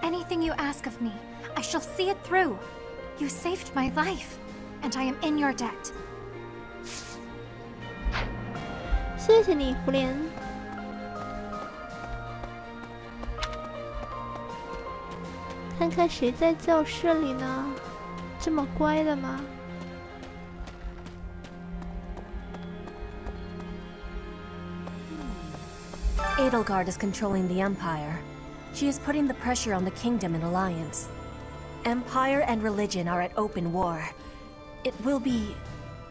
K: Anything you ask of me, I shall see it through. You saved my life, and I am in your debt.
A: 谢谢你，福莲。看看谁在教室里呢？这么乖的吗？
I: Edelgard is controlling the Empire. She is putting the pressure on the Kingdom in alliance. Empire and religion are at open war. It will be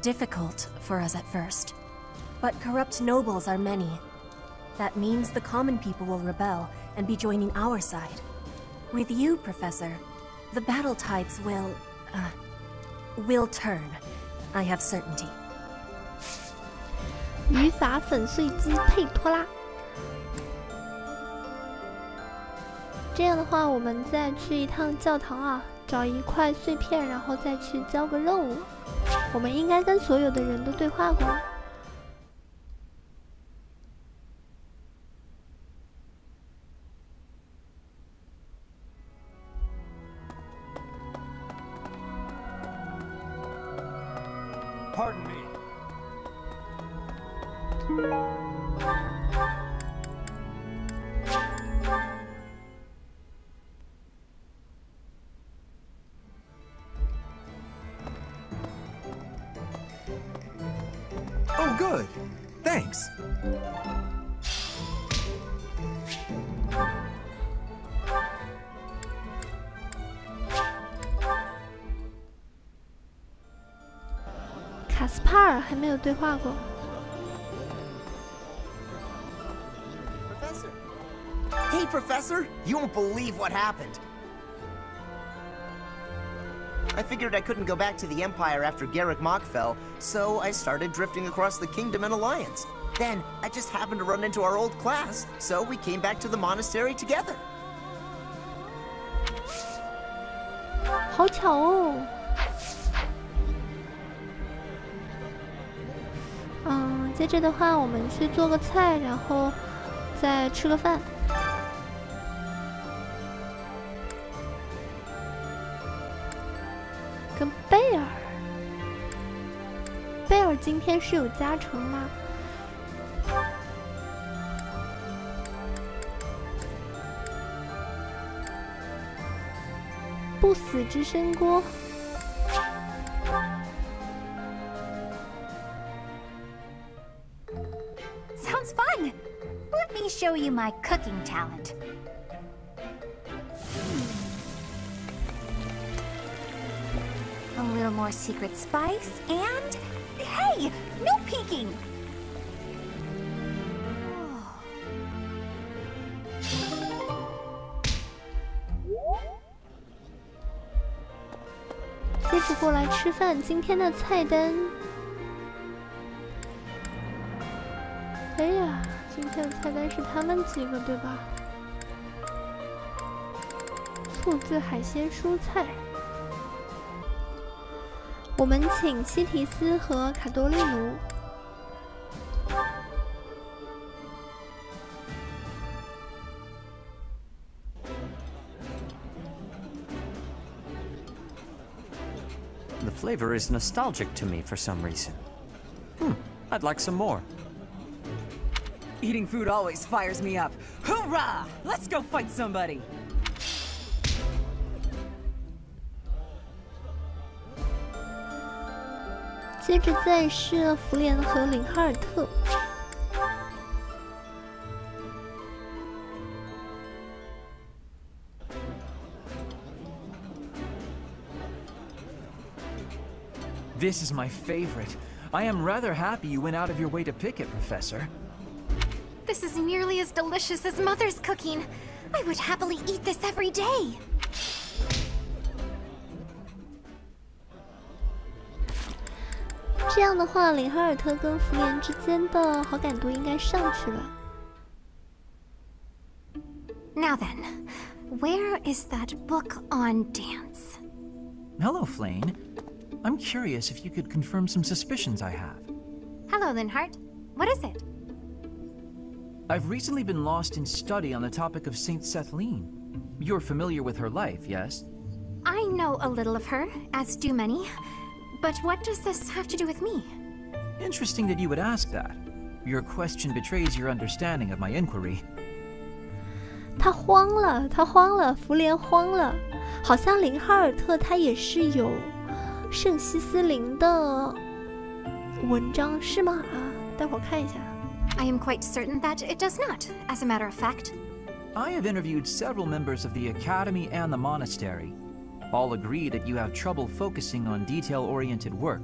I: difficult for us at first. But corrupt nobles are many. That means the common people will rebel and be joining our side. With you, Professor, the battle tides will turn. I have certainty.
A: 语法粉碎机佩托拉。 这样的话，我们再去一趟教堂啊，找一块碎片，然后再去交个任务。我们应该跟所有的人都对话过。
H: Pardon me.
E: Oh, good. Thanks.
A: Caspar 还没有对话过。
F: Professor! Hey, Professor! You won't believe what happened! I figured I couldn't go back to the Empire after Garrick Mach fell, so I started drifting across the Kingdom in Alliance. Then, I just happened to run into our old class, so we came back to the monastery together.
A: 好巧哦！接着的话，我们去做个菜，然后再吃个饭。跟贝尔，贝尔今天是有加成吗？不死之身锅。
B: sounds fun. Let me show you my cooking talent. A little more secret spice, and... Hey! No peeking! Oh.
A: 接着过来吃饭，今天的菜单。哎呀，今天的菜单是他们几个对吧？醋渍海鲜蔬菜。我们请西提斯和卡多利奴。
D: The flavor is nostalgic to me for some reason. I'd like some more.
P: Eating food always fires me up. Hoorah! Let's go fight somebody!
A: 接着再是福莲和林哈尔特。
G: This is my favorite. I am rather happy you went out of your way to pick it, Professor.
K: This is nearly as delicious as Mother's cooking. I would happily eat this every day.
A: 这样的话，林哈尔特跟福莲之间的好感度应该上去了。
K: Now then, where is that book on dance?
G: Hello, Flane. I'm curious if you could confirm some suspicions I have.
K: Hello, Linhart. What is it?
G: I've recently been lost in study on the topic of Saint Sethlene. You're familiar with her life, yes?
K: I know a little of her, as do many. But what does this have to do with me?
G: Interesting that you would ask that. Your question betrays your understanding of my inquiry.
A: 他慌了，福莲慌了。好像林哈尔特他也是有圣西斯林的文章，是吗？啊，待会儿看一下。
K: I am quite certain that it does not, as a matter of fact.
G: I have interviewed several members of the Academy and the Monastery. All agree that you have trouble focusing on detail-oriented work.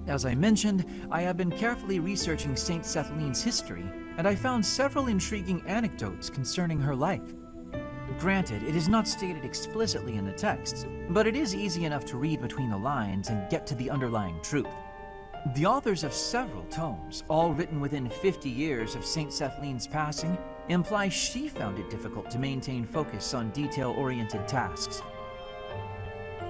G: As I mentioned, I have been carefully researching Saint Sethlene's history, and I found several intriguing anecdotes concerning her life. Granted, it is not stated explicitly in the texts, but it is easy enough to read between the lines and get to the underlying truth. The authors of several tomes, all written within 50 years of Saint Sethlene's passing, imply she found it difficult to maintain focus on detail-oriented tasks.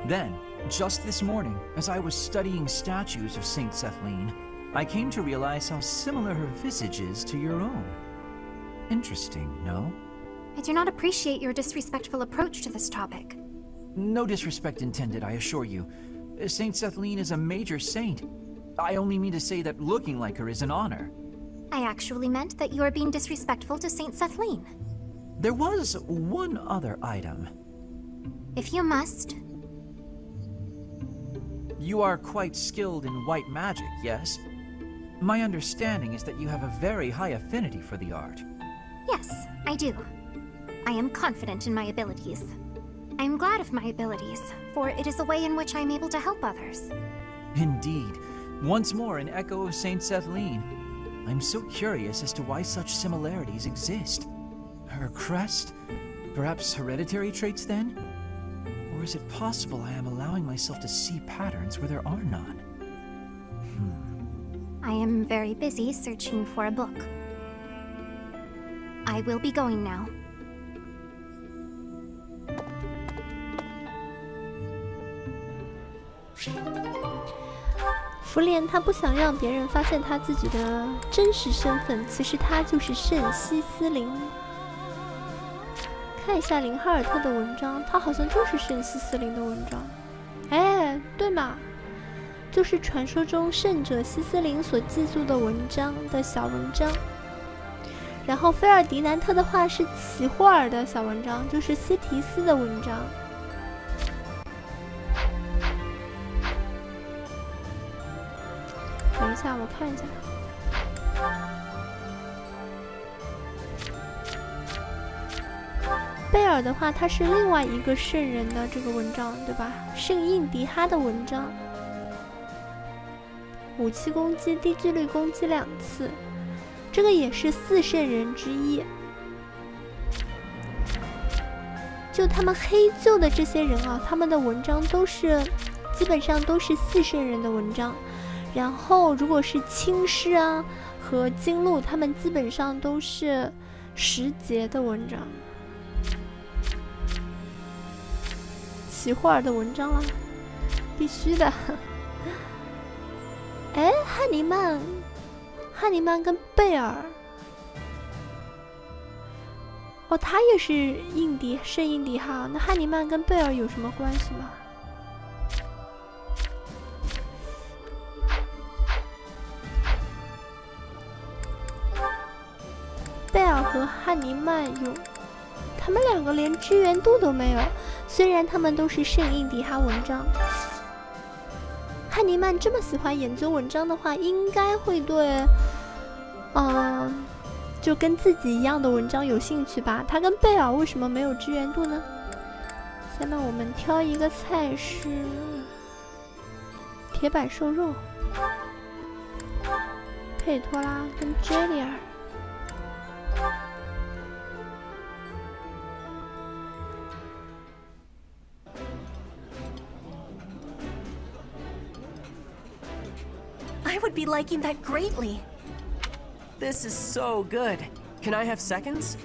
G: Then, just this morning, as I was studying statues of Saint Sethlene, I came to realize how similar her visage is to your own. Interesting, no?
K: I do not appreciate your disrespectful approach to this topic.
G: No disrespect intended, I assure you. Saint Sethlene is a major saint. I only mean to say that looking like her is an honor.
K: I actually meant that you are being disrespectful to Saint Sethlene.
G: There was one other item.
K: If you must.
G: You are quite skilled in white magic, yes? My understanding is that you have a very high affinity for the art.
K: Yes, I do. I am confident in my abilities. I am glad of my abilities, for it is a way in which I am able to help others.
G: Indeed. Once more an echo of Saint Sethlene. I'm so curious as to why such similarities exist. Her crest? Perhaps hereditary traits then? Or is it possible I am allowing myself to see patterns where there are none?
K: I am very busy searching for a book. I will be going now.
A: 福莲他不想让别人发现他自己的真实身份，其实他就是圣西斯林。看一下林哈尔特的文章，他好像就是圣西斯林的文章。哎，对嘛，就是传说中圣者西斯林所记录的文章的小文章。然后菲尔迪南特的话是齐霍尔的小文章，就是西提斯的文章。等一下，我看一下。贝尔的话，他是另外一个圣人的这个文章，对吧？圣印迪哈的文章，武器攻击，低距离攻击2次，这个也是4圣人之一。就他们黑鹫的这些人啊，他们的文章都是基本上都是4圣人的文章。然后如果是青狮啊和金鹿，他们基本上都是10节的文章。奇霍尔的文章啦，必须的。哎，汉尼曼跟贝尔，哦，他也是圣印迪哈。那汉尼曼跟贝尔有什么关系吗？贝尔和汉尼曼有，他们2个连支援度都没有。虽然他们都是圣印迪哈文章，汉尼曼这么喜欢研究文章的话，应该会对，就跟自己一样的文章有兴趣吧。他跟贝尔为什么没有支援度呢？下面我们挑一个菜是铁板瘦肉，佩托拉跟杰里尔。
I: I would be liking that greatly.
O: This is so good. Can I have seconds?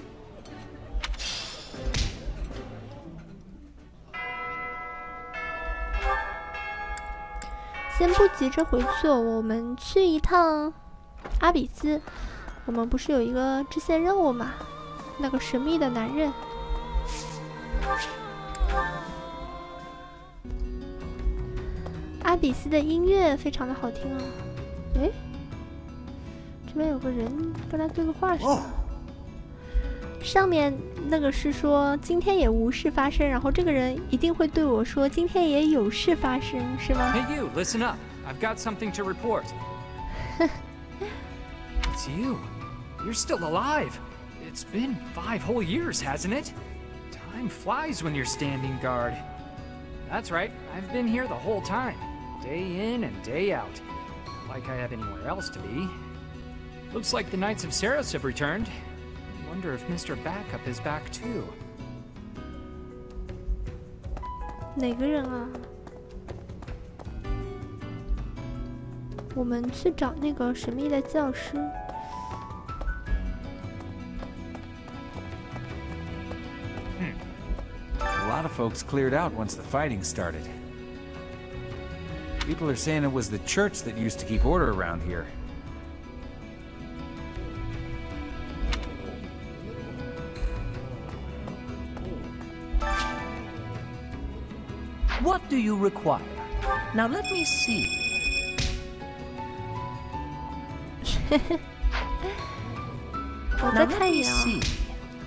A: 先不急着回去，我们去一趟阿比斯。我们不是有一个支线任务吗？那个神秘的男人。阿比斯的音乐非常的好听啊！哎，这边有个人跟他对个话是吧？上面那个是说今天也无事发生，然后这个人一定会对我说今天也有事发生，是吗
Q: ？Hey you, listen up. I've got something to report. It's you. You're still alive. It's been 5 whole years, hasn't it? Time flies when you're standing guard. That's right. I've been here the whole time. Day in and day out. Not like I have anywhere else to be. Looks like the Knights of Saros have returned. Wonder if Mr. Backup is back too.
A: 哪个人啊？我们去找那个神秘的教师。
R: A lot of folks cleared out once the fighting started. People are saying it was the church that used to keep order around here.
T: What do you require? Now let me see.
A: 我再看一眼啊，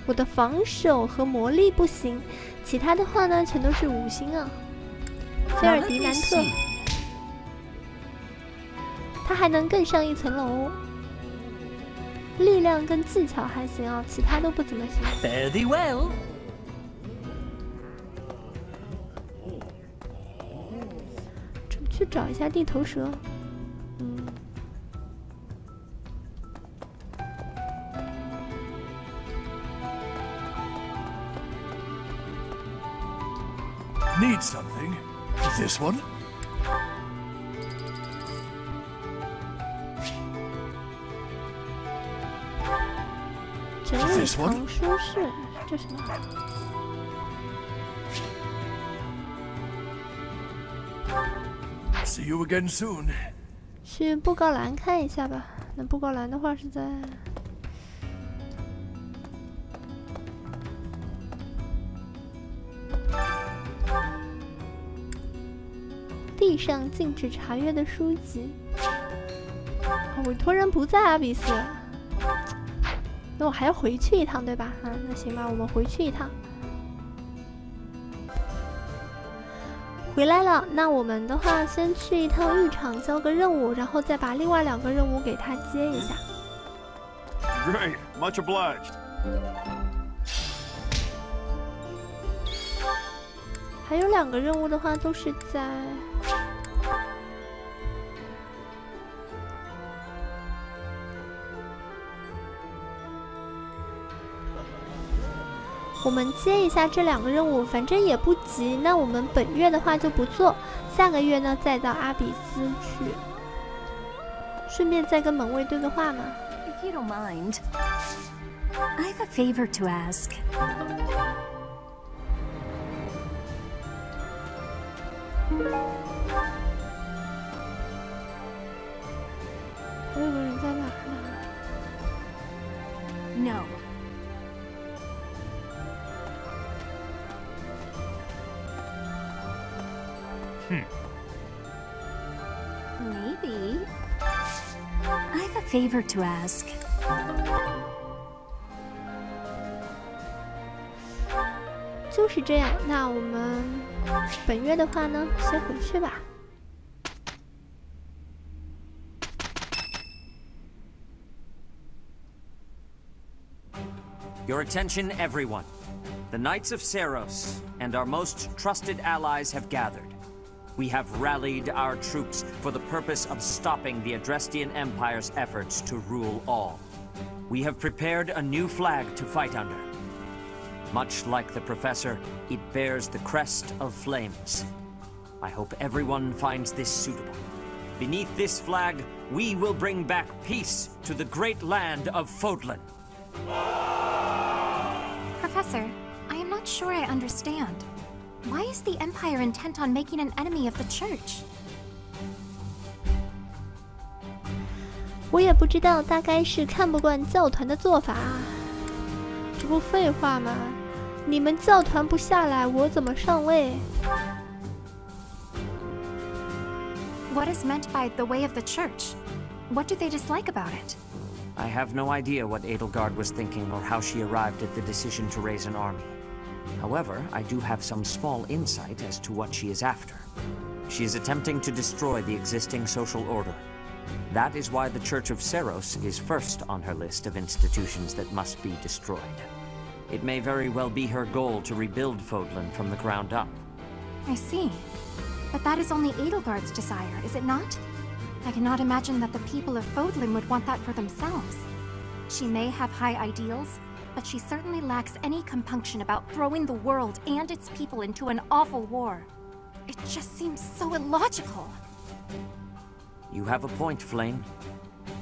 A: 我的防守和魔力不行，其他的话呢全都是5星啊。菲尔迪南特，他还能更上一层楼。力量跟技巧还行啊，其他都不怎么行。
T: Fare thee well.
A: 去找一下地头蛇。
X: Need something? This one?
A: 整理藏书室，这什么？
X: See you again soon.
A: 去布告栏看一下吧。那布告栏的话是在地上禁止查阅的书籍。委托人不在阿比斯，那我还要回去一趟，对吧？那行吧，我们回去一趟。 回来了，那我们的话先去一趟浴场交个任务，然后再把另外2个任务给他接一下。
U: Great, much obliged.
A: 还有2个任务的话都是在我们接一下这2个任务，反正也不急。那我们本月的话就不做，下个月呢再到阿比斯去，顺便再跟门卫对个话嘛。
I: If you don't mind, I have a favor to ask.
A: 还有个人在哪儿呢
I: No. Maybe. I have a favor to ask.
A: 就是这样，那我们本月的话呢，先回去吧。
D: Your attention, everyone. The Knights of Seiros and our most trusted allies have gathered. We have rallied our troops for the purpose of stopping the Adrestian Empire's efforts to rule all. We have prepared a new flag to fight under. Much like the Professor, it bears the crest of flames. I hope everyone finds this suitable. Beneath this flag, we will bring back peace to the great land of Fodlan.
K: Professor, I am not sure I understand. Why is the Empire intent on making an enemy of the Church?
A: 我也不知道，大概是看不惯教团的做法。这不废话吗？你们教团不下来，我怎么上位？
K: What is meant by the way of the Church? What do they dislike about it?
D: I have no idea what Edelgard was thinking or how she arrived at the decision to raise an army. However, I do have some small insight as to what she is after. She is attempting to destroy the existing social order. That is why the Church of Seiros is first on her list of institutions that must be destroyed. It may very well be her goal to rebuild Fodlan from the ground up.
K: I see. But that is only Edelgard's desire, is it not? I cannot imagine that the people of Fodlan would want that for themselves. She may have high ideals, but she certainly lacks any compunction about throwing the world and its people into an awful war. It just seems so illogical.
D: You have a point, Flame.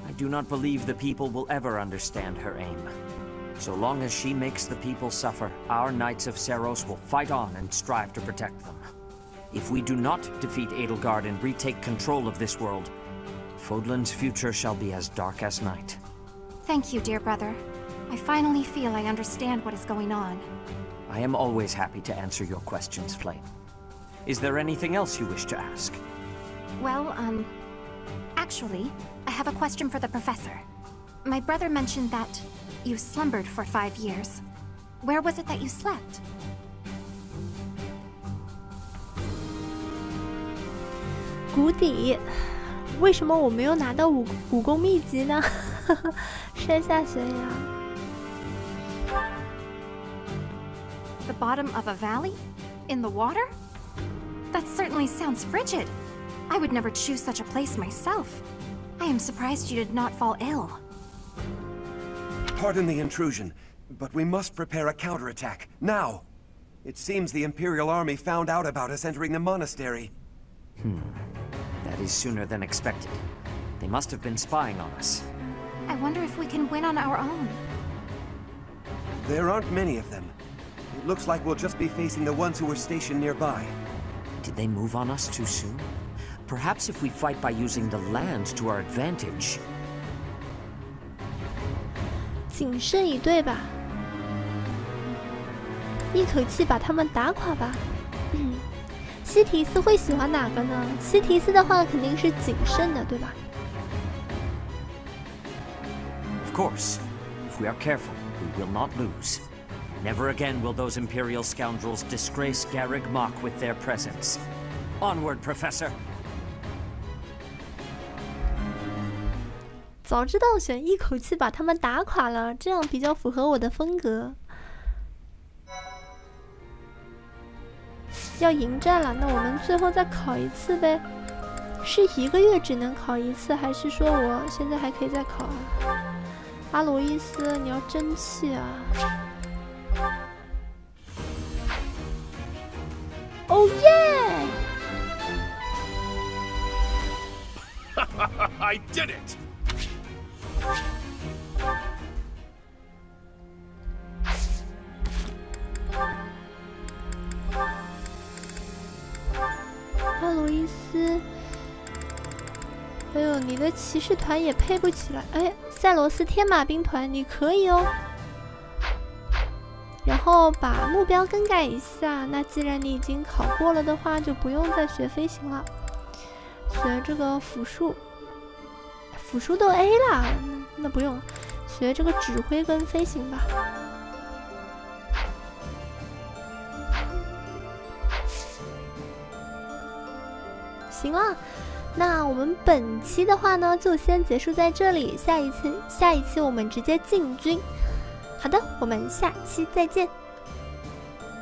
D: I do not believe the people will ever understand her aim. So long as she makes the people suffer, our Knights of Seiros will fight on and strive to protect them. If we do not defeat Edelgard and retake control of this world, Fodlan's future shall be as dark as night.
K: Thank you, dear brother. I finally feel I understand what is going on.
D: I am always happy to answer your questions, Flame. Is there anything else you wish to ask?
K: Well, actually, I have a question for the professor. My brother mentioned that you slumbered for 5 years. Where was it that you slept?
A: 谷底，为什么我没有拿到武功秘籍呢？摔下悬崖。
K: The bottom of a valley? In the water? That certainly sounds frigid. I would never choose such a place myself. I am surprised you did not fall ill.
J: Pardon the intrusion, but we must prepare a counterattack, now! It seems the Imperial Army found out about us entering the monastery.
D: That is sooner than expected. They must have been spying on us.
K: I wonder if we can win on our own.
J: There aren't many of them. It looks like we'll just be facing the ones who were stationed nearby.
D: Did they move on us too soon? Perhaps if we fight by using the land to our advantage.
A: 谨慎以对吧，一口气把他们打垮吧。西提斯会喜欢哪个呢？西提斯的话肯定是谨慎的，对吧？
D: Of course. If we are careful, we will not lose. Never again will those Imperial scoundrels disgrace Garreg Mach with their presence. Onward, Professor!
A: 早知道选一口气把他们打垮了，这样比较符合我的风格。要迎战了，那我们最后再考一次呗。是1个月只能考一次，还是说我现在还可以再考啊？阿罗伊斯，你要争气啊！哦耶！
U: I did it!
A: 阿罗伊斯，哎呦，你的骑士团也配不起来。哎，赛罗斯天马兵团你可以哦。然后把目标更改一下。那既然你已经考过了的话，就不用再学飞行了。 学这个辅助都 A 啦，那不用，学这个指挥跟飞行吧。行了，那我们本期的话呢，就先结束在这里。下一期我们直接进军。好的，我们下期再见。